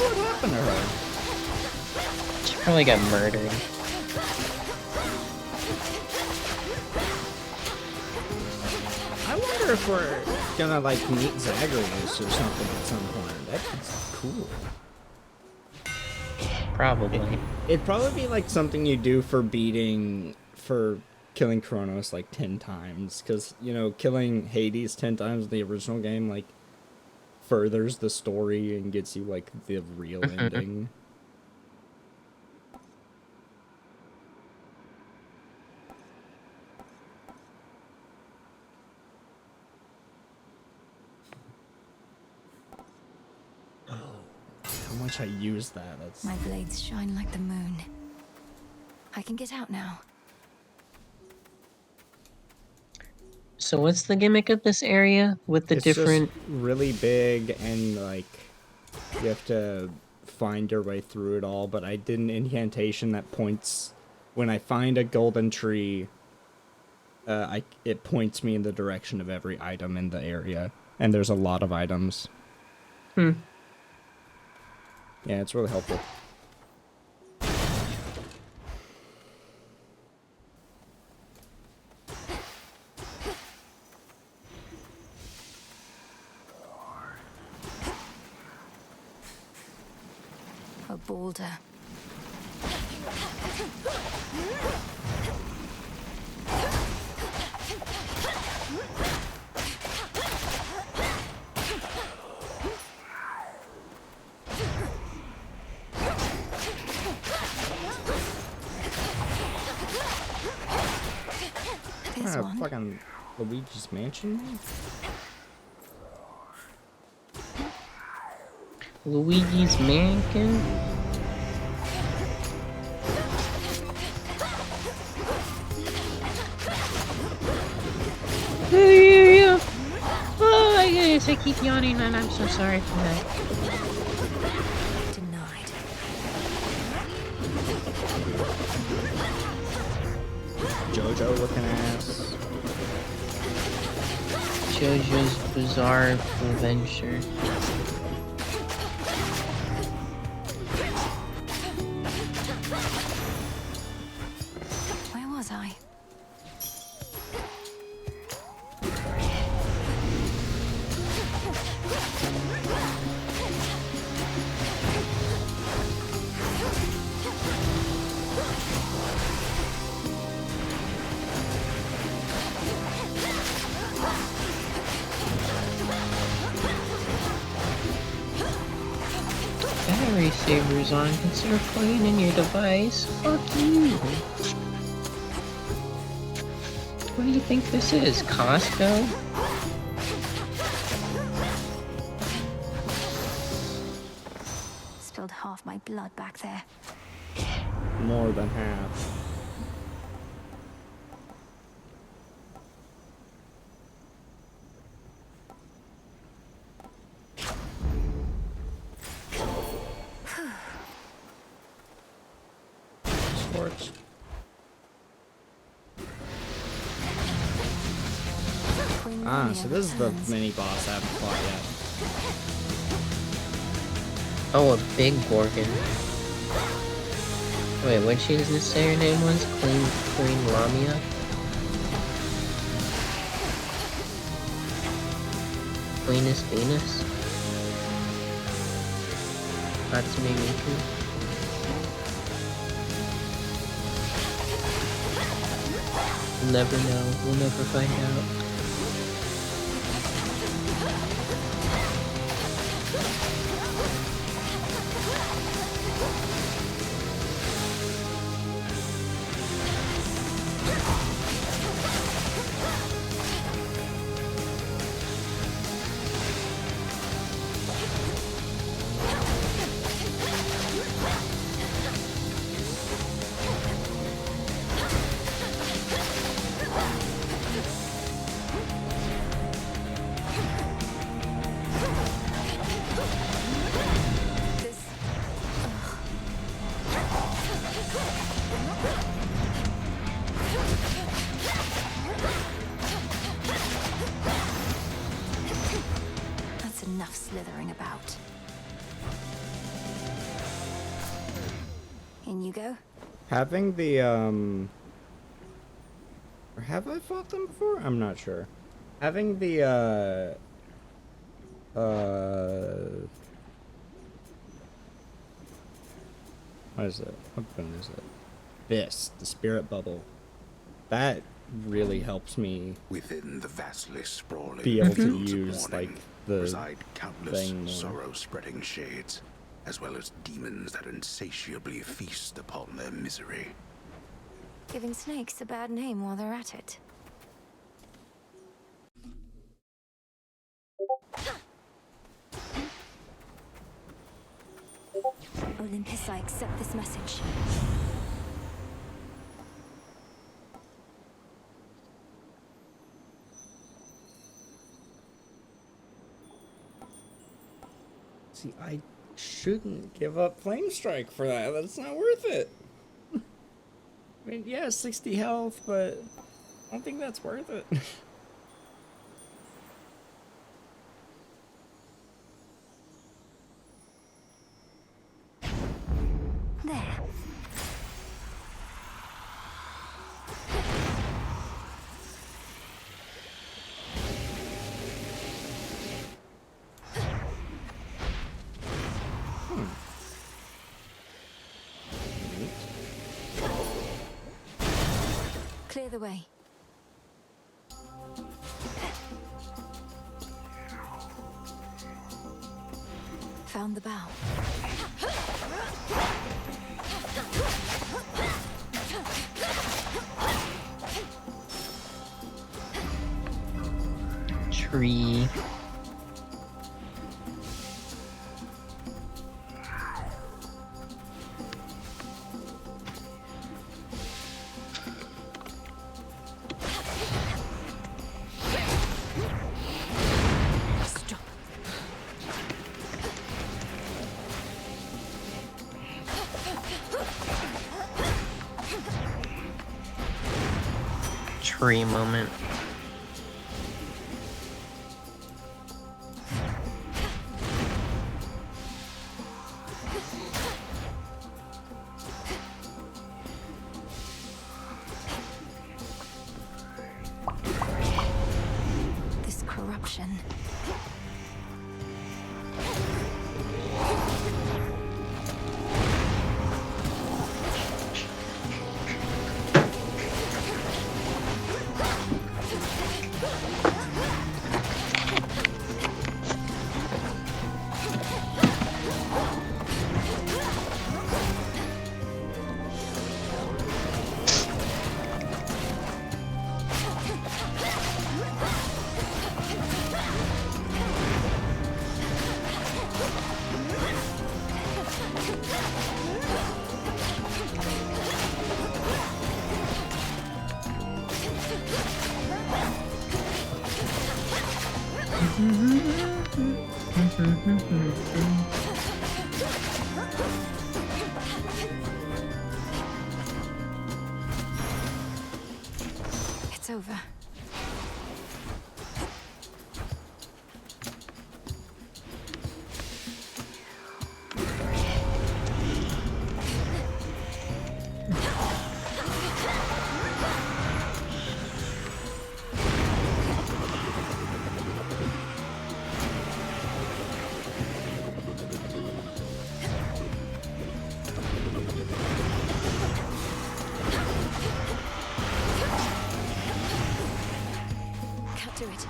A: What happened to her?
P: She probably got murdered.
A: I wonder if we're gonna like meet Zagreus or something at some point. That'd be cool.
P: Probably.
A: It'd probably be like something you do for killing CHRONOS like 10 times. Because, you know, killing Hades 10 times in the original game, like, furthers the story and gets you, like, the real ending. How much I use that, that's...
B: My blades shine like the moon. I can get out now.
P: So what's the gimmick of this area with the different...
A: Just really big and, like, you have to find your way through it all, but I did an incantation that points... When I find a golden tree, it points me in the direction of every item in the area. And there's a lot of items.
P: Hmm.
A: Yeah, it's really helpful.
B: A boulder.
A: Fucking Luigi's Mansion?
P: Luigi's Mansion? guys, I keep yawning and I'm so sorry for that.
B: Denied.
A: JoJo looking ass.
P: JoJo's Bizarre Adventure.
B: Where was I?
P: Battery saver's on. Consider plugging in your device. Fuck you. What do you think this is? Costco?
B: Spilled half my blood back there.
A: More than half. Sports. Ah, so this is the mini boss I haven't fought yet.
P: Oh, a big Gorgon. Wait, what'd she just say her name was? Queen Lamia? Queeness Venus? Hatsune Miku? We'll never know. We'll never find out.
B: That's enough slithering about. In you go.
A: Having the, or have I fought them before? I'm not sure. Having the, what is it? What gun is it? This, the spirit bubble. That really helps me
S: Within the vastly sprawling
A: be able to
S: fields of
A: use,
S: morning
A: like, the
S: reside countless
A: thing more.
S: sorrow-spreading shades, as well as demons that insatiably feast upon their misery.
B: Giving snakes a bad name while they're at it. Olympus, I accept this message.
A: See, I shouldn't give up Flame Strike for that. That's not worth it. I mean, yeah, 60 health, but I don't think that's worth it.
B: There. Clear the way. Found the bow.
P: Tree.
B: Stop
P: tree moment.
B: This corruption. It's over. Can't do it.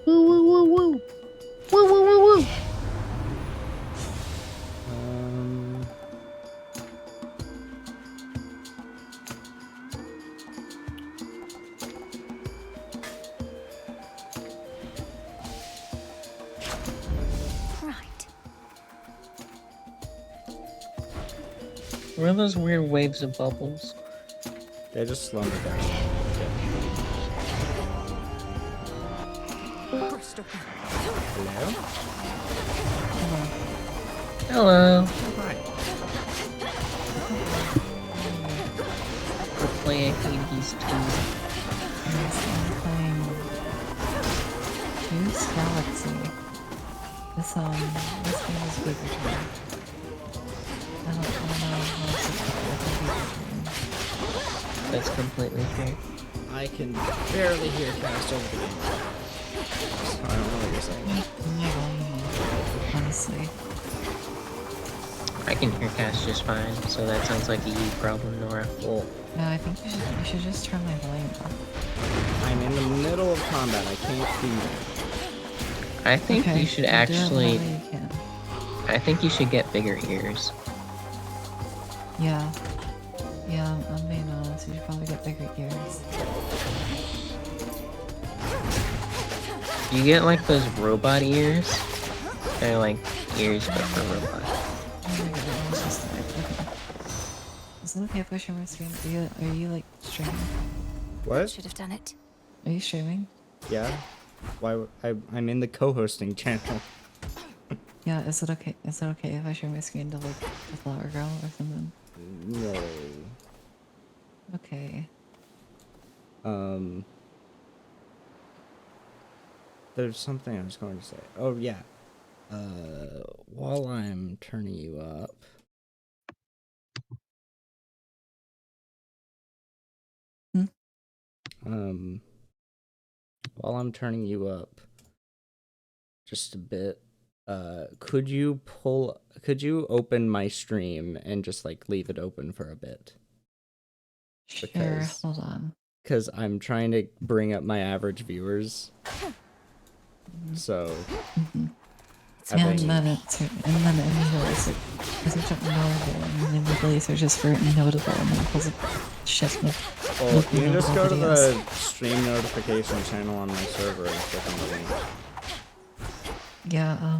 P: Woo woo woo woo. Woo woo woo woo.
B: Right.
P: What are those weird waves of bubbles?
A: They just slow me down. Hello?
P: Hello.
A: Hi.
P: We're playing Hades 2.
T: Use Galaxy. This game is bigger to me. I don't know how to
P: That's completely fair.
A: I can barely hear Cast over the game. So I don't know what you're saying.
T: honestly.
P: I can hear Cass just fine, so that sounds like a you problem, Nora.
A: Well,
T: No, I think you should just turn my volume up.
A: I'm in the middle of combat. I can't do that.
P: I think
T: Okay,
P: you should
T: then do it
P: actually...
T: whenever you can.
P: I think you should get bigger ears.
T: Yeah. Yeah, I'm being honest. You should probably get bigger ears.
P: You get like those robot ears? They're like ears but for robots.
T: Oh my god, I was just like, okay. Is it okay if I share my screen? Are you like streaming?
A: What?
B: Should have done it.
T: Are you streaming?
A: Yeah. Why? I'm in the co-hosting channel.
T: Yeah, is it okay? Is it okay if I share my screen to like the flower girl or something?
A: No.
T: Okay.
A: There's something I was going to say. Oh yeah. While I'm turning you up. While I'm turning you up just a bit, could you open my stream and just like leave it open for a bit?
T: Sure, hold on.
A: Because I'm trying to bring up my average viewers. So
T: Yeah, and then it immediately searches up notable, and then immediately searches for notable, and then pulls up shit with
A: well, you can just go to
T: videos.
A: the stream notification channel on my server and click on the link.
T: Yeah,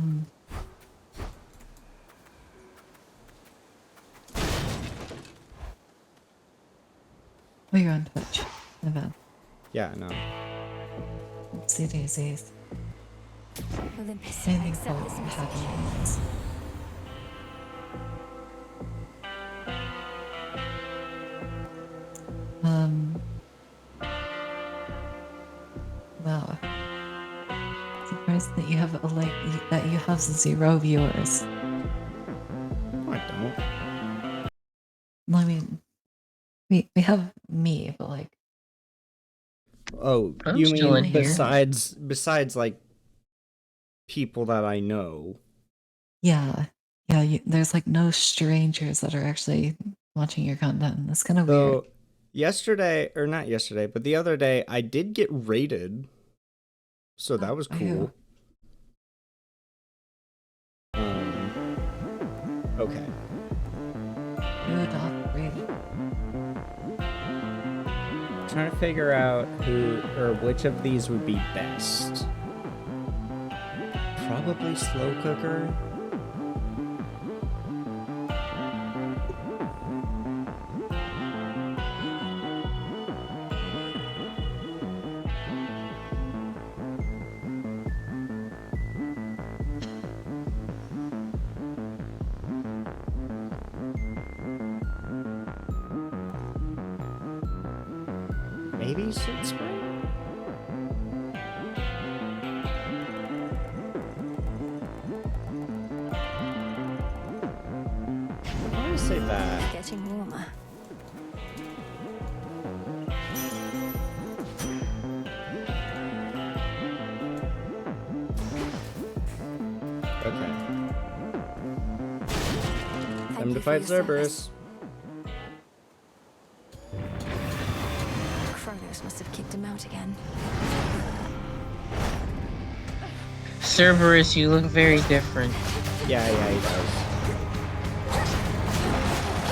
T: Oh, you're on Twitch. My bad.
A: Yeah, no.
T: Oopsie daisies.
B: Olympus,
T: Anything
B: accept
T: for
B: this message.
T: happiness. Wow. Surprised that you have that you have 0 viewers.
A: No, I don't.
T: Well, I mean, we have me, but like.
A: Oh,
P: I'm
A: you
P: still in
A: mean
P: here.
A: besides like people that I know?
T: Yeah, yeah. There's like no strangers that are actually watching your content. That's kind of weird.
A: So yesterday, or not yesterday, but the other day, I did get raided. So that was cool. Okay.
T: Good operator.
A: Trying to figure out who or which of these would be best. Probably slow cooker. Maybe Soot Spray? I want to say that.
B: Getting warmer.
A: Okay. Time to fight Cerberus.
B: CHRONOS must have kicked him out again.
P: Cerberus, you look very different.
A: Yeah, he does.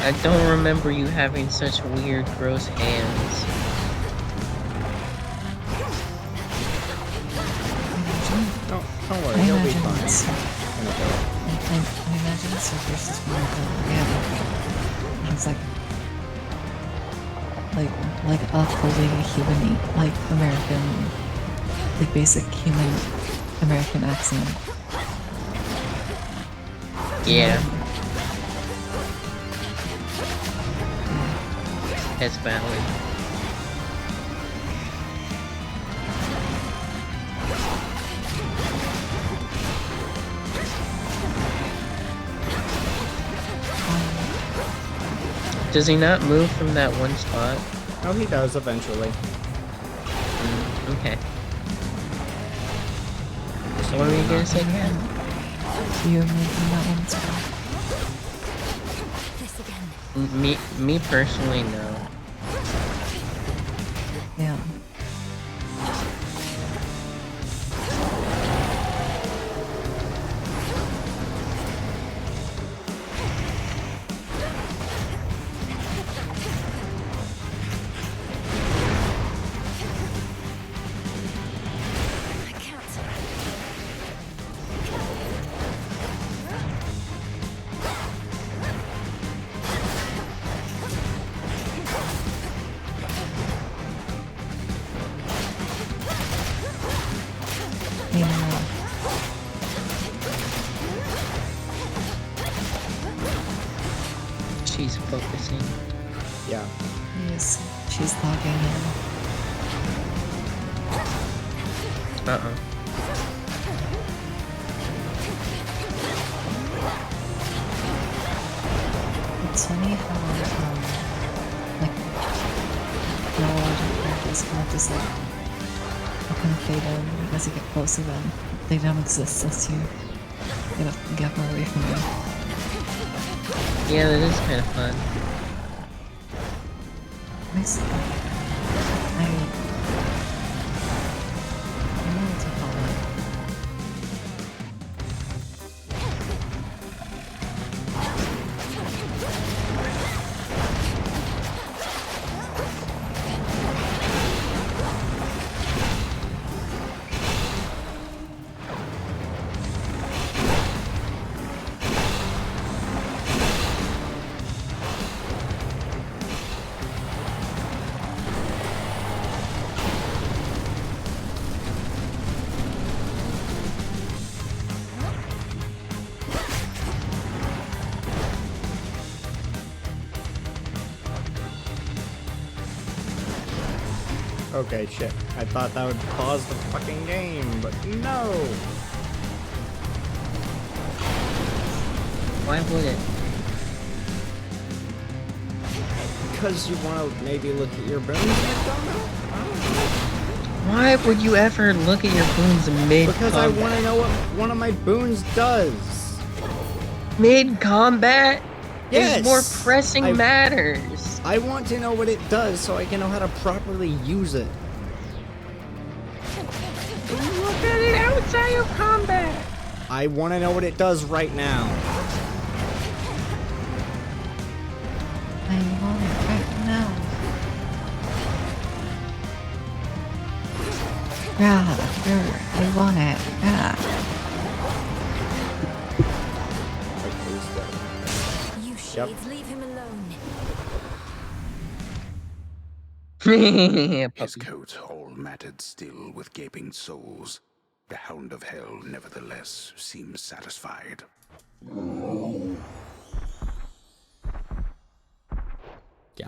P: I don't remember you having such weird, gross hands.
A: Don't worry, he'll be fine.
T: I imagine Cerberus is one of the he's like a fully human, like American, like basic human American accent.
P: Yeah. That's valid. Does he not move from that one spot?
A: Oh, he does eventually.
P: Okay. So what were you gonna say again?
T: You move from that one spot.
B: This again.
P: Me personally, no.
T: Yeah.
P: She's focusing.
A: Yeah.
T: Yes, she's logging in. It's funny how like the characters kind of just like kind of fade in as you get closer to them. They don't exist as you get more away from them.
P: Yeah, that is kind of fun.
T: Nice. I don't know what to call it.
A: Okay, shit. I thought that would pause the fucking game, but no!
P: Why would it?
A: Because you want to maybe look at your boons?
P: Why would you ever look at your boons mid-combat?
A: Because I want to know what one of my boons does.
P: Mid-combat?
A: Yes!
P: There's more pressing matters.
A: I want to know what it does so I can know how to properly use it.
P: Look at it outside of combat.
A: I want to know what it does right now.
T: I want it right now. Yeah, sure. I want it. Yeah.
B: You shades, leave him alone.
S: His coat all matted still with gaping soles. The hound of hell, nevertheless, seems satisfied.
A: Yeah.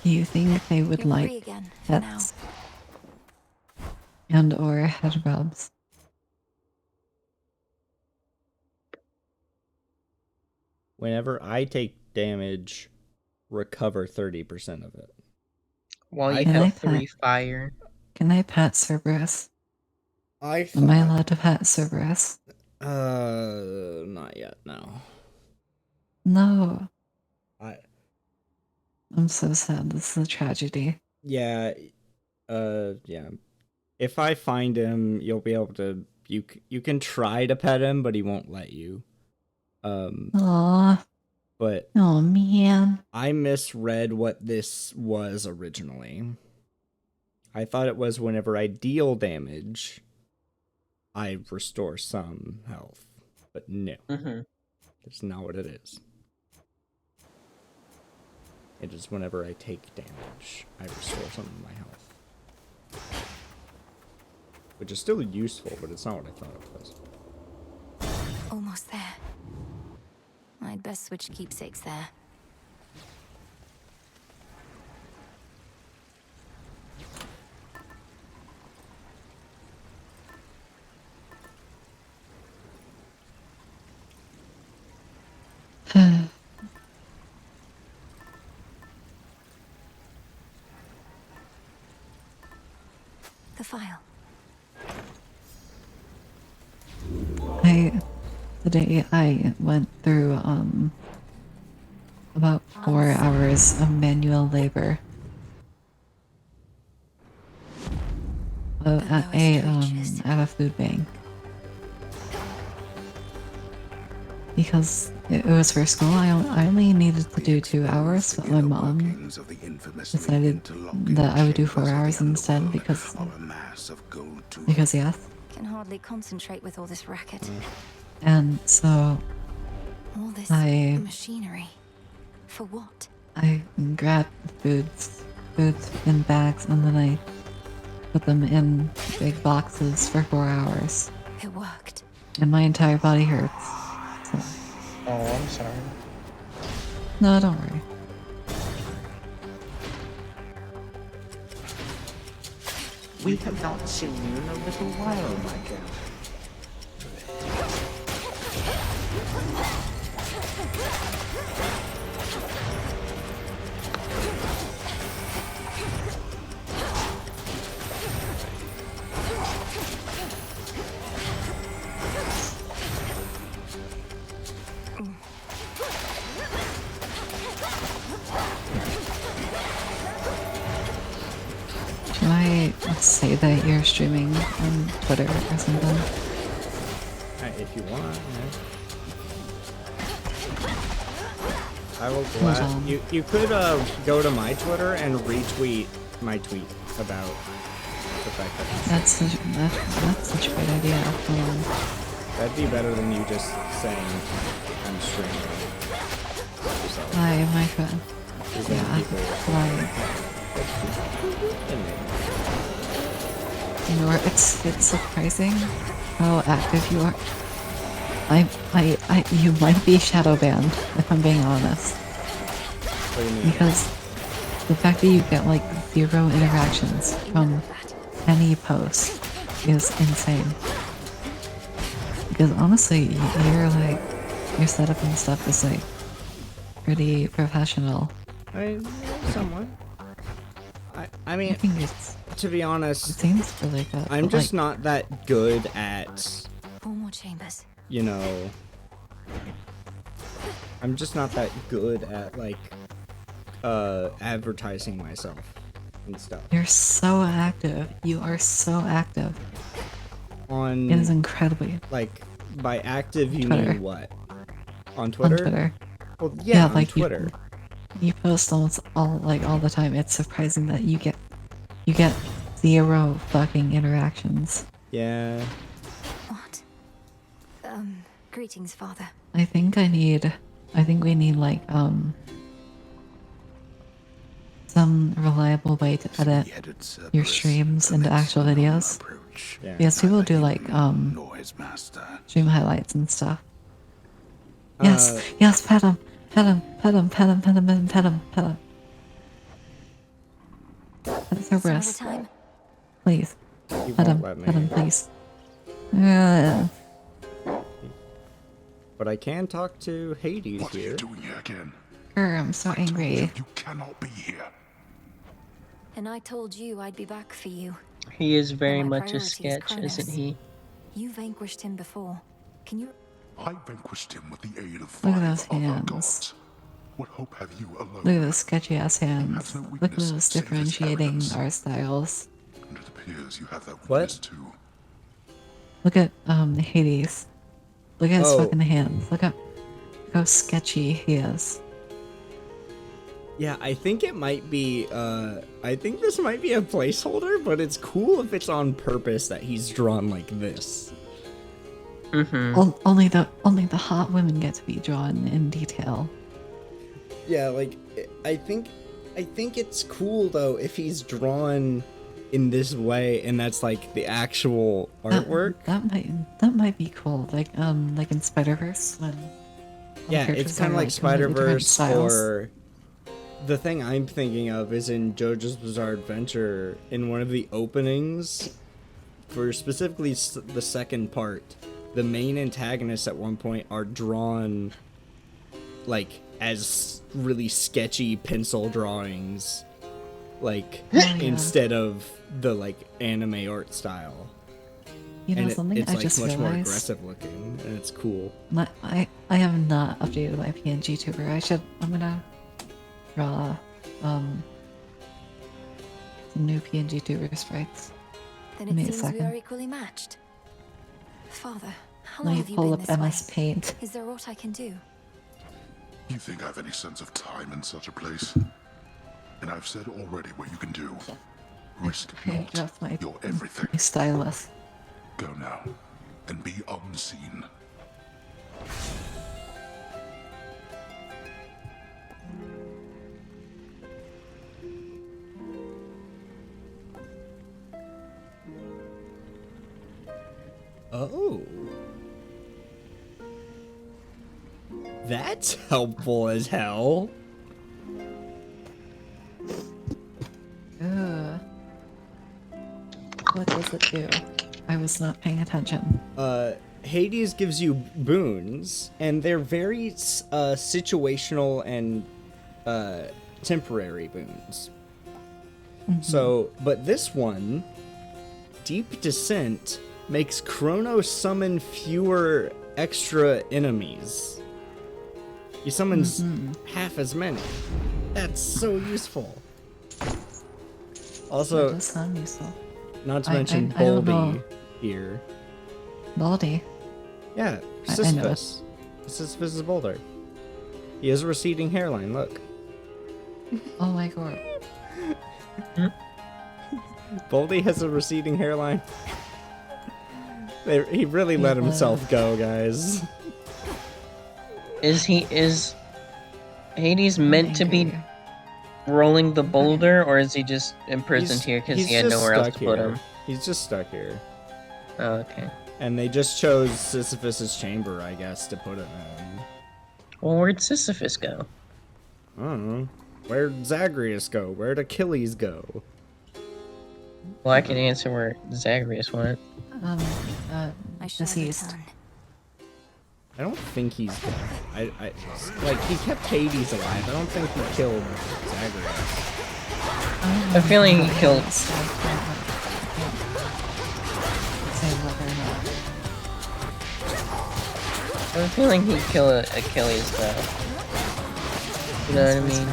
T: Do you think they would
B: You're
T: like
B: free again, for
T: pets and or head rubs?
A: Whenever I take damage, recover 30% of it.
P: While you
T: Can I
P: have 3
T: pet-
P: fire.
T: Can I pet Cerberus?
A: I
T: Am I allowed to pet Cerberus?
A: Not yet, no.
T: No. I'm so sad. This is a tragedy.
A: Yeah, yeah. If I find him, you'll be able to, you can try to pet him, but he won't let you.
T: Aww.
A: But
T: oh man,
A: I misread what this was originally. I thought it was whenever I deal damage, I restore some health. But no, that's not what it is. It is whenever I take damage, I restore some of my health. Which is still useful, but it's not what I thought it was.
B: Almost there. I'd best switch keepsakes there. The file.
T: Today I went through about 4 hours of manual labor at a food bank because it was for school. I only needed to do 2 hours, but my mom decided that I would do 4 hours instead because yes.
B: Can hardly concentrate with all this racket.
T: And so
B: All this
T: I
B: machinery. For what?
T: I grabbed foods in bags, and then I put them in big boxes for 4 hours.
B: It worked.
T: And my entire body hurts. So.
P: Oh, I'm sorry.
T: No, don't worry.
D: We have not seen you in a little while, my girl.
T: Can I say that you're streaming on Twitter or something?
A: If you want, I will
T: Hold on.
A: You could go to my Twitter and retweet my tweet about the fact that
T: That's such a great idea. Hold on.
A: that'd be better than you just saying I'm streaming.
T: Hi, my friend. Yeah, like, you know, it's surprising how active you are. You might be shadow banned, if I'm being honest.
A: What do you mean?
T: Because the fact that you get like 0 interactions from any post is insane. Because honestly, your setup and stuff is like pretty professional.
A: Somewhat. I mean,
T: I think it's,
A: to be honest,
T: it seems really good.
A: I'm just not that good at,
B: 4 more chambers.
A: you know, I'm just not that good at like advertising myself and stuff.
T: You're so active. You are so active.
A: On
T: it is incredibly
A: like by active you
T: Twitter.
A: mean what? On Twitter?
T: On Twitter.
A: Well, yeah, on
T: like
A: Twitter.
T: You post almost all the time. It's surprising that you get 0 fucking interactions.
A: Yeah.
B: What? Greetings, Father.
T: I think we need like some reliable way to edit your streams into actual videos.
S: Yeah.
T: Because people do like stream highlights and stuff. Yes, yes, pet him. Pet him, pet him, pet him, pet him, pet him, pet him. Pet Cerberus. Please. Pet him, please.
A: But I can talk to Hades
C: what
A: here.
C: What are you doing here again?
T: I'm so angry.
C: You cannot be here.
B: And I told you I'd be back for you.
P: He is very
B: My
P: much a
B: priority is
P: sketch,
B: CHRONOS.
P: isn't he?
B: You vanquished him before. Can you...
C: I vanquished him with the aid of
T: Look at
C: 5
T: those
C: other
T: hands.
C: gods. What hope have you alone?
T: Look at those sketchy ass hands. Look at those differentiating our styles.
C: And it appears you have that
A: What?
C: weakness too.
T: Look at Hades. Look at his
A: Oh.
T: fucking hands. Look how sketchy he is.
A: Yeah, I think it might be, I think this might be a placeholder, but it's cool if it's on purpose that he's drawn like this.
T: Only the hot women get to be drawn in detail.
A: Yeah, like, I think it's cool, though, if he's drawn in this way, and that's, like, the actual artwork.
T: That might be cool. Like in Spider-Verse when...
A: Yeah, it's kind of like Spider-Verse, or... The thing I'm thinking of is in JoJo's Bizarre Adventure, in one of the openings, for specifically the second part, the main antagonists at one point are drawn, like, as really sketchy pencil drawings, like, instead of the, like, anime art style.
T: You know
A: and
T: something
A: it's
T: I
A: like
T: just
A: much more
T: realized?
A: aggressive looking, and it's cool.
T: I have not updated my PNG tuber. I'm gonna draw some new PNG tuber sprites.
B: Then
T: Give me
B: it
T: a
B: seems we
T: second.
B: are equally matched. Father, how
T: Let
B: long
T: me
B: have you
T: pull
B: been
T: up
B: this way?
T: MS Paint.
B: Is there aught I can do?
C: You think I have any sense of time in such a place? And I've said already what you can do. Risk
T: Okay,
C: not
T: that's my
C: your everything.
T: my stylus.
C: Go now, and be unseen.
A: Oh. That's helpful as hell.
T: Ugh. What does it do? I was not paying attention.
A: Hades gives you boons, and they're very situational and temporary boons. So, but this one, Deep Descent, makes CHRONOS summon fewer extra enemies. He summons half as many. That's so useful. Also,
T: That does sound useful.
A: not to mention
T: I don't know.
A: Baldy here.
T: Baldy?
A: Yeah,
T: I know
A: Sisyphus. Sisyphus is Boulder. He has a receding hairline, look.
T: Oh my god.
A: Baldy has a receding hairline. He really let himself go, guys.
P: Is Hades meant to be rolling the boulder, or is he just imprisoned here because
A: He's
P: he had
A: just
P: nowhere else
A: stuck
P: to put
A: here.
P: him?
A: He's just stuck here.
P: Oh, okay.
A: And they just chose Sisyphus's chamber, I guess, to put him in.
P: Well, where'd Sisyphus go?
A: I don't know. Where'd Zagreus go? Where'd Achilles go?
P: Well, I can answer where Zagreus went.
T: Deceased.
A: I don't think he's dead. Like, he kept Hades alive. I don't think he killed Zagreus.
P: I have a feeling he killed... I have a feeling he'd kill Achilles, though. You know what I mean?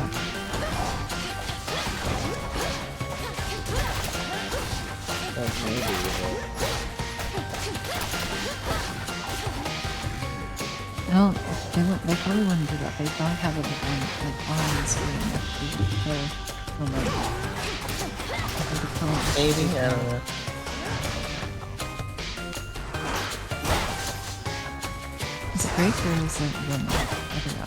A: Well, maybe,
T: No, they probably wouldn't do that. They don't have it on the screen
P: Maybe, I don't know.
T: Is it Greek or is it Roman? I don't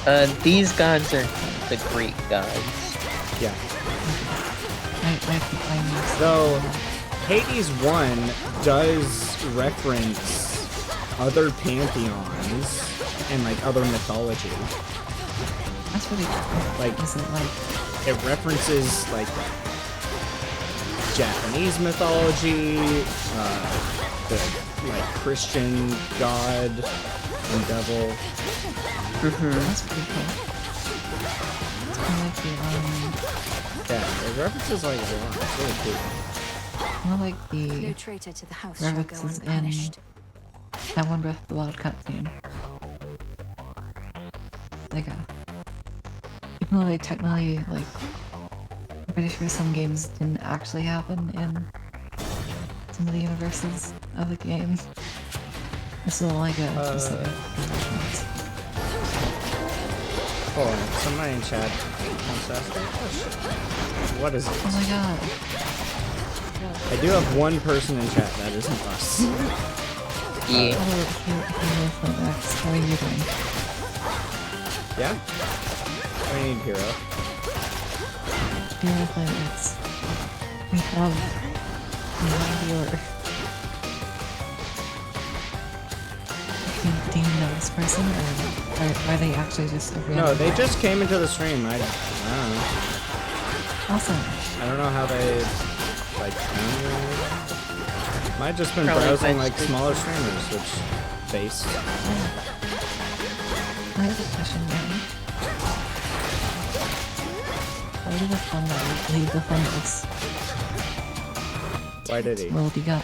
T: know.
P: These gods are the Greek gods.
A: Yeah.
T: I
A: So, Hades 1 does reference other pantheons and like other mythology.
T: That's really cool.
A: Like,
T: is it like
A: it references like Japanese mythology, the like Christian god and devil.
T: That's pretty cool. It's kind of like the
A: yeah, it references like a lot. It's really cool.
T: More like the
B: No traitor to the house shall go
T: references in
B: unpunished.
T: that one Breath of the Wild cutscene. Like even though they technically like, I'm pretty sure some games didn't actually happen in some of the universes of the game. It's still like a just like a
A: hold on, somebody in chat wants to ask me a question. What is it?
T: oh my god.
A: I do have one person in chat that isn't us.
P: Yeah.
T: How are you doing?
A: Yeah? I need Hero.
T: Hero Planets. We have your... Do you know this person, or are they actually just a random...
A: No, they just came into the stream. I don't know.
T: Awesome.
A: I don't know how they, like, found me. Might have just been
P: Probably
A: browsing,
P: by
A: like, smaller streamers, which... Face.
T: I have a question, man. Why did the fun leave the fungus?
A: Why did he?
T: Well, you got...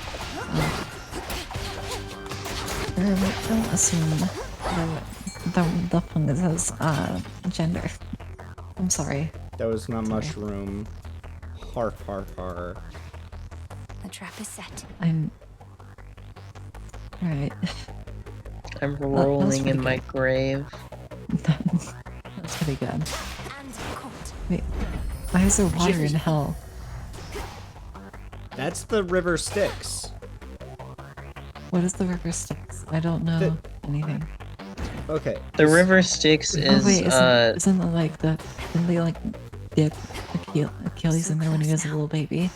T: don't assume the fungus has gender. I'm sorry.
A: That was not mushroom. Har har har.
B: The trap is set.
T: I'm... Alright.
P: I'm rolling in my grave.
T: That's pretty good. Wait, why is there water in hell?
A: That's the river Styx.
T: What is the river Styx? I don't know anything.
A: Okay.
P: The river Styx is,
T: oh, wait, isn't it like the... Didn't they like dip Achilles in there when he was a little baby?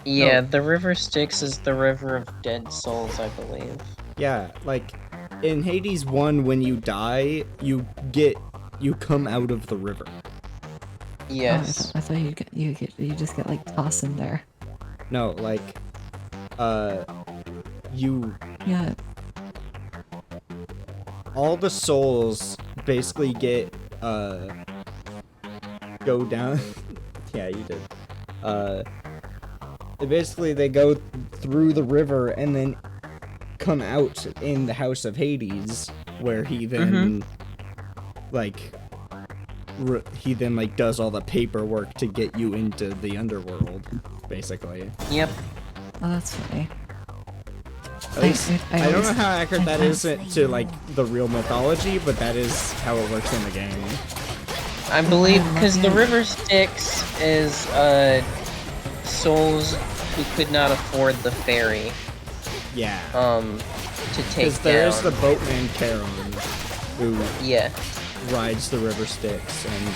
P: Yeah, the river Styx is the river of dead souls, I believe.
A: Yeah, like, in Hades 1, when you die, you come out of the river.
P: Yes.
T: Oh, I thought you just get like tossed in there.
A: No, like, you...
T: Yeah.
A: All the souls basically get, go down... yeah, you did. Basically, they go through the river and then come out in the house of Hades, where he then, like, does all the paperwork to get you into the underworld, basically.
P: Yep.
T: Oh, that's funny.
A: At least, I don't know how accurate that is to, like, the real mythology, but that is how it works in the game.
P: I believe, because the river Styx is, souls who could not afford the ferry.
A: Yeah.
P: To take down.
A: Because there's the boatman Charon, who rides the river Styx, and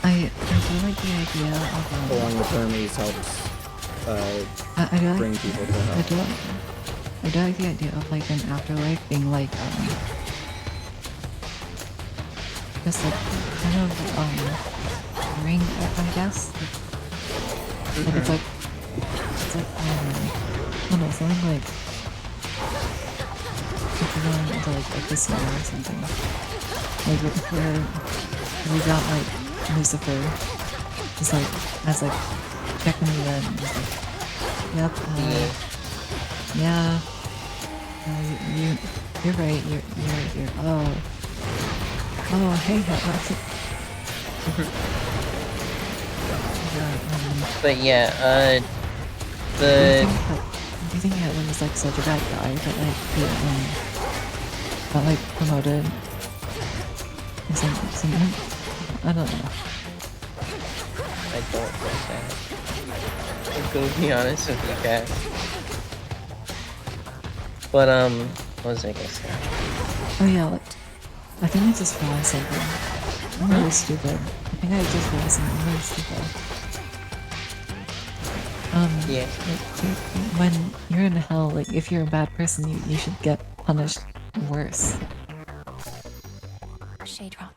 T: I do like the idea of
A: along with Hermes helps bring people to help.
T: I do like the idea of like an afterlife being like just like kind of ring, I guess. Like it's like I don't know, something like if you're going into like a casino or something. Like where we got like Lucifer just like as like checking me in and just like, yep, yeah. You're right. You're. Oh, hey,
P: But yeah,
T: do you think Hitler was like such a bad guy that like he got like promoted or something? I don't know.
P: I don't think that. I'm gonna be honest with you guys. But what was I gonna say?
T: Oh yeah, like, I think I just realized something. I'm really stupid. I think I just realized something really stupid.
P: Yeah.
T: Like, when you're in hell, like, if you're a bad person, you should get punished worse.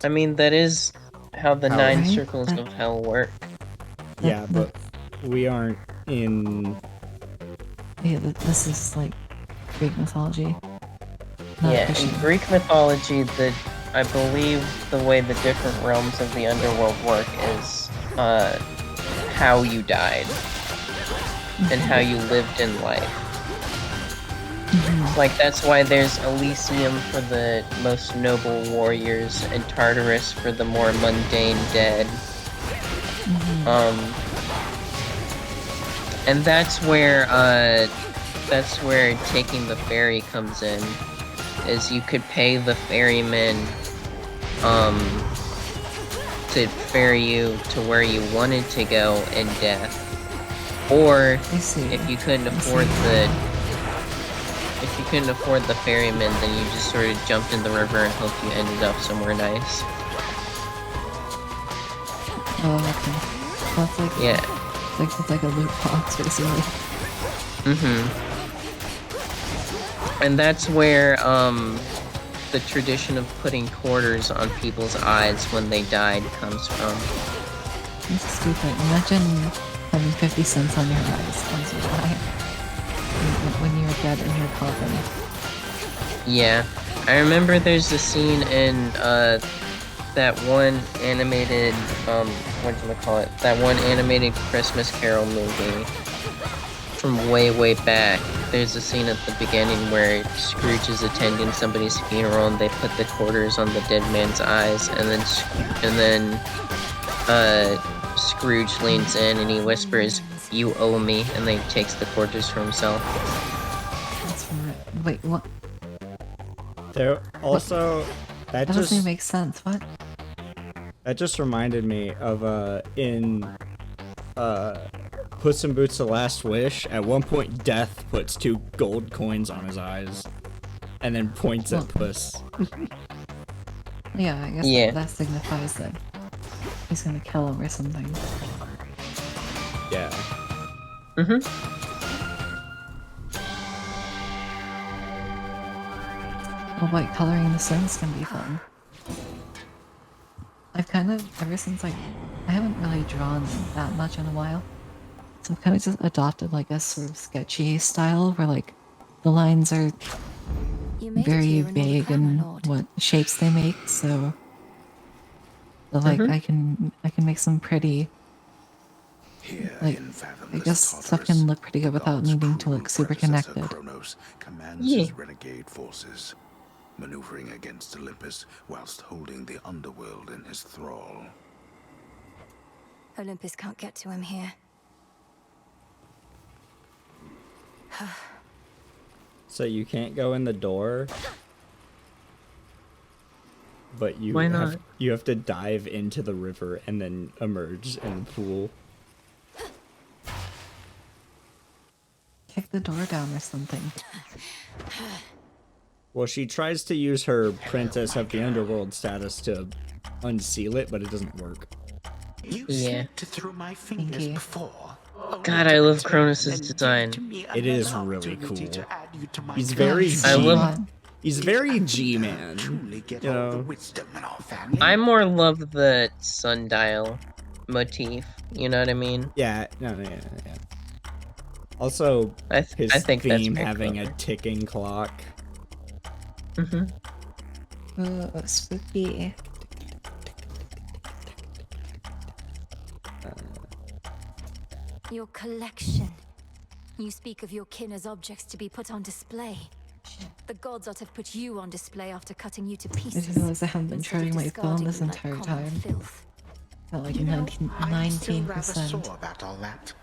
P: I mean, that is how the
A: How-
P: 9
T: Right?
P: circles of hell work.
A: Yeah, but we aren't in.
T: Yeah, this is like Greek mythology. Not
P: Yeah,
T: Christian.
P: in Greek mythology, I believe the way the different realms of the underworld work is how you died and how you lived in life. Like, that's why there's Elysium for the most noble warriors and Tartarus for the more mundane dead. And that's where taking the ferry comes in. Is you could pay the ferryman to ferry you to where you wanted to go in death. Or if you couldn't afford the ferryman, then you just sort of jumped in the river and hoped you ended up somewhere nice.
T: Oh, okay. That's like it's like a loot box, basically.
P: And that's where the tradition of putting quarters on people's eyes when they died comes from.
T: That's stupid. Imagine having 50 cents on your eyes once you die. When you're dead in your coffin.
P: Yeah. I remember there's a scene in that one animated that one animated Christmas Carol movie from way back. There's a scene at the beginning where Scrooge is attending somebody's funeral and they put the quarters on the dead man's eyes, and then Scrooge leans in and he whispers, "You owe me," and then he takes the quarters for himself.
T: That's right. Wait, what?
A: There also
T: That doesn't even make sense. What?
A: That just reminded me of in Puss in Boots: The Last Wish. At one point, Death puts 2 gold coins on his eyes, and then points at Puss.
T: Yeah, I guess that signifies that he's gonna kill him or something.
A: Yeah.
T: Oh, wait, coloring the stones can be fun. I've kind of, ever since I haven't really drawn that much in a while, so I've kind of just adopted like a sort of sketchy style where like the lines are very vague in what shapes they make, so like I can make some pretty, like, I guess stuff can look pretty good without needing to look super connected.
S: CHRONOS commands his renegade forces, maneuvering against Olympus whilst holding the underworld in his thrall.
B: Olympus can't get to him here.
A: So you can't go in the door, but you
P: Why not?
A: you have to dive into the river and then emerge in the pool.
T: Kick the door down or something.
A: Well, she tries to use her Princess of the Underworld status to unseal it, but it doesn't work.
D: You
P: Yeah.
D: slipped through my fingers before.
P: God, I love Cronus' design.
A: It is really cool. He's very
P: I love
A: He's very G-man. You know?
P: I more love the sundial motif. You know what I mean?
A: Yeah. No. Yeah. Also, his
P: I think that's
A: theme
P: very
A: having
P: clever.
A: a ticking clock.
T: Oh, spooky.
B: Your collection. You speak of your kin as objects to be put on display. The gods ought to have put you on display after cutting you to
T: I
B: pieces.
T: just realized I haven't been
B: instead of
T: charging my phone
B: discarding
T: this
B: you like
T: entire
B: common
T: time.
B: filth.
T: Got like
D: You know, I'm still rather
T: 19%.
D: sore about all that.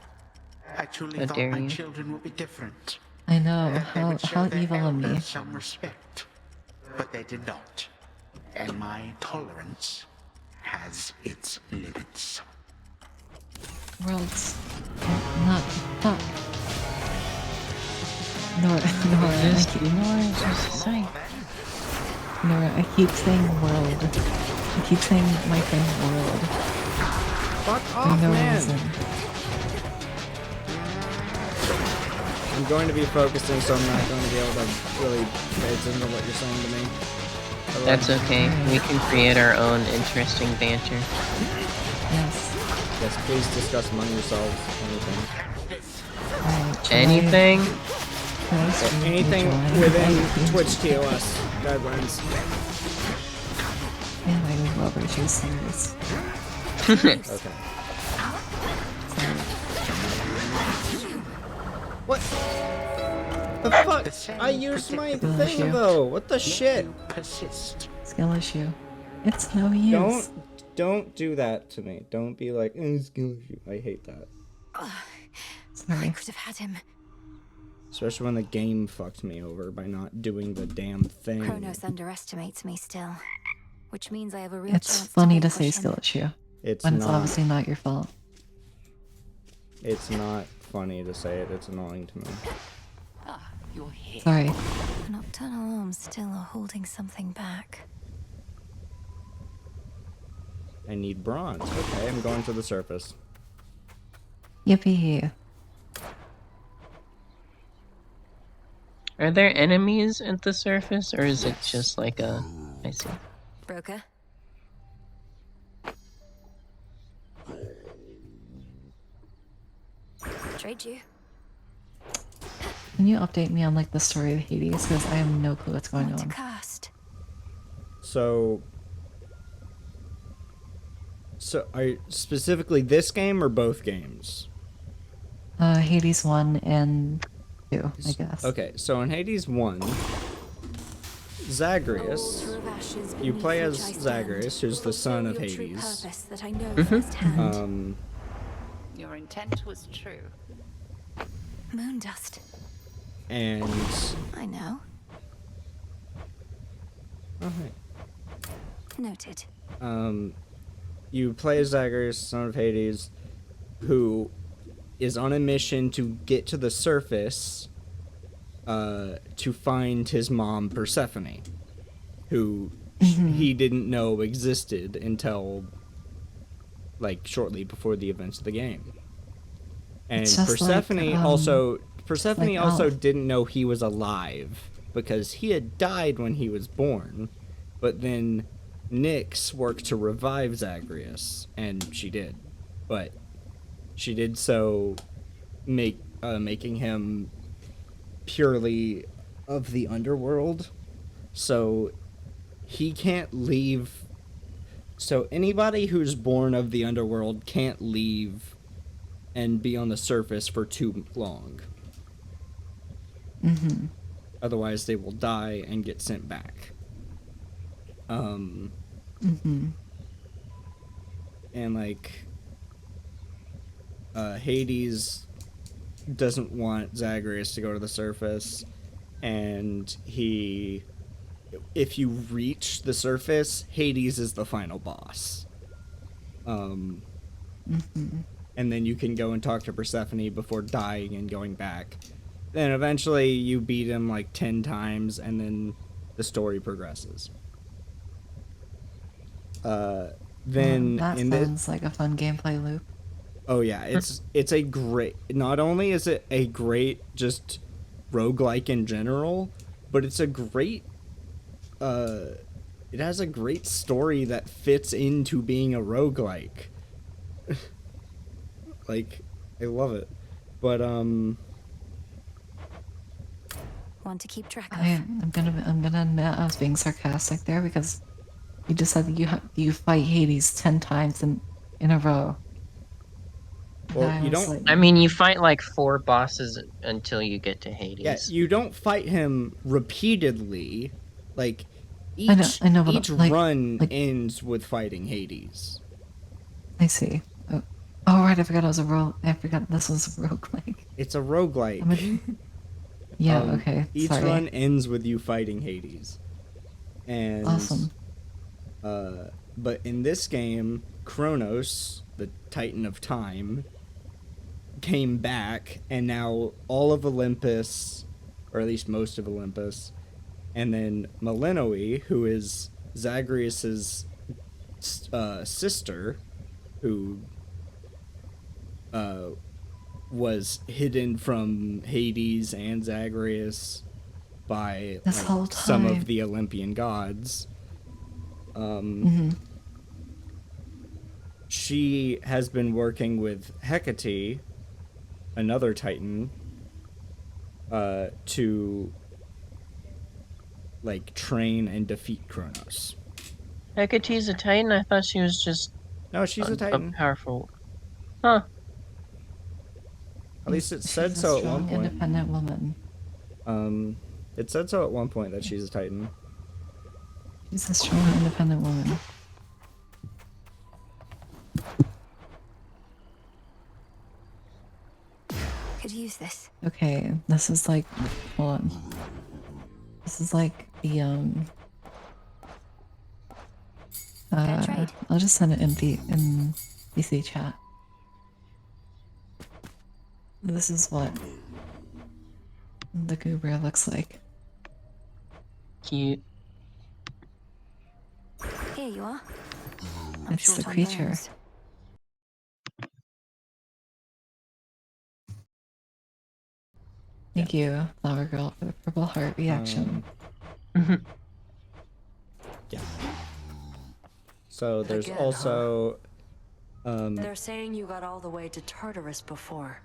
D: I truly
P: How
D: thought
P: dare
D: my
P: you.
D: children would be different.
T: I know,
D: That they would show
T: how
D: their
T: evil of me.
D: elders some respect. But they did not. And my tolerance has its limits.
T: World's not fuck. Nora, I keep saying world. I keep saying my friend world.
A: Fuck
T: For
A: off,
T: no
A: man!
T: reason.
A: I'm going to be focusing, so I'm not going to be able to really pay attention to what you're saying to me.
P: That's okay. We can create our own interesting banter.
T: Yes.
A: Yes, please discuss among yourselves
P: Anything?
A: anything within Twitch TOS guidelines.
T: Man, I would love her. She's serious.
A: Okay. What? The fuck? I used my thing though. What the shit?
T: Skill issue. It's no use.
A: Don't do that to me. Don't be like, skill issue. I hate that.
T: Sorry.
B: I could have had him.
A: Especially when the game fucked me over by not doing the damn thing.
B: Chronos underestimates me still, which means I have a real
T: It's
B: chance
T: funny
B: to
T: to say
B: vanquish
T: skill
B: him.
T: issue.
A: It's
T: when it's
A: not.
T: obviously not your fault.
A: It's not funny to say it. It's annoying to me.
F: You're here.
T: Sorry.
B: The nocturnal arms still are holding something back.
A: I need bronze. Okay, I'm going to the surface.
T: Yippee.
P: Are there enemies at the surface, or is it just like a... I see.
B: Broker? Trade you.
T: Can you update me on like the story of Hades? Because I have no clue what's going on.
A: So are specifically this game or both games?
T: Hades 1 and 2, I guess.
A: Okay, so in Hades 1, Zagreus, you play as Zagreus, who's the son of Hades.
F: Your intent was true.
B: Moon dust.
A: And
B: I know.
A: okay.
B: Noted.
A: You play as Zagreus, son of Hades, who is on a mission to get to the surface to find his mom, Persephone, who he didn't know existed until like shortly before the events of the game. And Persephone also didn't know he was alive because he had died when he was born, but then Nyx worked to revive Zagreus, and she did, but she did so making him purely of the underworld, so he can't leave. So anybody who's born of the underworld can't leave and be on the surface for too long. Otherwise they will die and get sent back. And like Hades doesn't want Zagreus to go to the surface, and if you reach the surface, Hades is the final boss. And then you can go and talk to Persephone before dying and going back. Then eventually you beat him like 10 times, and then the story progresses. Then
T: that sounds like a fun gameplay loop.
A: Oh yeah, it's a great. Not only is it a great just roguelike in general, but it's a great it has a great story that fits into being a roguelike. Like, I love it. But
B: Want to keep track of?
T: I'm gonna admit I was being sarcastic there because you just said that you fight Hades 10 times in a row.
A: well, you don't.
T: Like,
P: I mean, you fight like 4 bosses until you get to Hades.
A: Yeah, you don't fight him repeatedly. Like
T: I know, but
A: each run ends with fighting Hades.
T: I see. Oh right, I forgot it was a rogue. I forgot this was a roguelike.
A: It's a roguelike.
T: Yeah, okay.
A: Each
T: Sorry.
A: run ends with you fighting Hades. And
T: Awesome.
A: But in this game, CHRONOS, the Titan of Time, came back, and now all of Olympus, or at least most of Olympus, and then Melinoe, who is Zagreus's sister, who was hidden from Hades and Zagreus by
T: This whole
A: some
T: time.
A: of the Olympian gods. She has been working with Hecate, another Titan, to like train and defeat CHRONOS.
P: Hecate's a Titan? I thought she was just...
A: No, she's a Titan.
P: A powerful... Huh.
A: At least it said
T: She's a
A: so at
T: strong,
A: one point.
T: independent woman.
A: It said so at one point that she's a Titan.
T: She's a strong, independent woman.
B: Could use this.
T: Okay, this is like, hold on. This is like the I'll just send it in DC chat. This is what the goober looks like.
P: Cute.
B: Here you are.
T: It's the creature. Thank you, Flower Girl, for the purple heart reaction.
A: Yeah. So there's
O: Again,
A: also
O: They're saying you got all the way to Tartarus before.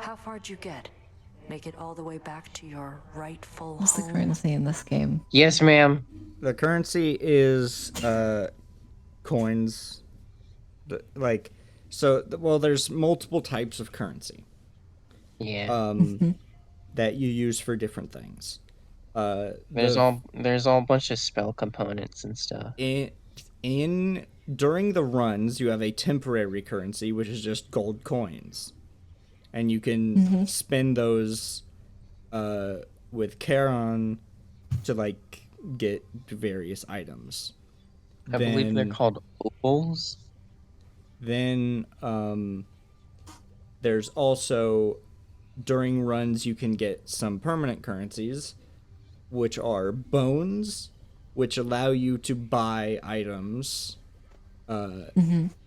O: How far'd you get? Make it all the way back to your rightful
T: What's the
O: home?
T: currency in this game?
P: Yes, ma'am.
A: the currency is coins. Like, so well, there's multiple types of currency.
P: Yeah.
A: That you use for different things.
P: There's all a bunch of spell components and stuff.
A: During the runs, you have a temporary currency, which is just gold coins, and you can spend those with Charon to like get various items.
P: I believe they're called opals.
A: Then there's also, during runs, you can get some permanent currencies, which are bones, which allow you to buy items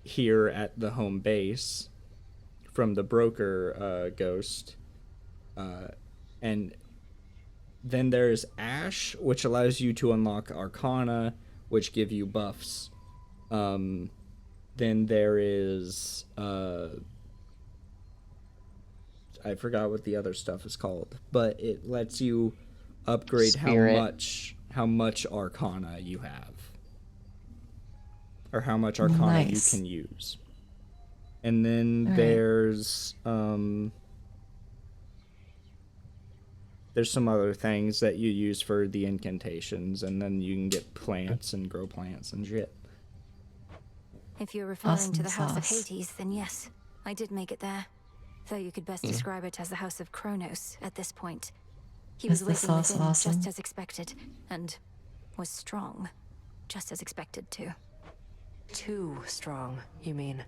A: here at the home base from the broker ghost. And then there's ash, which allows you to unlock arcana, which give you buffs. Then there is I forgot what the other stuff is called, but it lets you upgrade how much arcana you have, or how much arcana you can use. And then there's some other things that you use for the incantations, and then you can get plants and grow plants and shit.
B: If you're referring to the House of Hades, then yes, I did make it there. Though you could best describe it as the House of CHRONOS at this point. He was waiting within just as expected, and was strong, just as expected too.
O: Too strong, you mean?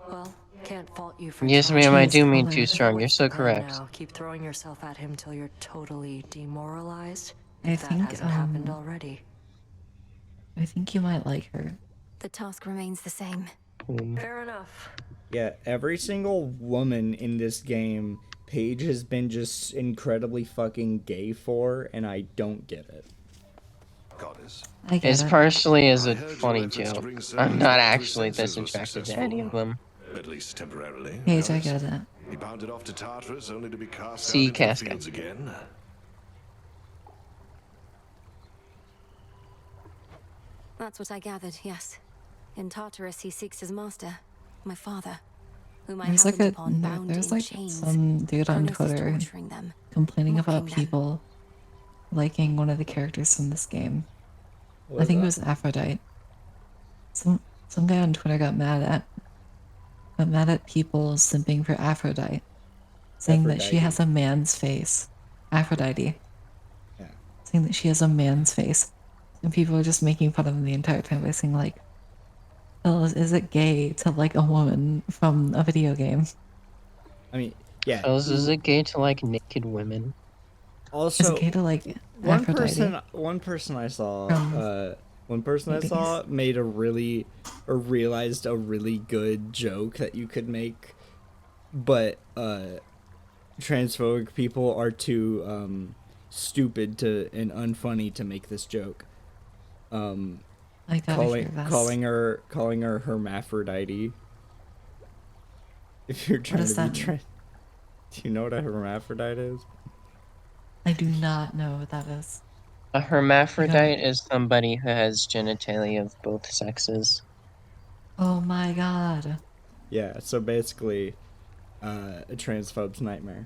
O: Well, can't fault you for
P: Yes,
O: trying.
P: ma'am, I do mean too strong. You're so correct.
O: Now, keep throwing yourself at him till you're totally demoralized.
T: I
O: If that
T: think
O: hasn't happened already.
T: I think you might like her.
B: The task remains the same.
O: Fair enough.
A: Yeah, every single woman in this game, Paige has been just incredibly fucking gay for, and I don't get it.
G: goddess.
T: I get
P: It's
T: it.
P: partially as
G: I
P: a
G: heard your
P: funny
G: efforts to
P: joke.
G: bring
P: I'm
G: Cerberus
P: not
G: back to his
P: actually this
G: senses were
P: attracted to
G: successful.
P: any of them.
G: At least temporarily.
T: Paige, I
G: Else,
T: get it.
G: he bounded off to Tartarus only to be cast out
P: See
G: into the
P: casket.
G: fields again.
B: That's what I gathered, yes. In Tartarus, he seeks his master, my father, whom I
T: There's like
B: happened
T: a
B: upon bound
T: there's
B: in
T: like
B: chains.
T: some dude on
B: CHRONOS is
T: Twitter
B: torturing them,
T: complaining about
B: mocking them.
T: people liking one of the characters from this game.
A: What
T: I
A: is
T: think it
A: that?
T: was Aphrodite. Some guy on Twitter got mad at people simping for Aphrodite, saying that she has a man's face. Aphrodite.
A: Yeah.
T: Saying that she has a man's face. And people are just making fun of him the entire time by saying like, "Oh, is it gay to like a woman from a video game?"
A: I mean, yeah.
P: Fellas, is it gay to like naked women?
T: Is it
A: Also,
T: gay to like
A: one
T: Aphrodite?
A: person I saw,
T: From movies?
A: made realized a really good joke that you could make, but transphobic people are too stupid and unfunny to make this joke.
T: I gotta hear this.
A: Calling her hermaphrodite. If you're trying
T: does
A: to be
T: that mean?
A: trans, do you know what a hermaphrodite is?
T: I do not know what that is.
P: A hermaphrodite is somebody who has genitalia of both sexes.
T: Oh my god.
A: Yeah, so basically, a transphobe's nightmare.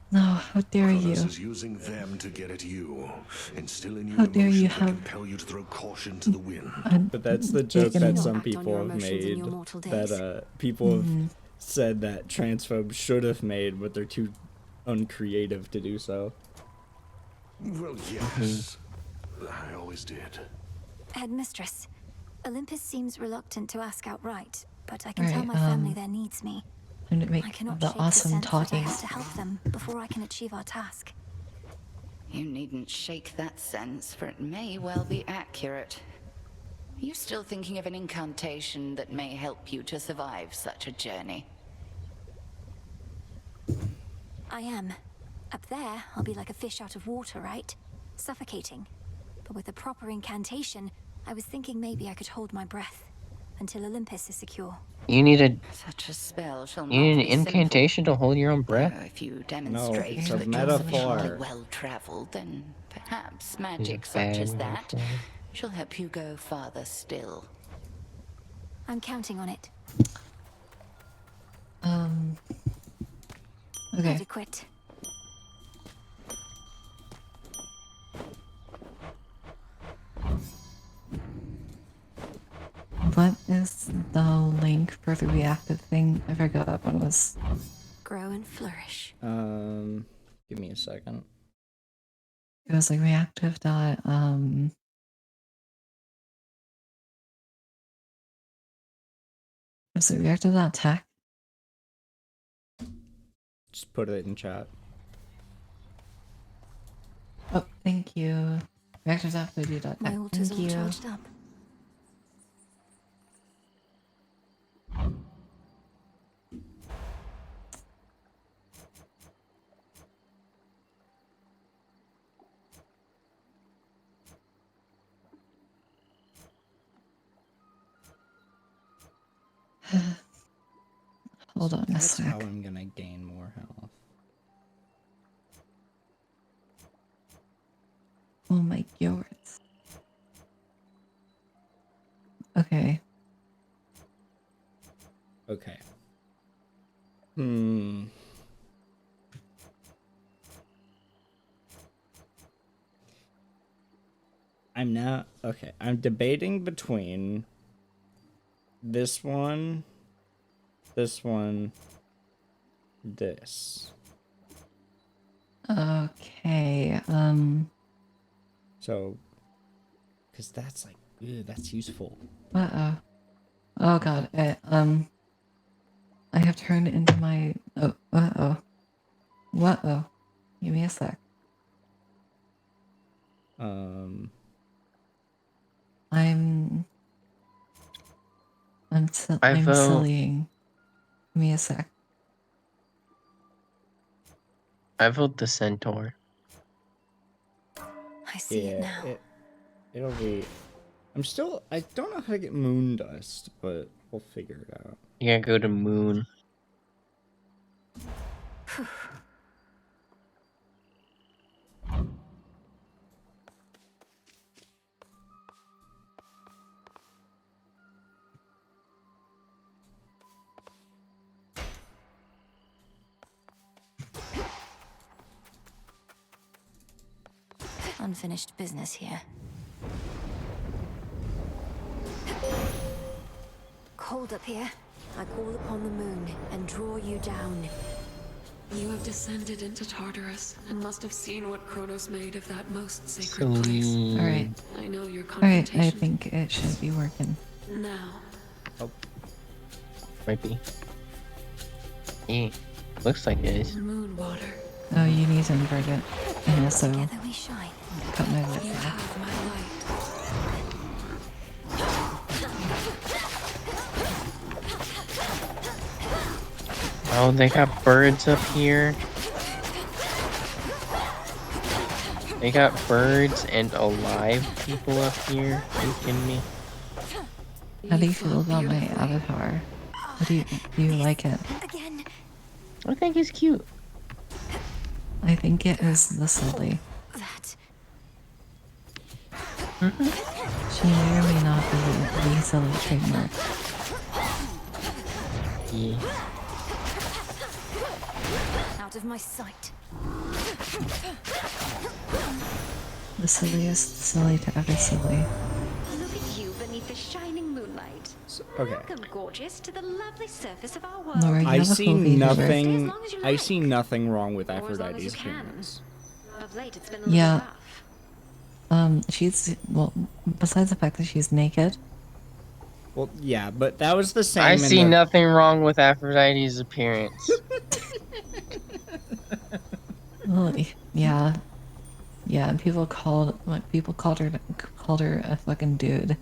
T: No, how dare
G: CHRONOS
T: you?
G: is using them to get at you, instill in you
T: How dare you
G: emotions that
T: have
G: compel you to throw caution to the wind.
A: But that's the joke
T: Taken-
A: that some
B: Act on
A: people
B: your
A: have
B: emotions in
A: made.
B: your mortal
A: That
B: days.
A: people have said that transphobes should have made, but they're too uncreative to do so.
G: Well, yes. I always did.
B: Headmistress, Olympus seems reluctant to ask outright, but I can tell
T: Alright,
B: my family there needs me.
T: Time to make
B: I cannot
T: the
B: shake
T: awesome
B: the sense that I
T: talking.
B: have to help them before I can achieve our task.
F: You needn't shake that sense, for it may well be accurate. Are you still thinking of an incantation that may help you to survive such a journey?
B: I am. Up there, I'll be like a fish out of water, right? Suffocating. But with a proper incantation, I was thinking maybe I could hold my breath until Olympus is secure.
P: You need
F: Such a spell shall
P: you need
F: not
P: an
F: be simple.
P: incantation to hold your own breath.
F: If you demonstrate
A: it's a
F: that you're sufficiently
A: metaphor.
F: well-traveled, then perhaps
P: It's
F: magic
P: a
F: such as
P: bad
F: that
P: metaphor.
F: shall help you go farther still.
B: I'm counting on it.
T: Okay.
B: Adequate.
T: What is the link for the reactive thing? I forgot what it was.
B: Grow and flourish.
A: Give me a second.
T: It was like reactive dot was it reactive dot tech?
A: Just put it in chat.
T: Oh, thank you. Reactive dot Fuji dot
B: My
T: tech.
B: ult's
T: Thank
B: all
T: you.
B: charged up.
T: Hold on a
A: That's
T: sec.
A: how I'm gonna gain more health.
T: Oh my god. Okay.
A: Okay. I'm debating between this one, this.
T: Okay.
A: So, because that's like, ew, that's useful.
T: Oh god. I have turned into my. Oh. Give me a sec. I'm sillying. Give me a sec.
P: I vote the centaur.
B: I see it now.
A: It'll be... I don't know how to get moon dust, but we'll figure it out.
P: You gotta go to moon.
B: Unfinished business here. Cold up here. I call upon the moon and draw you down.
J: You have descended into Tartarus and must have seen what Chronos made of that most sacred place.
T: Alright.
J: I know your
T: Alright,
J: confrontation.
T: I think it should be working.
J: Now.
A: Oh.
P: Might be. Yeah. Looks like it is.
J: Moon water.
T: Oh, you need to invert it. And also
B: Together we shine.
T: cut my lip
J: You
T: off.
J: have my light.
P: Oh, they got birds up here. They got birds and alive people up here. Are you kidding me?
T: How do you feel about my avatar? What do you like it?
P: I think he's cute.
T: I think it is the silly. She may or may not be the silly trademark.
P: Yeah.
B: Out of my sight.
T: The silliest silly to ever silly.
L: Look at you beneath the shining moonlight.
A: Okay.
L: Welcome, gorgeous, to the lovely surface of our world.
T: Laura, you
A: I
T: have a
A: see
T: full VOD.
A: nothing.
L: as you
A: I
L: like.
A: see nothing wrong with
L: Or as long as
A: Aphrodite's
L: you can.
A: appearance.
L: Of late, it's been a little
T: Yeah.
L: rough.
T: She's, well, besides the fact that she's naked.
A: Well, yeah, but that was the same.
P: I
A: in
P: see
A: the...
P: nothing wrong with Aphrodite's appearance.
T: Well, yeah. Yeah, and people called her a fucking dude.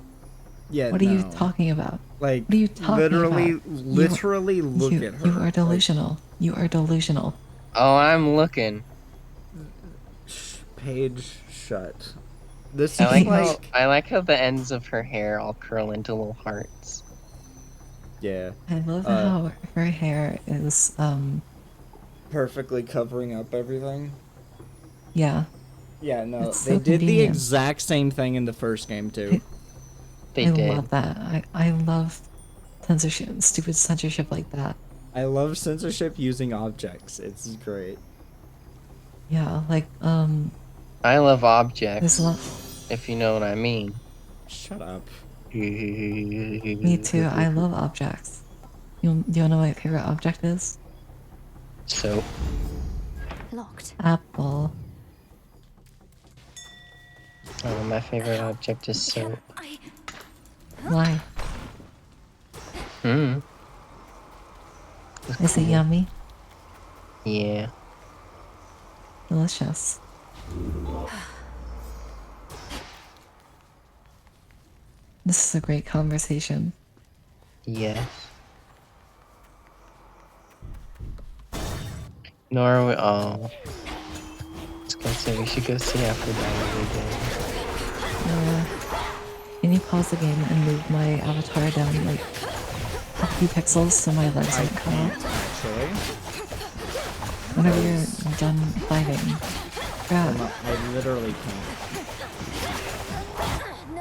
A: Yeah.
T: What are you
A: no.
T: talking about?
A: Like,
T: what are you talking
A: literally,
T: about?
A: literally look
T: you,
A: at her.
T: You are delusional. You are delusional.
P: Oh, I'm looking.
A: Page shut. This
P: I
A: is
P: like how the ends of her hair all curl into little hearts.
A: Yeah.
T: I love how her hair is
A: perfectly covering up everything.
T: Yeah.
A: Yeah, no,
T: It's
A: they
T: so
A: did the
T: convenient.
A: exact same thing in the first game too.
T: I love that. I love censorship, stupid censorship like that.
A: I love censorship using objects. It's great.
T: Yeah, like
P: I love objects.
T: There's a lot.
P: If you know what I mean.
A: Shut up.
T: Me too. I love objects. Do you wanna know what my favorite object is?
P: Soap.
B: Locked.
T: Apple.
P: Oh, my favorite object is soap.
T: Why?
P: Hmm.
T: Is it yummy?
P: Yeah.
T: Delicious. This is a great conversation.
P: Yes. Nor we I was gonna say we should go see Aphrodite again.
T: Can you pause the game and move my avatar down like a few pixels so my legs don't come out?
A: Actually,
T: Whenever you're done fighting. Grab.
A: I literally can't.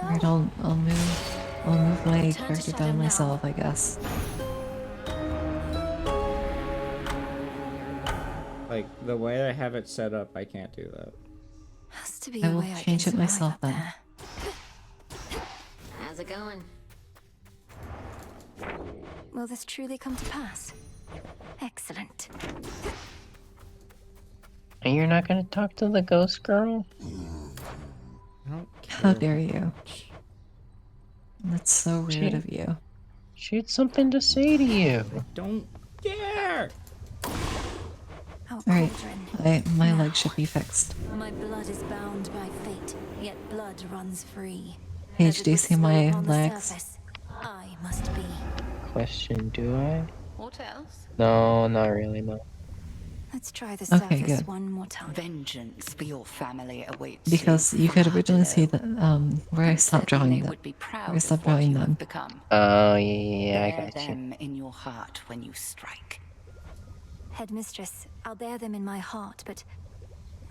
T: Alright, I'll move my character down myself, I guess.
A: Like the way I have it set up, I can't do that.
B: Has to be
T: I
B: a
T: will
B: way I
T: change
B: can
T: it myself
B: survive
T: then.
B: up there. How's it going? Will this truly come to pass? Excellent.
P: And you're not gonna talk to the ghost girl?
T: How dare you? That's so rude of you.
P: She had something to say to you.
A: Don't care.
T: Alright, my leg should be fixed.
B: My blood is bound by fate, yet blood runs free.
T: Paige, do you see my legs?
B: Surface, I must be.
P: Question, do I?
F: What else?
P: No, not really, no.
B: Let's try the
T: Okay,
B: surface
T: good.
B: one more time.
F: Vengeance for your family awaits
T: Because you could originally see that where I stopped drawing them.
F: would be proud
T: Where I
F: of
T: stopped
F: what
T: drawing
F: you
T: them.
F: have become.
P: Oh, yeah, I
F: Bear
P: got you.
F: them in your heart when you strike.
B: Headmistress, I'll bear them in my heart, but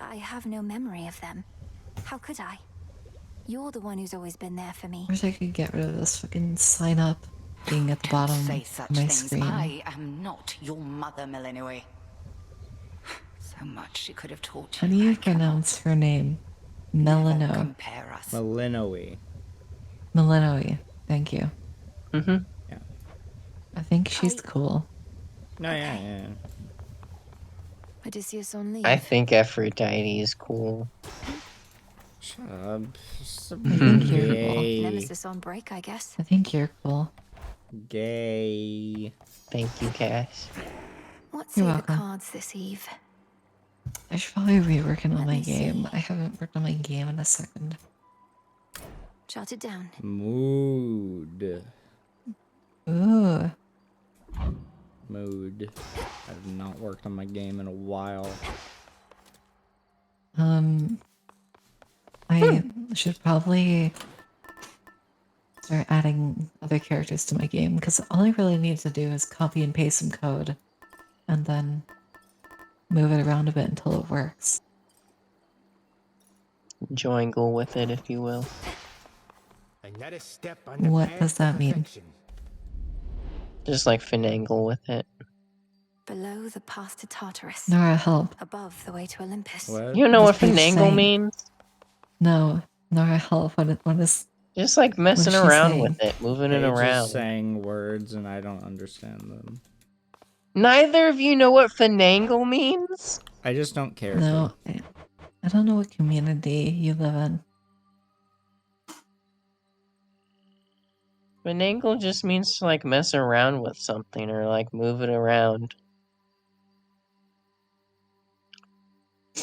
B: I have no memory of them. How could I? You're the one who's always been there for me.
T: Wish I could get rid of this fucking sign up being at the bottom
F: Say
T: of
F: such
T: my
F: things.
T: screen.
F: I am not your mother, Millennium. So much she could have taught
T: How
F: you.
T: do you pronounce her name? Melano.
F: Compare us.
A: Malinoe.
T: Melanoe. Thank you.
P: Mm-hmm.
A: Yeah.
T: I think she's cool.
A: No, yeah.
B: Odysseus on leave.
P: I think Aphrodite is cool.
A: Shut up.
T: I think you're cool.
A: Gay.
B: Nemesis on break, I guess.
T: I think you're cool.
A: Gay.
P: Thank you, Cass.
B: What
T: You're
B: say the
T: welcome.
B: cards this eve?
T: I should probably be working on
B: Let
T: my
B: me
T: game.
B: see.
T: I haven't worked on my game in a second.
B: Jot it down.
A: Mood.
T: Ooh.
A: Mood. I've not worked on my game in a while.
T: I should probably start adding other characters to my game because all I really need to do is copy and paste some code and then move it around a bit until it works.
P: Joingle with it, if you will.
H: Another step on the
T: What
H: path
T: does
H: to
T: that mean?
H: perfection.
P: Just like finagle with it.
B: Below the path to Tartarus.
T: Nora, help.
B: Above the way to Olympus.
A: What?
P: You don't know what
T: What's Paige
P: finagle
T: saying?
P: means?
T: No. Nora, help. What is...
P: Just like
T: What
P: messing
T: is she
P: around
T: saying?
P: with it, moving it
A: Paige is
P: around.
A: saying words and I don't understand them.
P: Neither of you know what finagle means?
A: I just don't care.
T: No. I don't know what community you live in.
P: Finagle just means to like mess around with something or like move it around.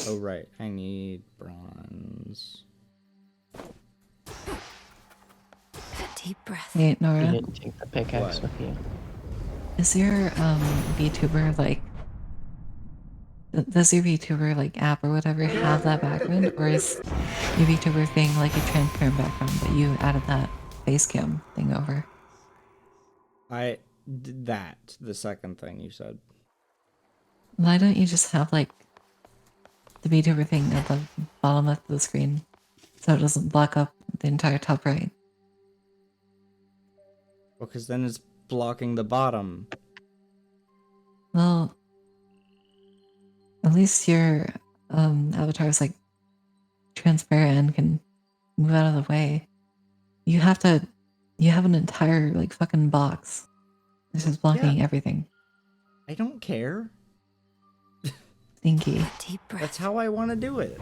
A: Oh, right. I need bronze.
B: Deep breath.
T: Hey,
P: You
T: Nora.
P: didn't take the pickaxe
A: What?
P: with you.
T: Is your VTuber like... Does your VTuber like app or whatever have that background? Or is your VTuber thing like a transparent background but you added that face cam thing over?
A: I did that, the second thing you said.
T: Why don't you just have like the VTuber thing at the bottom left of the screen so it doesn't block up the entire top right?
A: Well, because then it's blocking the bottom.
T: Well, at least your avatar is like transparent and can move out of the way. You have an entire like fucking box. This is blocking everything.
A: I don't care.
T: Stinky.
B: Deep breath.
A: That's how I want to do it.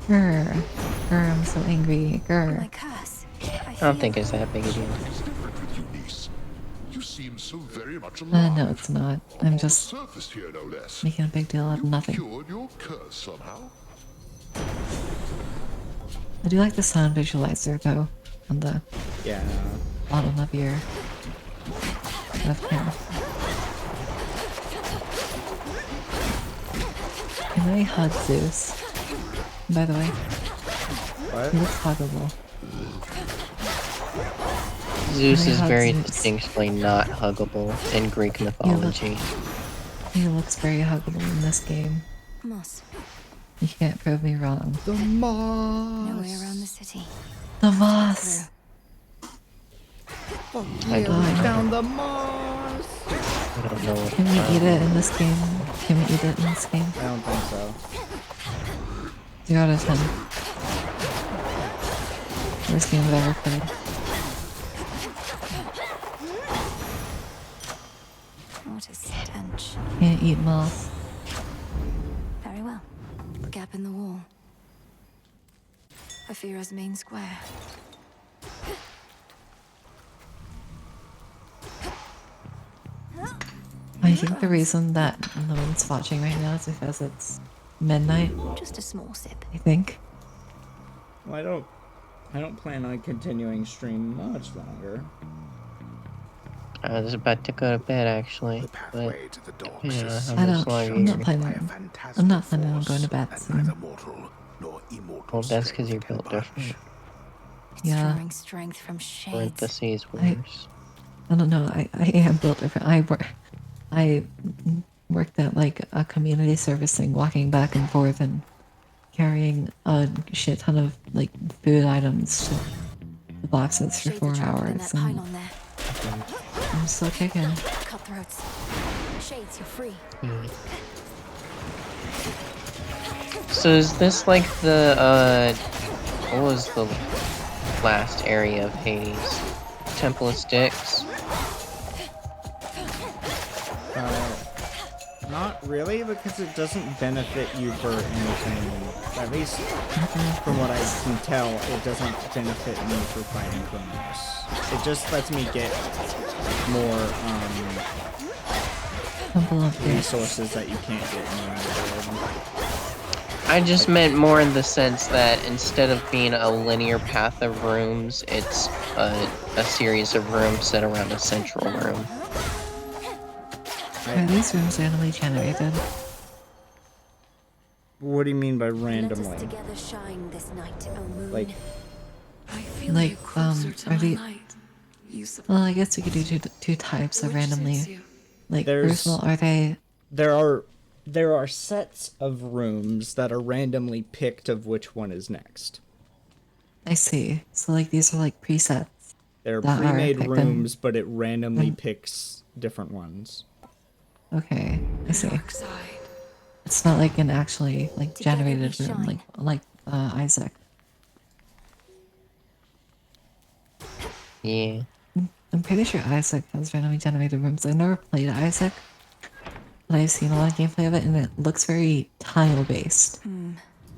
T: Grr. Grr, I'm so angry. Grr.
B: My curse.
P: I don't think it's that big a deal.
C: It's different with you, niece. You seem so very much alive.
T: No, it's not. I'm just
C: Surface here, no less.
T: making a big deal out of nothing.
C: Cured your curse somehow.
T: I do like the sound visualizer though, on the bottom of your left hand. Can I hug Zeus? By the way,
A: What?
T: he looks huggable.
P: Zeus
T: Can I
P: is
T: hug
P: very
T: Zeus?
P: distinctly not huggable in Greek mythology.
T: He looks very huggable in this game.
B: Moss.
T: You can't prove me wrong.
A: The moss.
B: No way around the city.
T: The moss.
A: Fuck
P: I
A: yeah,
P: don't know.
A: down the moss.
P: I don't know what
T: Can we eat it in this game? Can we eat it in this game?
A: I don't think so.
T: 0 out of 10. Worst game I've ever played.
B: What a stench.
T: Can't eat moss.
B: Very well. Gap in the wall. Afira's main square.
T: I think the reason that no one's watching right now is because it's midnight.
B: Just a small sip.
T: I think.
A: Well, I don't plan on continuing stream much longer.
P: I was about to go to bed actually, but yeah, how much longer
T: I'm
P: you
T: not planning. I'm not planning on going to bed soon.
P: Well, that's because you're built different.
T: Yeah.
B: Drawing strength from shades.
P: Parentheses worse.
T: I don't know. I am built different. I worked at like a community service thing, walking back and forth and carrying a shit ton of like food items to the boxes for 4 hours. And I'm still kicking.
B: Cutthroats. Shades, you're free.
P: So is this like the what was the last area of Hades? Temple of Styx?
A: Not really, because it doesn't benefit you for anything. At least, from what I can tell, it doesn't benefit me for fighting CHRONOS. It just lets me get more, resources that you can't get in the world.
P: I just meant more in the sense that instead of being a linear path of rooms, it's a series of rooms set around a central room.
T: Are these rooms randomly generated?
A: What do you mean by randomly?
B: Let us together shine this night, O moon.
A: Like,
T: are they... Well, I guess we could do two types of randomly. Like, first of all, are they...
A: There are sets of rooms that are randomly picked of which one is next.
T: I see. So, like, these are like presets.
A: They're pre-made rooms, but it randomly picks different ones.
T: Okay, I see. It's not like an actually like generated room, like Isaac.
P: Yeah.
T: I'm pretty sure Isaac has randomly generated rooms. I've never played Isaac, but I've seen a lot of gameplay of it, and it looks very tile based.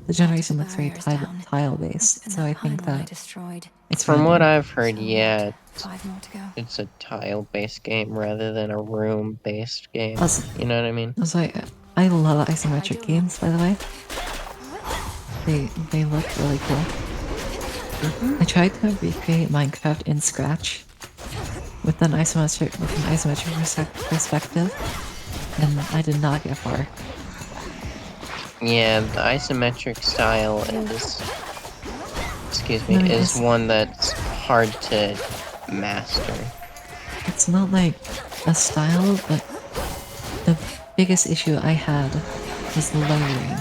T: The generation looks very tile based, so I think that it's
P: from what I've heard, yeah, it's a tile-based game rather than a room-based game. You know what I mean?
T: I love isometric games, by the way. They look really cool. I tried to recreate Minecraft in Scratch with an isometric perspective, and I did not get far.
P: Yeah, the isometric style is one that's hard to master.
T: It's not like a style, but the biggest issue I had was layering.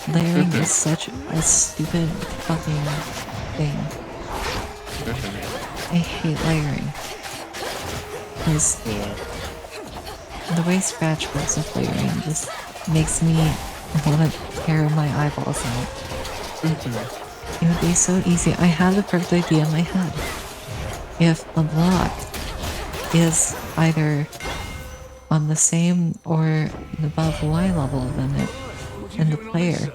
T: Layering is such a stupid fucking thing. I hate layering. Because the way Scratch works with layering just makes me want to tear my eyeballs out. It would be so easy. I had the perfect idea in my head. If a block is either on the same or above Y level than it and the player,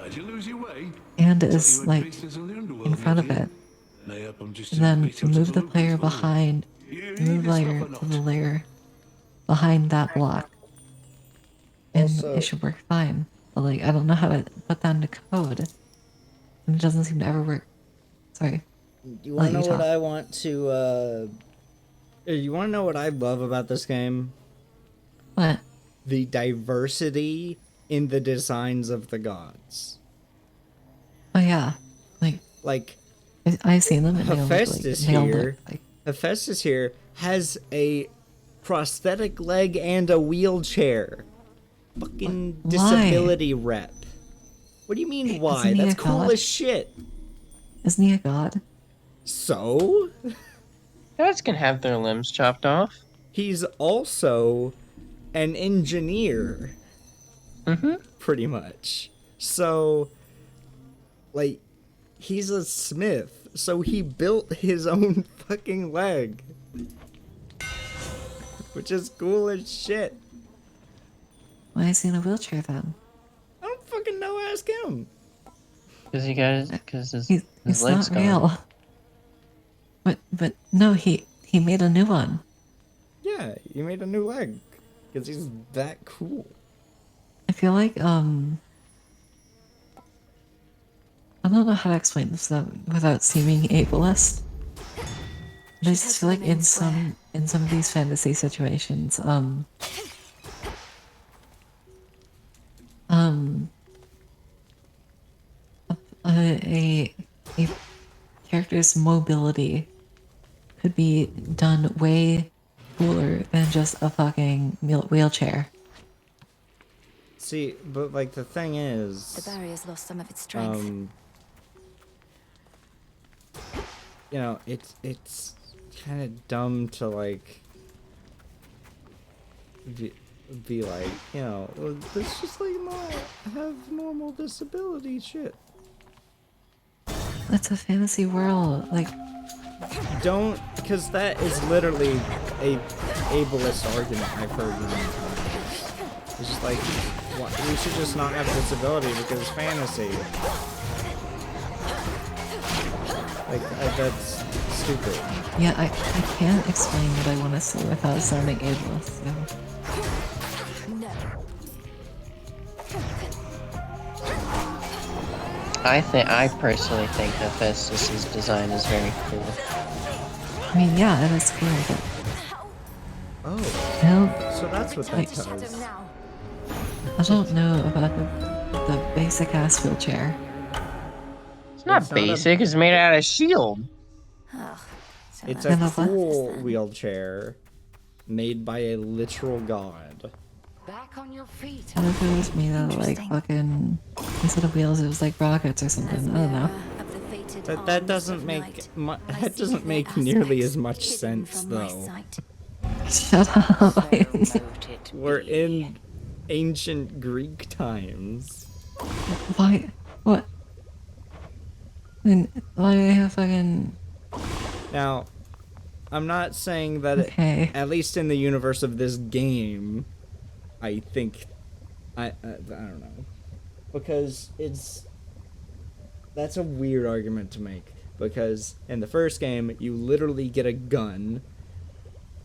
T: and is like in front of it, then move the player behind, move layer to the layer behind that block, and it should work fine. But like, I don't know how to put that into code, and it doesn't seem to ever work. Sorry.
A: You wanna know what I want to, you wanna know what I love about this game?
T: What?
A: The diversity in the designs of the gods.
T: Oh yeah. Like I've seen them and
A: Hephaestus here. Hephaestus here has a prosthetic leg and a wheelchair. Fucking disability rep. What do you mean why? That's cool as shit.
T: Isn't he a god?
A: So?
P: Gods can have their limbs chopped off.
A: He's also an engineer. Pretty much. So, like, he's a smith. So he built his own fucking leg. Which is cool as shit.
T: Why is he in a wheelchair then?
A: I don't fucking know, ask him.
P: Because his
T: He's
P: leg's
T: not real.
P: gone.
T: But no, he made a new one.
A: Yeah, he made a new leg. Because he's that cool.
T: I feel like, I don't know how to explain this without seeming ableist. I just feel like in some of these fantasy situations, a character's mobility could be done way cooler than just a fucking wheelchair.
A: See, but like the thing is,
B: The barrier's lost some of its strength.
A: You know, it's kind of dumb to like be like, you know, well, let's just like not have normal disability shit.
T: It's a fantasy world, like.
A: Don't, because that is literally a ableist argument I've heard many times. It's just like, we should just not have disability because it's fantasy. Like, that's stupid.
T: Yeah, I can't explain what I want to say without sounding ableist, so.
P: I personally think Hephaestus's design is very cool.
T: I mean, yeah, it is cool, but.
A: Oh, so that's what that does.
T: I don't know about the basic ass wheelchair.
P: It's not basic, it's made out of shield.
A: It's a cool wheelchair made by a literal god.
F: Back on your feet.
T: What if it was made out of like fucking, instead of wheels, it was like rockets or something? I don't know.
A: But that doesn't make nearly as much sense though.
T: Shut up.
A: We're in ancient Greek times.
T: Why? What? Why do they have fucking...
A: Now, I'm not saying that at least in the universe of this game, I think I don't know, because that's a weird argument to make, because in the first game you literally get a gun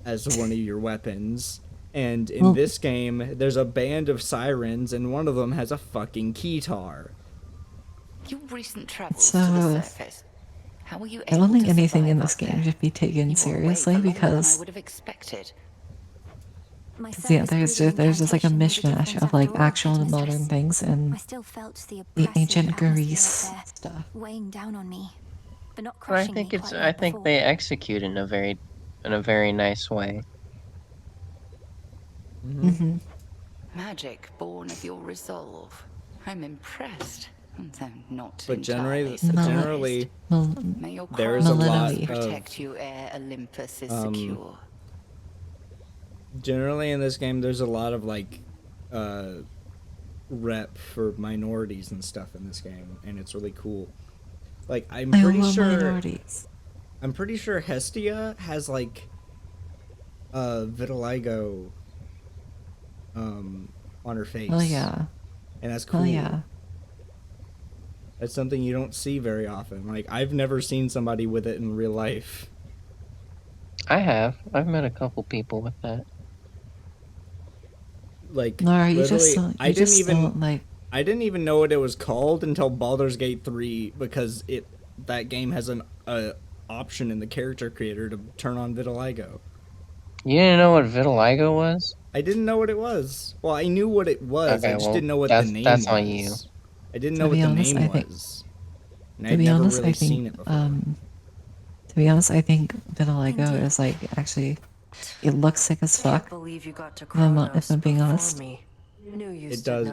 A: as one of your weapons, and in this game there's a band of sirens and one of them has a fucking keytar.
F: Your recent travels
T: So,
F: to the surface. How were you
T: I don't
F: able
T: think
F: to
T: anything in
F: survive
T: this
F: up
T: game
F: there?
T: should be taken seriously
F: Than I
T: because
F: would have expected.
T: yeah, there's just like a mishmash of like actual and modern things and
B: I still felt the
T: ancient Greece stuff.
B: weighing down on me, but not
P: But I
B: crushing
P: think
B: me
P: it's
B: quite
P: I
B: like
P: think
B: before.
P: they execute in a very nice way.
F: Magic born of your resolve. I'm impressed. Though not
A: But
F: entirely
A: generally,
F: May your
A: there's a lot
F: Chronos
A: of
F: protect you ere Olympus is secure.
A: generally in this game there's a lot of like rep for minorities and stuff in this game, and it's really cool. Like I'm pretty sure Hestia has like vitiligo on her face.
T: Oh yeah.
A: And that's cool.
T: Oh yeah.
A: That's something you don't see very often. Like I've never seen somebody with it in real life.
P: I have. I've met a couple people with that.
A: Like
T: Laura, you
A: literally,
T: just
A: I
T: like
A: I didn't even know what it was called until Baldur's Gate 3 because that game has an option in the character creator to turn on vitiligo.
P: You didn't know what vitiligo was?
A: I didn't know what it was. Well, I knew what it was.
P: Okay,
A: I just
P: well,
A: didn't know what the name was.
P: that's on you.
A: I didn't know what the name was. And I'd never really seen it before.
T: To be honest, I think vitiligo is like actually, it looks sick as fuck. If I'm being honest.
A: It does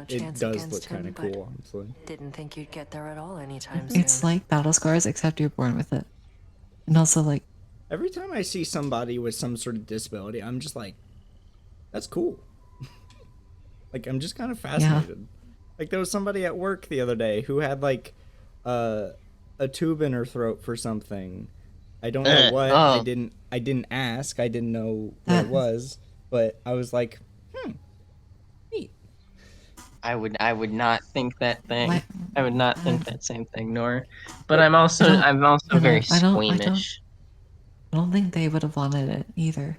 A: look kind of cool, honestly.
O: Didn't think you'd get there at all anytime soon.
T: It's like battle scars, except you're born with it. And also like...
A: Every time I see somebody with some sort of disability, I'm just like, that's cool. Like, I'm just kind of fascinated. Yeah. Like, there was somebody at work the other day who had, like, a tube in her throat for something. I don't know what.
P: Oh.
A: I didn't ask. I didn't know what it was. But I was like, neat.
P: I would not think that thing. What? I would not think that same thing, nor. But I'm also very squeamish.
T: I don't think they would have wanted it either.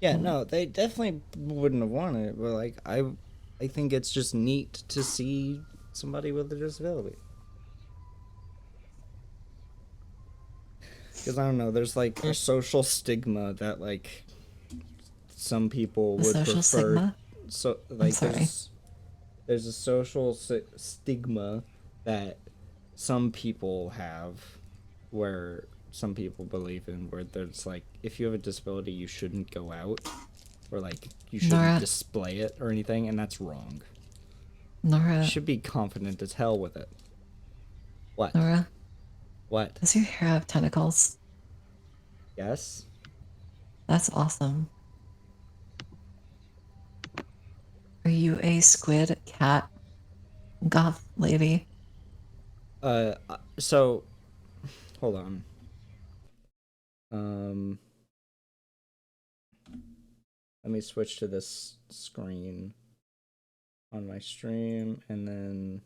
A: Yeah, no, they definitely wouldn't have wanted it. But like, I think it's just neat to see somebody with a disability. Because I don't know, there's like a social stigma that like some people would
T: social
A: prefer.
T: stigma?
A: So
T: I'm
A: like
T: sorry.
A: there's a social stigma that some people have, where some people believe in, where there's like, if you have a disability, you shouldn't go out, or like you shouldn't
T: Nora.
A: display it or anything, and that's wrong.
T: Nora.
A: You should be confident as hell with it. What?
T: Nora.
A: What?
T: Does your hair have tentacles?
A: Yes.
T: That's awesome. Are you a squid cat goth lady?
A: So, hold on. Let me switch to this screen on my stream, and then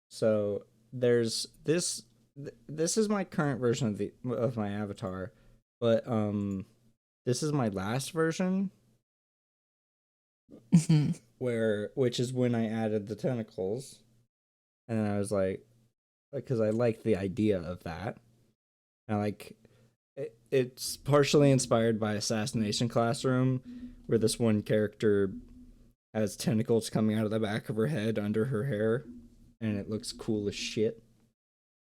A: so there's this. This is my current version of my avatar, but this is my last version, which is when I added the tentacles, and then I was like, because I liked the idea of that, and like. It's partially inspired by Assassination Classroom, where this one character has tentacles coming out of the back of her head under her hair, and it looks cool as shit.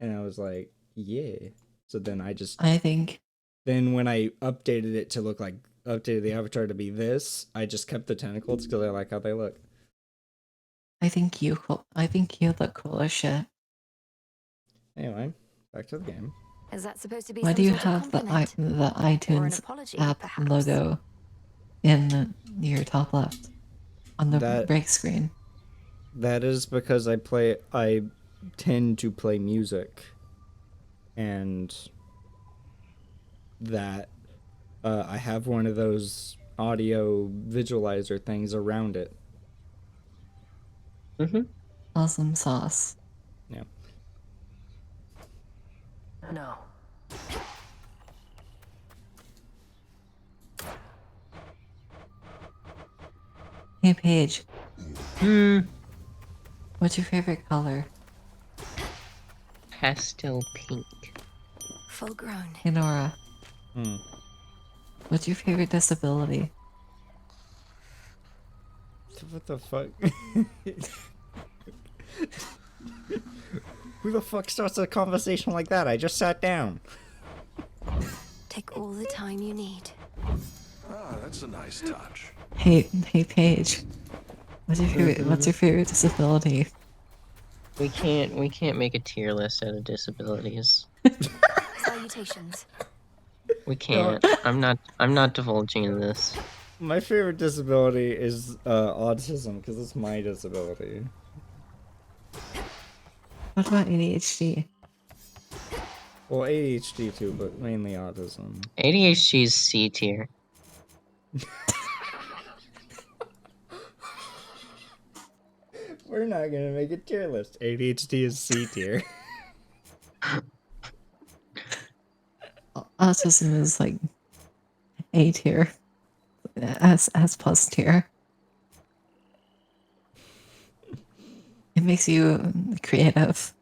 A: And I was like, yeah. So then then when I updated it to look like, updated the avatar to be this, I just kept the tentacles because I like how they look.
T: I think you look cool as shit.
A: Anyway, back to the game.
B: Is that supposed to be
T: Why
B: some
T: do you
B: sort of
T: have the
B: compliment?
T: iTunes
B: apology,
T: app
B: perhaps?
T: logo in your top left on the break screen?
A: That is because I tend to play music, and that I have one of those audio visualizer things around it.
T: Awesome sauce.
A: Yeah.
O: No.
T: Hey Paige. What's your favorite color?
P: Pastel pink.
B: Full grown.
T: Hey Nora. What's your favorite disability?
A: What the fuck? Who the fuck starts a conversation like that? I just sat down.
B: Take all the time you need.
G: Ah, that's a nice touch.
T: Hey Paige. What's your favorite disability?
P: We can't make a tier list out of disabilities.
B: Salutations.
P: We can't. I'm not divulging in this.
A: My favorite disability is autism, because it's my disability.
T: What about ADHD?
A: Well, ADHD too, but mainly autism.
P: ADHD is C tier.
A: We're not gonna make a tier list. ADHD is C tier.
T: Autism is like A tier. S plus tier. It makes you creative.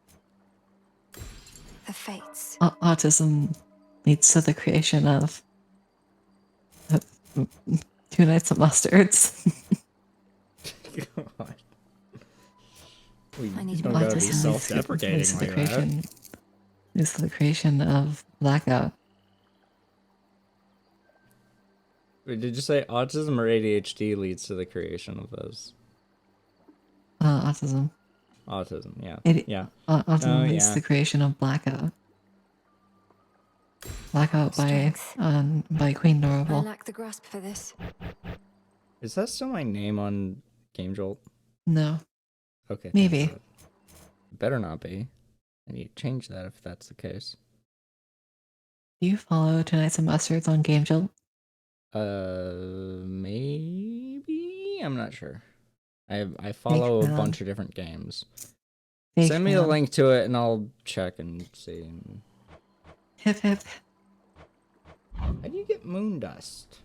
B: The fates.
T: Autism leads to the creation of 2 Nights of Mustards.
A: God.
B: I need
A: don't gotta be self-deprecating like that.
T: Leads to the creation of Blackout.
A: Wait, did you say autism or ADHD leads to the creation of those?
T: Autism.
A: Autism, yeah.
T: Yeah. Autism leads to the creation of Blackout. Blackout by Queen
B: I
T: Norval.
B: lack the grasp for this.
A: Is that still my name on Game Jolt?
T: No.
A: Okay.
T: Maybe.
A: Better not be. I need to change that if that's the case.
T: Do you follow 2 Nights of Mustards on Game Jolt?
A: Maybe? I'm not sure. I follow a bunch of different games. Send me the link to it and I'll check and see.
T: Hip hip.
A: How do you get moon dust?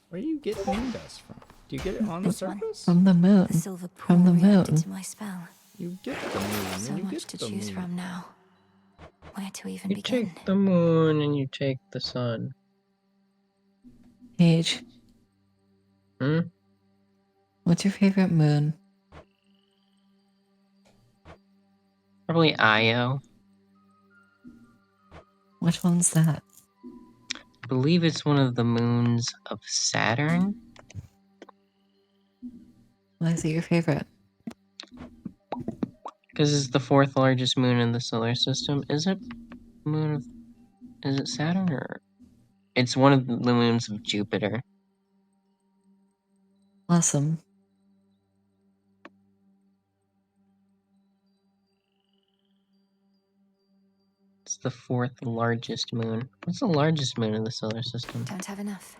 A: Where do you get moon dust from? Do you get it on the surface?
T: From the moon.
B: The silver
T: From the
B: pool reacted
T: moon.
B: to my spell.
A: You get the moon.
B: So much to choose from now. Where to even
P: You
B: begin?
P: take the moon and you take the sun.
T: Paige. What's your favorite moon?
P: Probably Io.
T: Which one's that?
P: I believe it's one of the moons of Saturn.
T: Why is it your favorite?
P: Because it's the 4th largest moon in the solar system. Is it is it Saturn or? It's one of the moons of Jupiter.
T: Awesome.
P: It's the 4th largest moon. What's the largest moon in the solar system?
B: Don't have enough.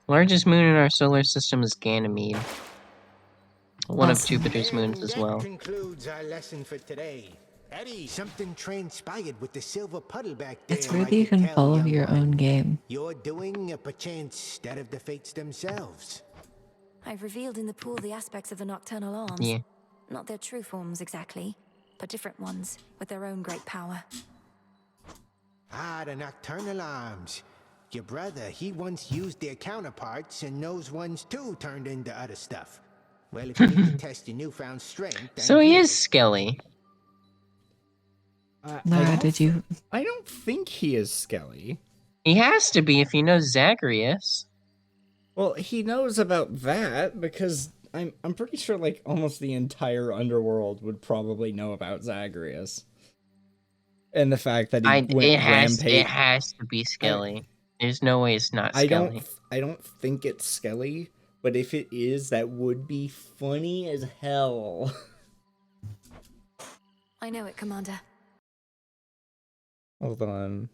P: Largest moon in our solar system is Ganymede. One of Jupiter's moons as well.
H: That concludes our lesson for today. Eddie, something transpired with the silver puddle back there.
T: It's weird that you can follow your own game.
H: You're doing, perchance, that of the fates themselves.
B: I've revealed in the pool the aspects of the nocturnal arms.
P: Yeah.
B: Not their true forms exactly, but different ones with their own great power.
H: Ah, the nocturnal arms. Your brother, he once used their counterparts, and those ones too turned into other stuff. Well, if you need to test your newfound strength...
P: So he is Skelly.
T: Nara, did you...
A: I don't think he is Skelly.
P: He has to be if he knows Zagreus.
A: Well, he knows about that because I'm pretty sure like almost the entire underworld would probably know about Zagreus. And the fact that
P: It has to be Skelly. There's no way it's not Skelly.
A: I don't think it's Skelly, but if it is, that would be funny as hell.
B: I know it, Commander.
A: Hold on.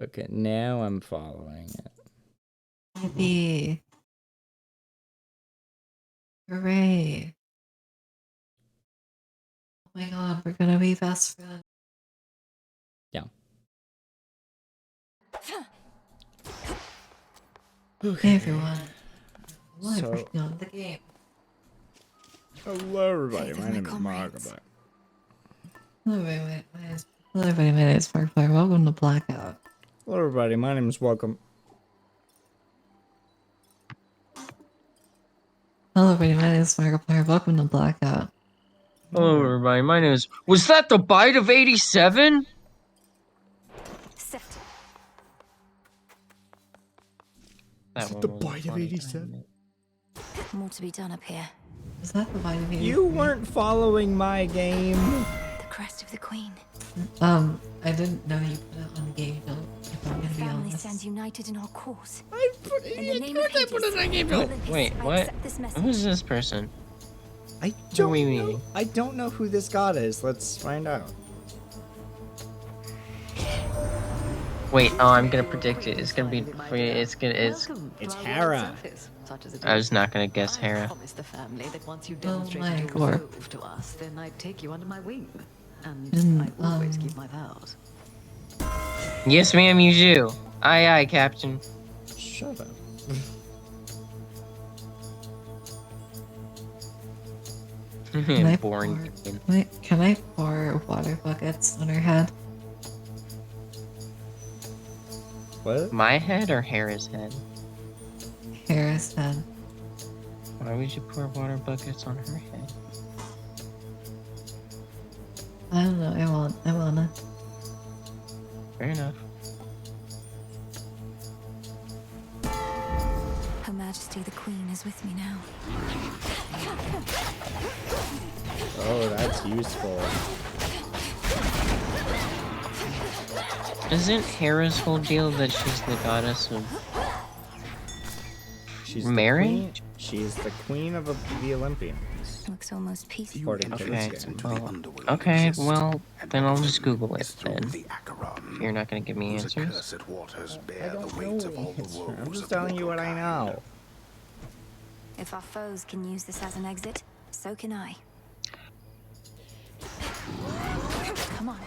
A: Okay, now I'm following it.
T: Yippee. Hooray. Oh my god, we're gonna be best friends.
A: Yeah.
T: Hey everyone. Well, I'm
A: So-
T: working on the game.
A: Hello everybody, my name is Markiplier.
T: Hello everybody, my name is Markiplier. Welcome to Blackout.
A: Hello everybody, my name is Welcome.
T: Hello everybody, my name is Markiplier. Welcome to Blackout.
P: Hello everybody, my name is... Was that the bite of 87?
A: Is it the bite of 87?
B: More to be done up here.
T: Is that the bite of 87?
A: You weren't following my game.
B: The crest of the Queen.
T: I didn't know you put it on game build, if I'm gonna be
B: Family
T: honest.
B: stands united in our cause.
A: In
B: the name of Hades,
P: Wait,
B: I
P: what?
B: accept this message.
P: Who's this person?
A: I don't know who this god is. Let's find out.
P: Wait, oh, I'm gonna predict it. It's gonna be... It's
A: Hera.
P: I was not gonna guess Hera.
U: The family that once you
T: Oh
U: demonstrated
T: my
U: your
T: god.
U: resolve to us, then I'd take you under my wing. And
T: Mm,
U: I always keep my vows.
P: Yes, ma'am, you do. Aye, aye, Captain.
A: Shut up.
P: Boring.
T: Can I pour water buckets on her head?
A: What?
P: My head or Hera's head?
T: Hera's head.
P: Why would you pour water buckets on her head?
T: I don't know, I wanna.
P: Fair enough.
B: Her Majesty the Queen is with me now.
A: Oh, that's useful.
P: Isn't Hera's whole deal that she's the goddess of marriage?
A: She's the queen of the Olympians.
B: Looks almost peaceful.
A: According to
P: Okay,
A: this game.
P: okay, well, then I'll just Google it then. If you're not gonna give me answers.
A: I don't know the answer. I'm just telling you what I know.
B: If our foes can use this as an exit, so can I. Come on.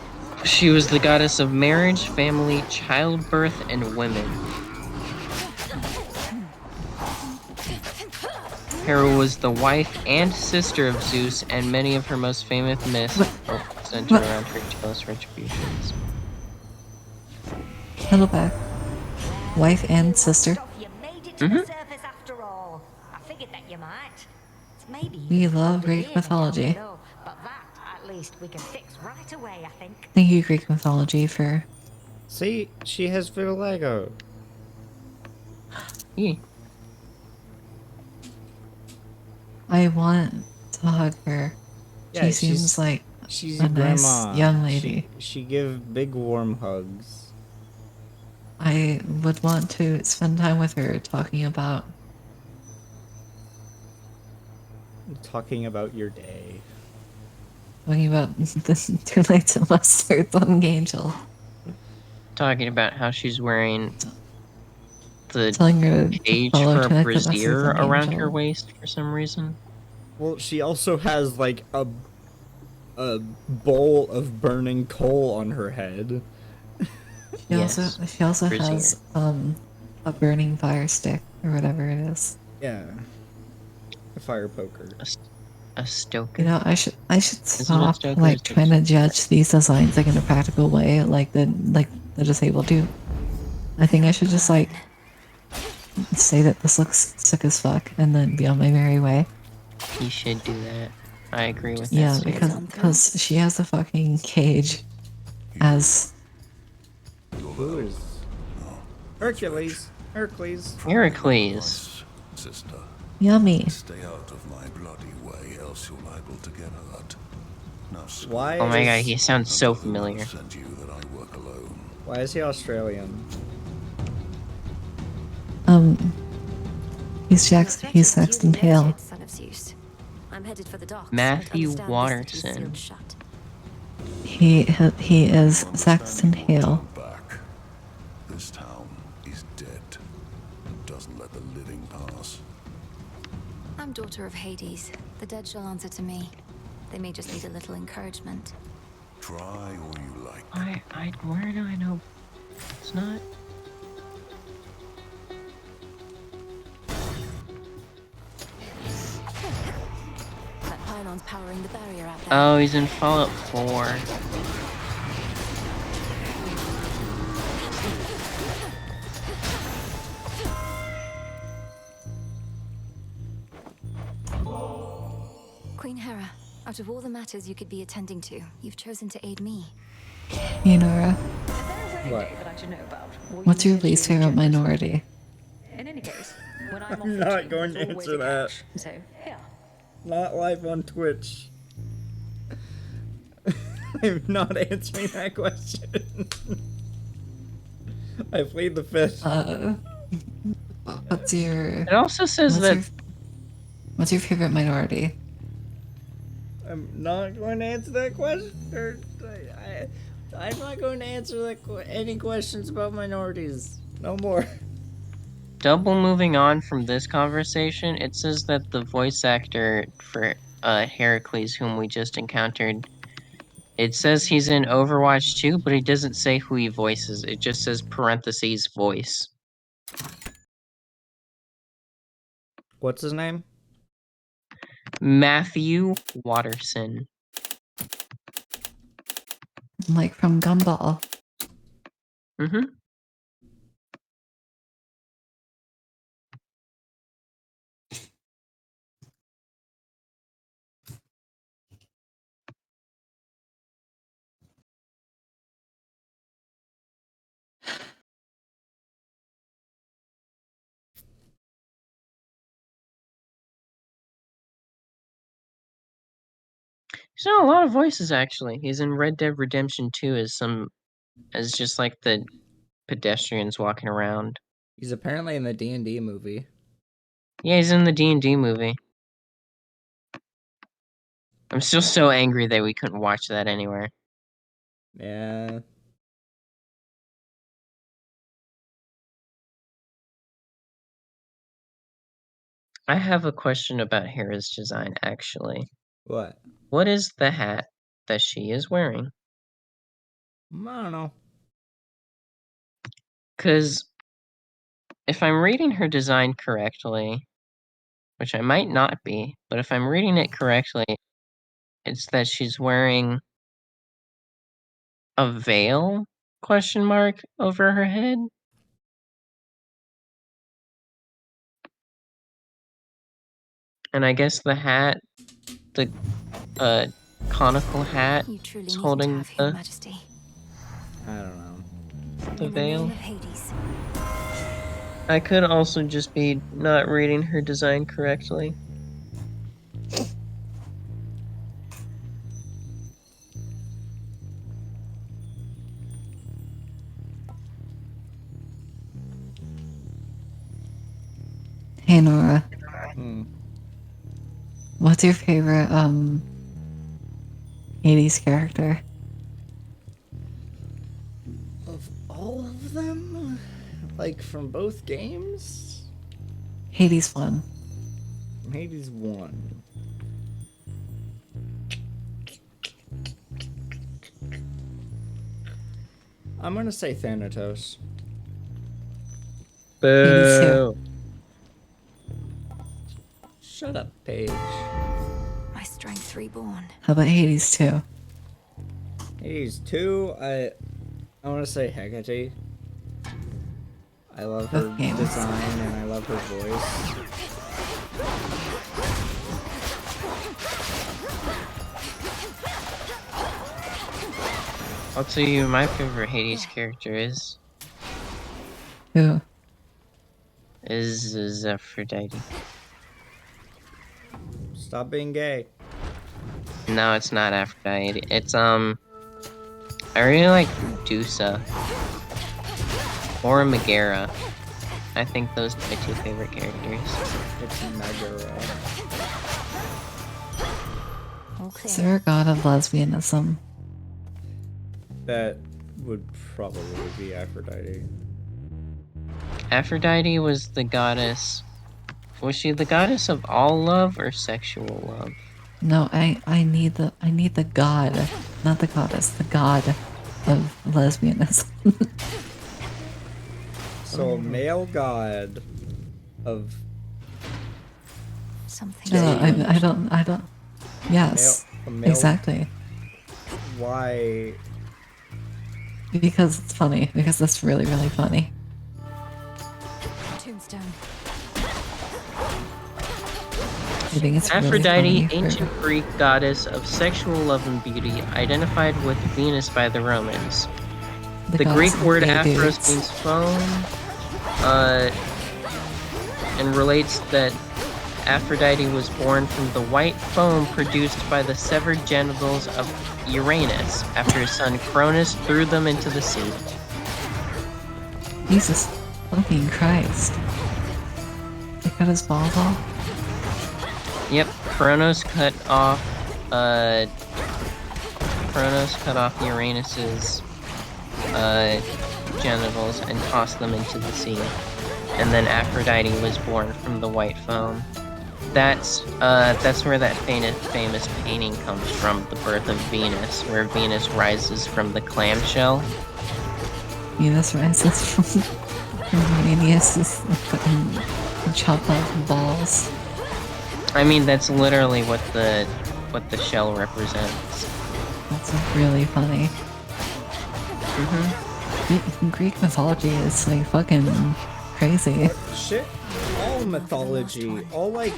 P: She was the goddess of marriage, family, childbirth, and women. Hera was the wife and sister of Zeus, and many of her most famous myths center around her jealous retributions.
T: Hello back. Wife and sister.
K: You made it to the surface after all. I figured that you might. It's maybe
T: We
K: even
T: love
K: colder
T: Greek
K: here than
T: mythology.
K: down below, but that, at least, we can fix right away, I think.
T: Thank you, Greek mythology, for...
A: See, she has vitiligo.
T: I want to hug her.
A: Yeah,
T: She seems like
A: she's
T: a
A: your
T: nice
A: grandma.
T: young lady.
A: She give big warm hugs.
T: I would want to spend time with her talking about
A: your day.
T: talking about the 2 nights of mustard on Angel.
P: Talking about how she's wearing the
T: Telling her to
P: cage
T: follow
P: for a
T: 2 nights of mustard
P: brassiere
T: on
P: around her
T: Angel.
P: waist for some reason.
A: Well, she also has like a bowl of burning coal on her head.
T: She also
P: brassiere.
T: has a burning fire stick or whatever it is.
A: Yeah. A fire poker.
P: A stoker.
T: You know, I should
P: Is it a
T: stop
P: stoker?
T: like trying to judge these designs like in a practical way, like the disabled do. I think I should just like say that this looks sick as fuck and then be on my merry way.
P: You should do that. I agree with
T: Yeah,
P: that statement.
T: because she has a fucking cage as
A: Who is Hercules?
P: Heracles.
G: Sister.
T: Yummy.
G: Stay out of my bloody way, else you're liable to get hurt. Now,
A: Why?
P: Oh my god, he sounds so familiar.
G: send you that I work alone.
A: Why is he Australian?
T: he's Saxton Hale.
B: Son of Zeus. I'm headed for the docks.
P: Matthew Watterson.
T: He is Saxton Hale.
G: Back. This town is dead. It doesn't let the living pass.
B: I'm daughter of Hades. The dead shall answer to me. They may just need a little encouragement.
G: Try all you like.
P: Where do I know? It's not.
B: That pylon's powering the barrier out there.
P: Oh, he's in Fallout 4.
B: Queen Hera, out of all the matters you could be attending to, you've chosen to aid me.
T: Hey Nora,
A: What?
T: what's your least favorite minority?
U: In any case, when
A: I'm not going to answer that.
U: So, yeah.
A: Not live on Twitch. I'm not answering that question. I plead the fifth.
T: What's your?
P: It also says
T: What's your favorite minority?
A: I'm not going to answer that question. I'm not going to answer any questions about minorities. No more.
P: Double moving on from this conversation, it says that the voice actor for Heracles, whom we just encountered, it says he's in Overwatch 2, but it doesn't say who he voices. It just says parentheses voice.
A: What's his name?
P: Matthew Watterson.
T: Like from Gumball.
P: Mm-hmm. He's done a lot of voices actually. He's in Red Dead Redemption 2 as just like the pedestrians walking around.
A: He's apparently in the D&D movie.
P: Yeah, he's in the D&D movie. I'm still so angry that we couldn't watch that anywhere.
A: Yeah.
P: I have a question about Hera's design, actually.
A: What?
P: What is the hat that she is wearing?
A: I don't know.
P: Because if I'm reading her design correctly, which I might not be, but if I'm reading it correctly, it's that she's wearing a veil, question mark, over her head. And I guess the hat, the conical hat,
B: You truly
P: is
B: needn't
P: holding
B: have, Your Majesty.
A: I don't know.
P: the
B: In the name
P: veil.
B: of Hades.
P: I could also just be not reading her design correctly.
T: Hey Nora.
A: Hmm.
T: What's your favorite 80s character?
A: Of all of them? Like, from both games?
T: Hades 1.
A: Hades 1. I'm gonna say Thanatos.
T: Hades 2.
P: Boo.
A: Shut up, Paige.
B: My strength reborn.
T: How about Hades 2?
A: Hades 2, I want to say Hecate. I love her design and I love her voice.
P: I'll tell you who my favorite Hades character is.
T: Who?
P: Is Aphrodite.
A: Stop being gay.
P: No, it's not Aphrodite. It's I really like Medusa. Or Megara. I think those are my two favorite characters.
A: It's Megara.
T: Is there a god of lesbianism?
A: That would probably be Aphrodite.
P: Aphrodite was the goddess. Was she the goddess of all love or sexual love?
T: No, I need the god, not the goddess, the god of lesbianism.
A: So a male god of
B: something.
T: No, I don't. Yes,
A: a male,
T: exactly.
A: Why?
T: Because it's funny. Because that's really, really funny.
B: Tombstone.
T: I think it's
P: Aphrodite,
T: really funny
P: ancient Greek goddess of sexual love and beauty, identified with Venus by the Romans. The Greek word aphros means foam, and relates that Aphrodite was born from the white foam produced by the severed genitals of Uranus after his son CHRONOS threw them into the sea.
T: Jesus fucking Christ. They cut his balls off?
P: Yep, CHRONOS cut off Uranus's genitals and tossed them into the sea. And then Aphrodite was born from the white foam. That's where that famous painting comes from, The Birth of Venus, where Venus rises from the clamshell.
T: Venus rises from Uranus's fucking chopped off balls.
P: I mean, that's literally what the shell represents.
T: That's really funny. Greek mythology is like fucking crazy.
A: Shit, all mythology, all like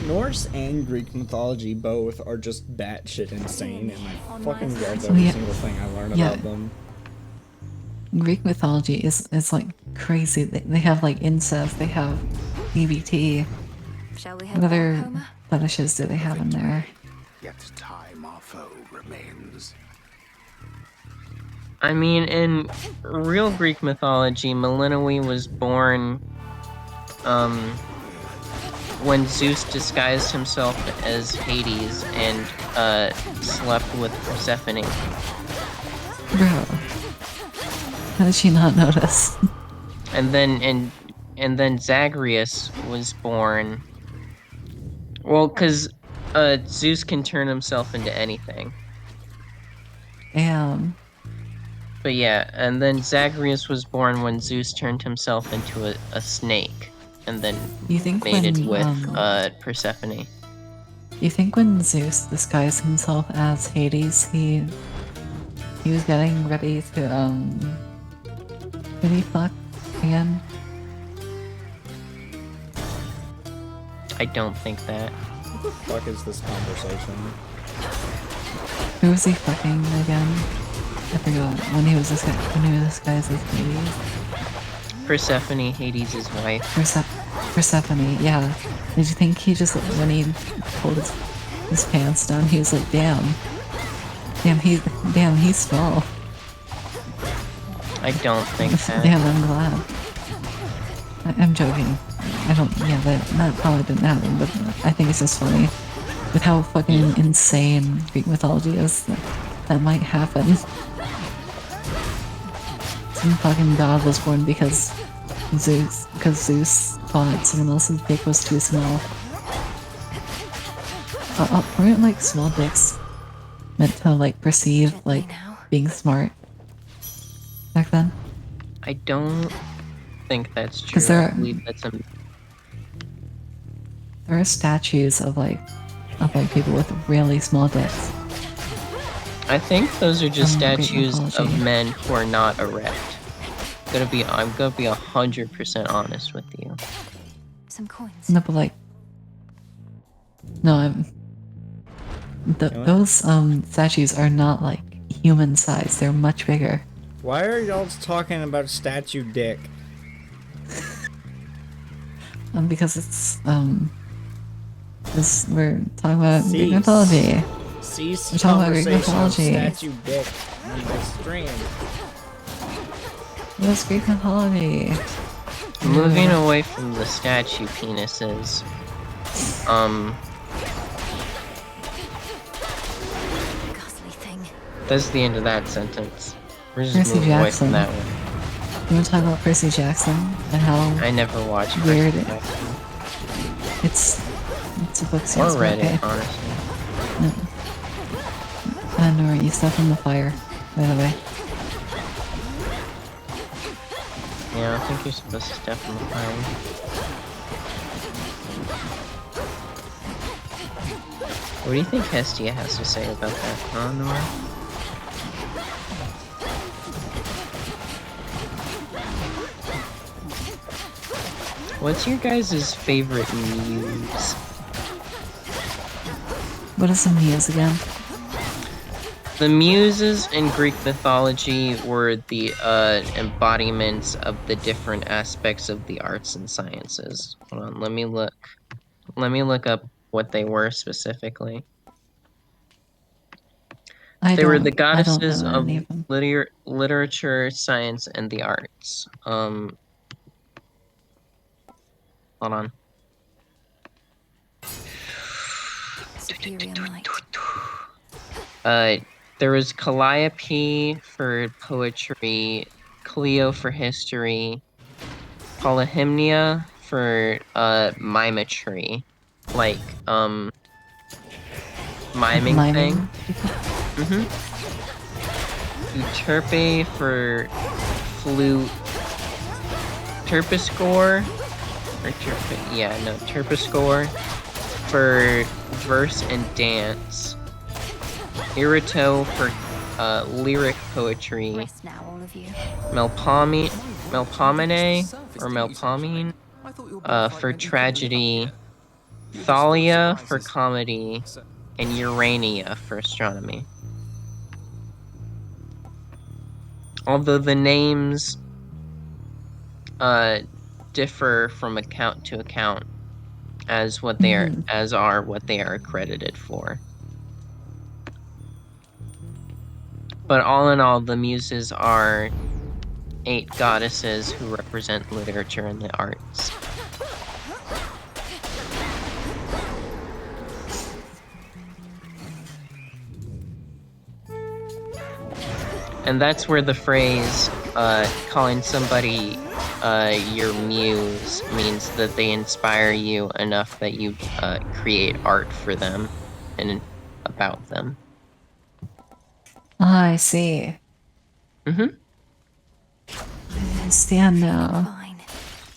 A: Norse and Greek mythology both are just batshit insane, and I fucking love every single thing I learn about them.
T: Greek mythology is like crazy. They have like incest, they have EBT. What other fetishes do they have in there?
S: Yet time our foe remains.
P: I mean, in real Greek mythology, Melinoe was born when Zeus disguised himself as Hades and slept with Persephone.
T: Bro, how did she not notice?
P: And then Zagreus was born. Well, because Zeus can turn himself into anything.
T: Damn.
P: But yeah, and then Zagreus was born when Zeus turned himself into a snake, and then
T: You think
P: mated
T: when,
P: with Persephone.
T: You think when Zeus disguised himself as Hades, he was getting ready to did he fuck again?
P: I don't think that.
A: What the fuck is this conversation?
T: Who was he fucking again? I forgot. When he was disguised as Hades.
P: Persephone, Hades' wife.
T: Persephone, yeah. Did you think he just, when he pulled his pants down, he was like, damn, he's small.
P: I don't think that.
T: Damn, I'm glad. I'm joking. I don't, yeah, that probably didn't happen, but I think it's just funny with how fucking insane Greek mythology is. That might happen. Some fucking god was born because Zeus thought someone else's dick was too small. Weren't like small dicks meant to like perceive like being smart back then?
P: I don't think that's true.
T: 'Cause there
P: I believe that's a...
T: There are statues of like people with really small dicks.
P: I think those are just
T: Greek
P: statues
T: mythology.
P: of men who are not erect. I'm gonna be 100% honest with you.
B: Some coins.
T: No, but like, no, those statues are not like human size. They're much bigger.
A: Why are y'all talking about statue dick?
T: Because it's we're talking about Greek mythology.
A: Cease
T: We're talking about Greek
A: conversation of
T: mythology.
A: statue dick on the stream.
T: That's Greek mythology.
P: Moving away from the statue penises. That's the end of that sentence. We're just
T: Percy
P: moving away from
T: Jackson.
P: that one.
T: You want to talk about Percy Jackson and how
P: I never watched
T: weird
P: Percy Jackson.
T: It's a book
P: Or
T: series.
P: read
T: okay.
P: it, honestly.
T: No. Nora, you step in the fire, by the way.
P: Yeah, I think you're supposed to step in the fire. What do you think Hestia has to say about that, huh, Nora? What's your guys' favorite muse?
T: What is the muse again?
P: The muses in Greek mythology were the embodiments of the different aspects of the arts and sciences. Hold on, let me look. Let me look up what they were specifically. They were the goddesses of literature, science, and the arts. Hold on.
B: Superior might.
P: There was Calliope for poetry, Clio for history, Polyhymnia for mimetry, like miming thing. Euterpe for flute, terpsichore, or terpsichore for verse and dance. Irito for lyric poetry.
B: Rest now, all of you.
P: Melpomene or Melpomene for tragedy. Thalia for comedy, and Urania for astronomy. Although the names differ from account to account as what they are what they are accredited for. But all in all, the muses are 8 goddesses who represent literature and the arts. And that's where the phrase, calling somebody your muse means that they inspire you enough that you create art for them and about them.
T: Ah, I see. I understand now.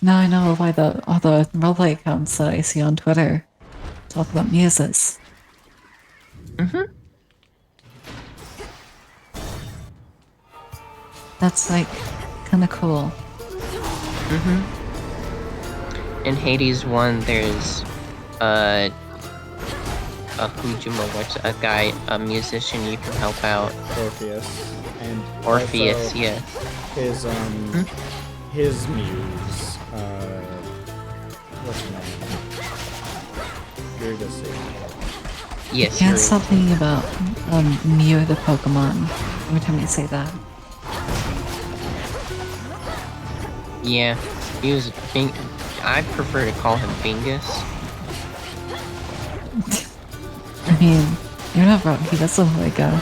T: Now I know why all the roleplay accounts that I see on Twitter talk about muses. That's like kind of cool.
P: In Hades 1, there's a guy, a musician you can help out.
A: Orpheus. And
P: Orpheus,
A: also
P: yeah.
A: His muse, what's her name? Eurydice.
P: Yes,
T: Can't stop thinking about Mew the Pokemon every time you say that.
P: Yeah, I prefer to call him Bingus.
T: I mean, you're not wrong. He does look like a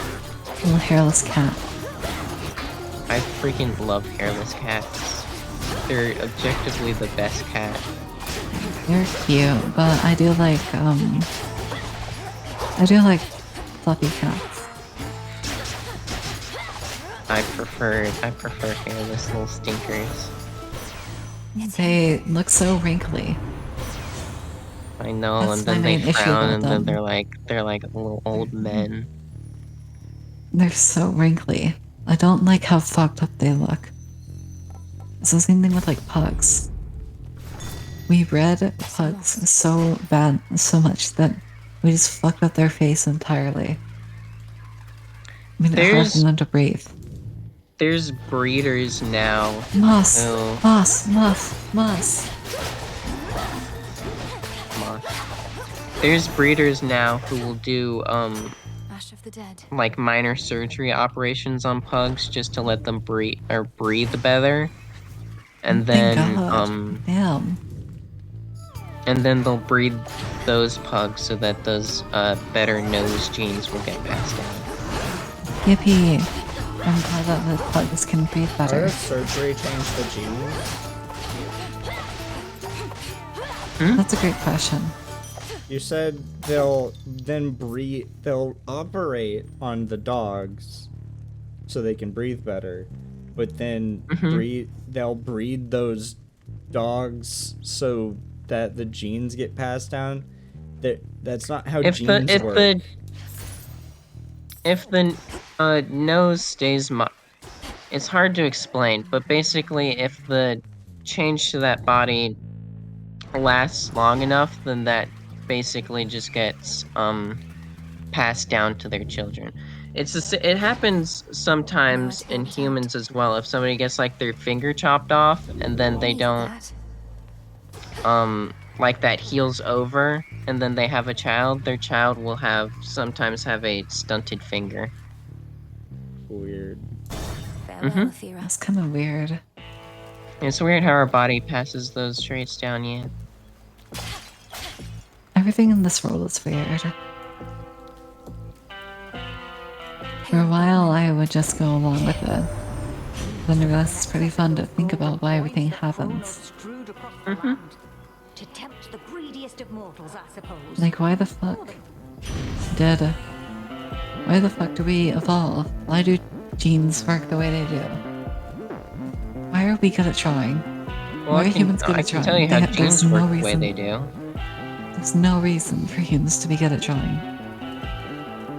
T: little hairless cat.
P: I freaking love hairless cats. They're objectively the best cat.
T: They're cute, but I do like fluffy cats.
P: I prefer hairless little stinkers.
T: They look so wrinkly.
P: I know,
T: That's
P: and then
T: my
P: they
T: main issue
P: frown,
T: about
P: and then
T: them.
P: they're like little old men.
T: They're so wrinkly. I don't like how fucked up they look. It's the same thing with like pugs. We bred pugs so bad, so much that we just fucked up their face entirely. I mean, it hard for them to breathe.
P: There's breeders now.
T: Moss.
P: There's breeders now who will do
B: Ash of the Dead.
P: like minor surgery operations on pugs just to let them breathe better. And
T: Thank
P: then
T: God. Damn.
P: and then they'll breed those pugs so that those better nose genes will get passed down.
T: Yippee. I'm glad that the pugs can breathe
A: How
T: better.
A: does surgery change the genes?
T: That's a great question.
A: You said they'll operate on the dogs so they can breathe better, but then they'll breed those dogs so that the genes get passed down. That's not how genes work.
P: If the nose stays it's hard to explain, but basically if the change to that body lasts long enough, then that basically just gets passed down to their children. It happens sometimes in humans as well. If somebody gets like their finger chopped off and then they don't like that heals over and then they have a child, their child will sometimes have a stunted finger.
A: Weird.
T: That's kind of weird.
P: It's weird how our body passes those traits down, yeah.
T: Everything in this world is weird. For a while, I would just go along with it. Then I realized it's pretty fun to think about why everything happens.
K: To tempt the greediest of mortals, I suppose.
T: Like, why the fuck why the fuck do we evolve? Why do genes work the way they do? Why are we good at trying?
P: Well,
T: Why are humans good
P: I
T: at
P: can
T: trying?
P: tell you how
T: There's
P: genes
T: no
P: work the way
T: reason.
P: they do.
T: There's no reason for humans to be good at drawing.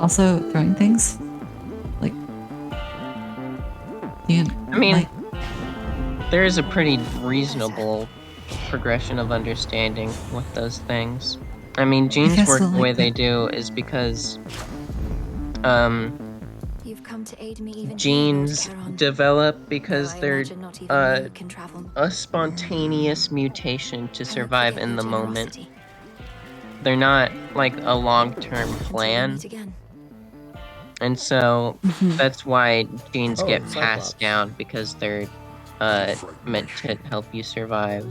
T: Also, throwing things? Like...
P: I mean, there is a pretty reasonable progression of understanding with those things. I mean, genes work the way they do is because
B: You've come to aid me even
P: genes
B: here, Lord Charon.
P: develop because they're
B: imagine not even you can travel.
P: a spontaneous mutation to survive in the moment. They're not like a long-term plan. And so that's why genes get passed down, because they're meant to help you survive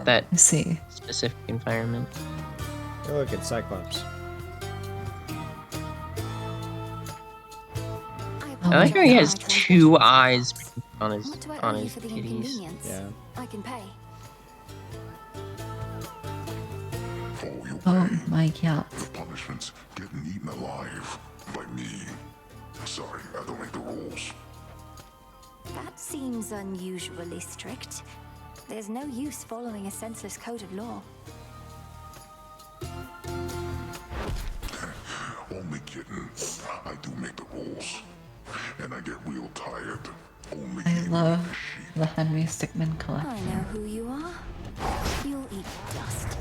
P: that specific environment.
A: Oh, look, it's Cyclops.
P: I like how he has 2 eyes on his titties.
A: Yeah.
B: I can pay.
T: Oh my god.
C: The punishment's getting eaten alive by me. Sorry, I don't make the rules.
B: That seems unusually strict. There's no use following a senseless code of law.
C: Only kidding. I do make the rules. And I get real tired. Only
T: I love the Henry Stickmin collection.
B: I know who you are. You'll eat dust.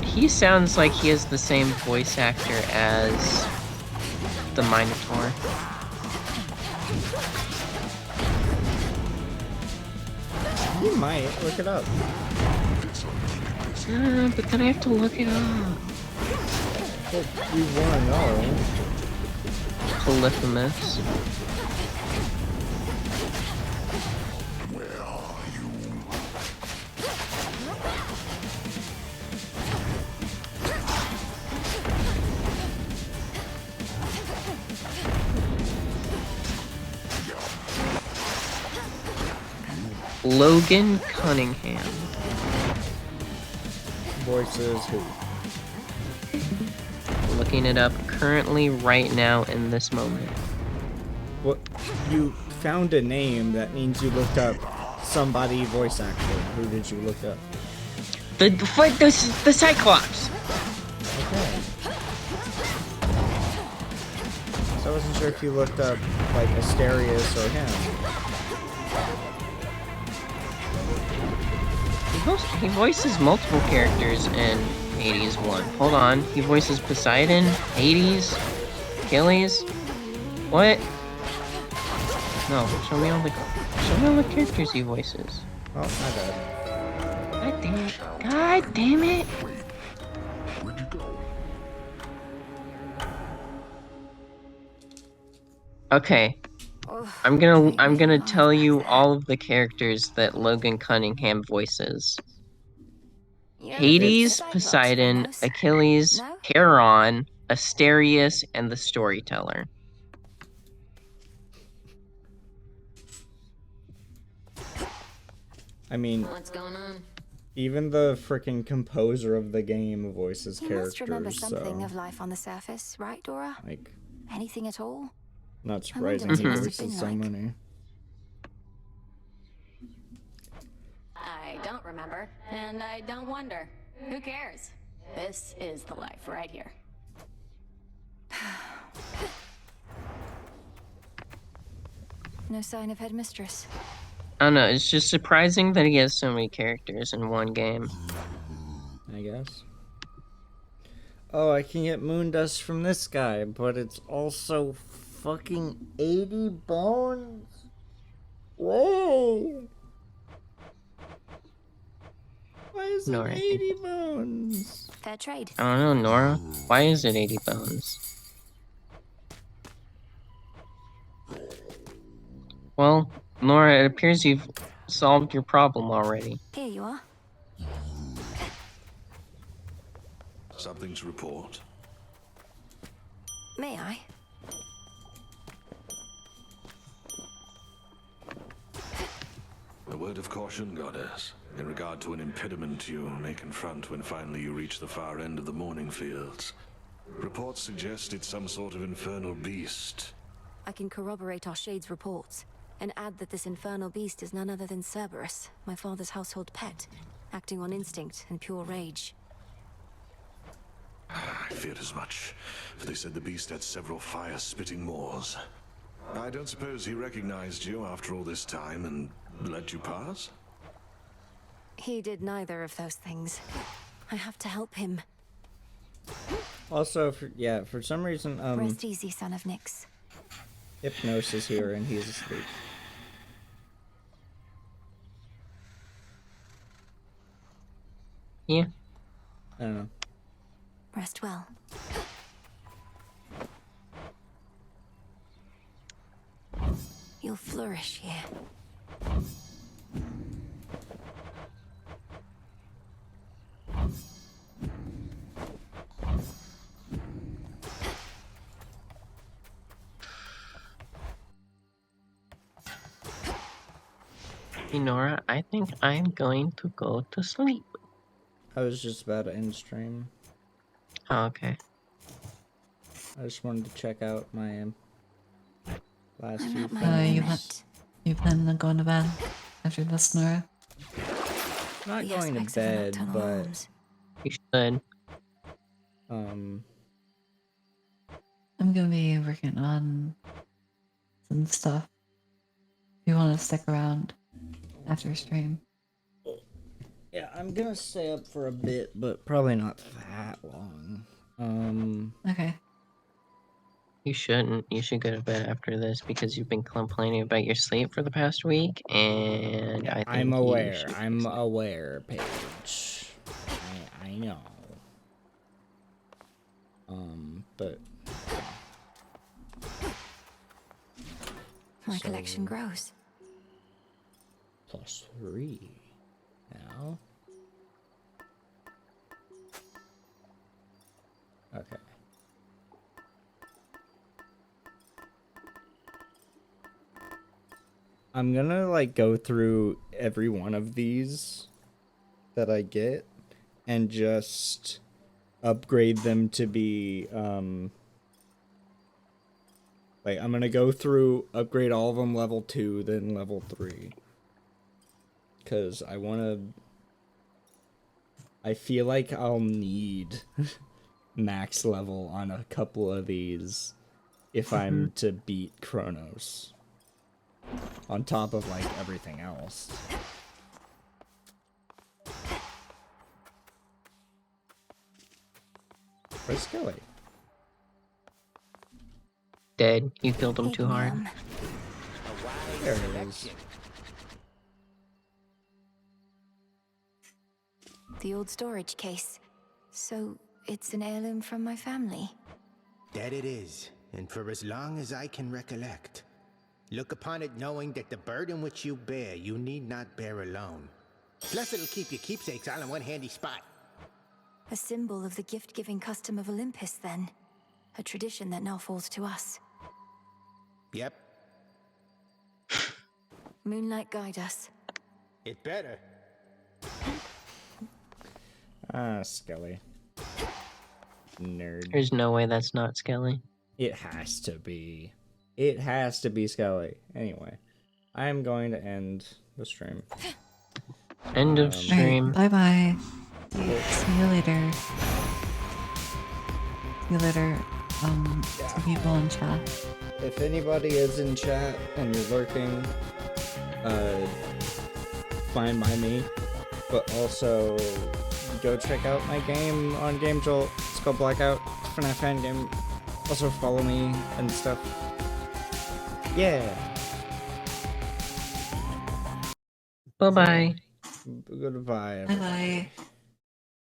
P: He sounds like he has the same voice actor as the Minotaur.
A: You might. Look it up.
P: But then I have to look it up.
A: Well, you want to know.
P: Polyphemus.
C: Where are you?
P: Logan Cunningham.
A: Voices who?
P: Looking it up currently right now in this moment.
A: What? You found a name, that means you looked up somebody voice actor. Who did you look up?
P: The Cyclops!
A: Okay. So I wasn't sure if you looked up, like, Asterius or him.
P: He voices multiple characters in Hades 1. Hold on. He voices Poseidon, Hades, Achilles. What? No, show me all the characters he voices.
A: Oh, my bad.
P: God damn it. God damn it.
C: Where'd you go?
P: Okay. I'm gonna tell you all of the characters that Logan Cunningham voices. Hades, Poseidon, Achilles, Charon, Asterius, and the Storyteller.
A: I mean,
N: What's going on?
A: even the freaking composer of the game voices
B: You
A: characters,
B: must remember something
A: so,
B: of life on the surface, right, Dora?
A: like,
B: Anything at all?
A: not
B: I
A: surprising
B: wonder
A: he
B: what it must have
A: voices
B: been
A: so
B: like.
A: many.
N: I don't remember, and I don't wonder. Who cares? This is the life right here.
B: No sign of headmistress.
P: I don't know, it's just surprising that he has so many characters in one game.
A: I guess. Oh, I can get moon dust from this guy, but it's also fucking 80 bones? Whoa! Why is it
P: Nora.
A: 80 bones?
B: Fair trade.
P: I don't know, Nora. Why is it 80 bones? Well, Nora, it appears you've solved your problem already.
B: Here you are.
G: Something to report?
B: May I?
G: A word of caution, Goddess, in regard to an impediment you may confront when finally you reach the far end of the Morning Fields. Reports suggest it's some sort of infernal beast.
B: I can corroborate our Shade's reports, and add that this infernal beast is none other than Cerberus, my father's household pet, acting on instinct and pure rage.
G: I feared as much, for they said the beast had several fire-spitting maws. I don't suppose he recognized you after all this time and let you pass?
B: He did neither of those things. I have to help him.
A: Also, for some reason,
B: Rest easy, son of Nyx.
A: Hypnos is here and he's asleep.
P: Yeah.
A: I don't know.
B: Rest well. You'll flourish here.
P: Hey, Nora, I think I'm going to go to sleep.
A: I was just about to end stream.
P: Oh, okay.
A: I just wanted to check out my last few
T: you plan on going to bed after this, Nora?
A: Not going to bed, but
P: you should.
T: I'm gonna be working on some stuff. If you want to stick around after stream.
A: Yeah, I'm gonna stay up for a bit, but probably not that long.
T: Okay.
P: You shouldn't. You should go to bed after this because you've been complaining about your sleep for the past week, and I think
A: I'm aware.
P: You
A: I'm aware, Paige. I know. But
B: my collection grows.
A: +3 now. Okay. I'm gonna like go through every one of these that I get and just upgrade them to be like I'm gonna go through, upgrade all of them level 2, then level 3. Cause I feel like I'll need max level on a couple of these if I'm to beat Chronos. On top of, like, everything else. Where's Skelly?
P: Dead. You killed him too hard.
A: There it is.
B: The old storage case. So, it's an heirloom from my family?
H: That it is, and for as long as I can recollect. Look upon it knowing that the burden which you bear, you need not bear alone. Plus it'll keep your keepsakes all in one handy spot.
B: A symbol of the gift-giving custom of Olympus, then. A tradition that now falls to us.
H: Yep.
B: Moonlight, guide us.
H: It better.
A: Ah, Skelly. Nerd.
P: There's no way that's not Skelly.
A: It has to be. It has to be Skelly. Anyway, I am going to end the stream.
P: End of stream.
T: Right, bye-bye. See you later. See you later, to people in chat.
A: If anybody is in chat and you're lurking, fine by me. But also, go check out my game on Game Jolt. It's called Blackout. It's a FNAF fan game. Also follow me and stuff. Yeah.
P: Bye-bye.
A: Goodbye. Everybody.
T: Bye-bye.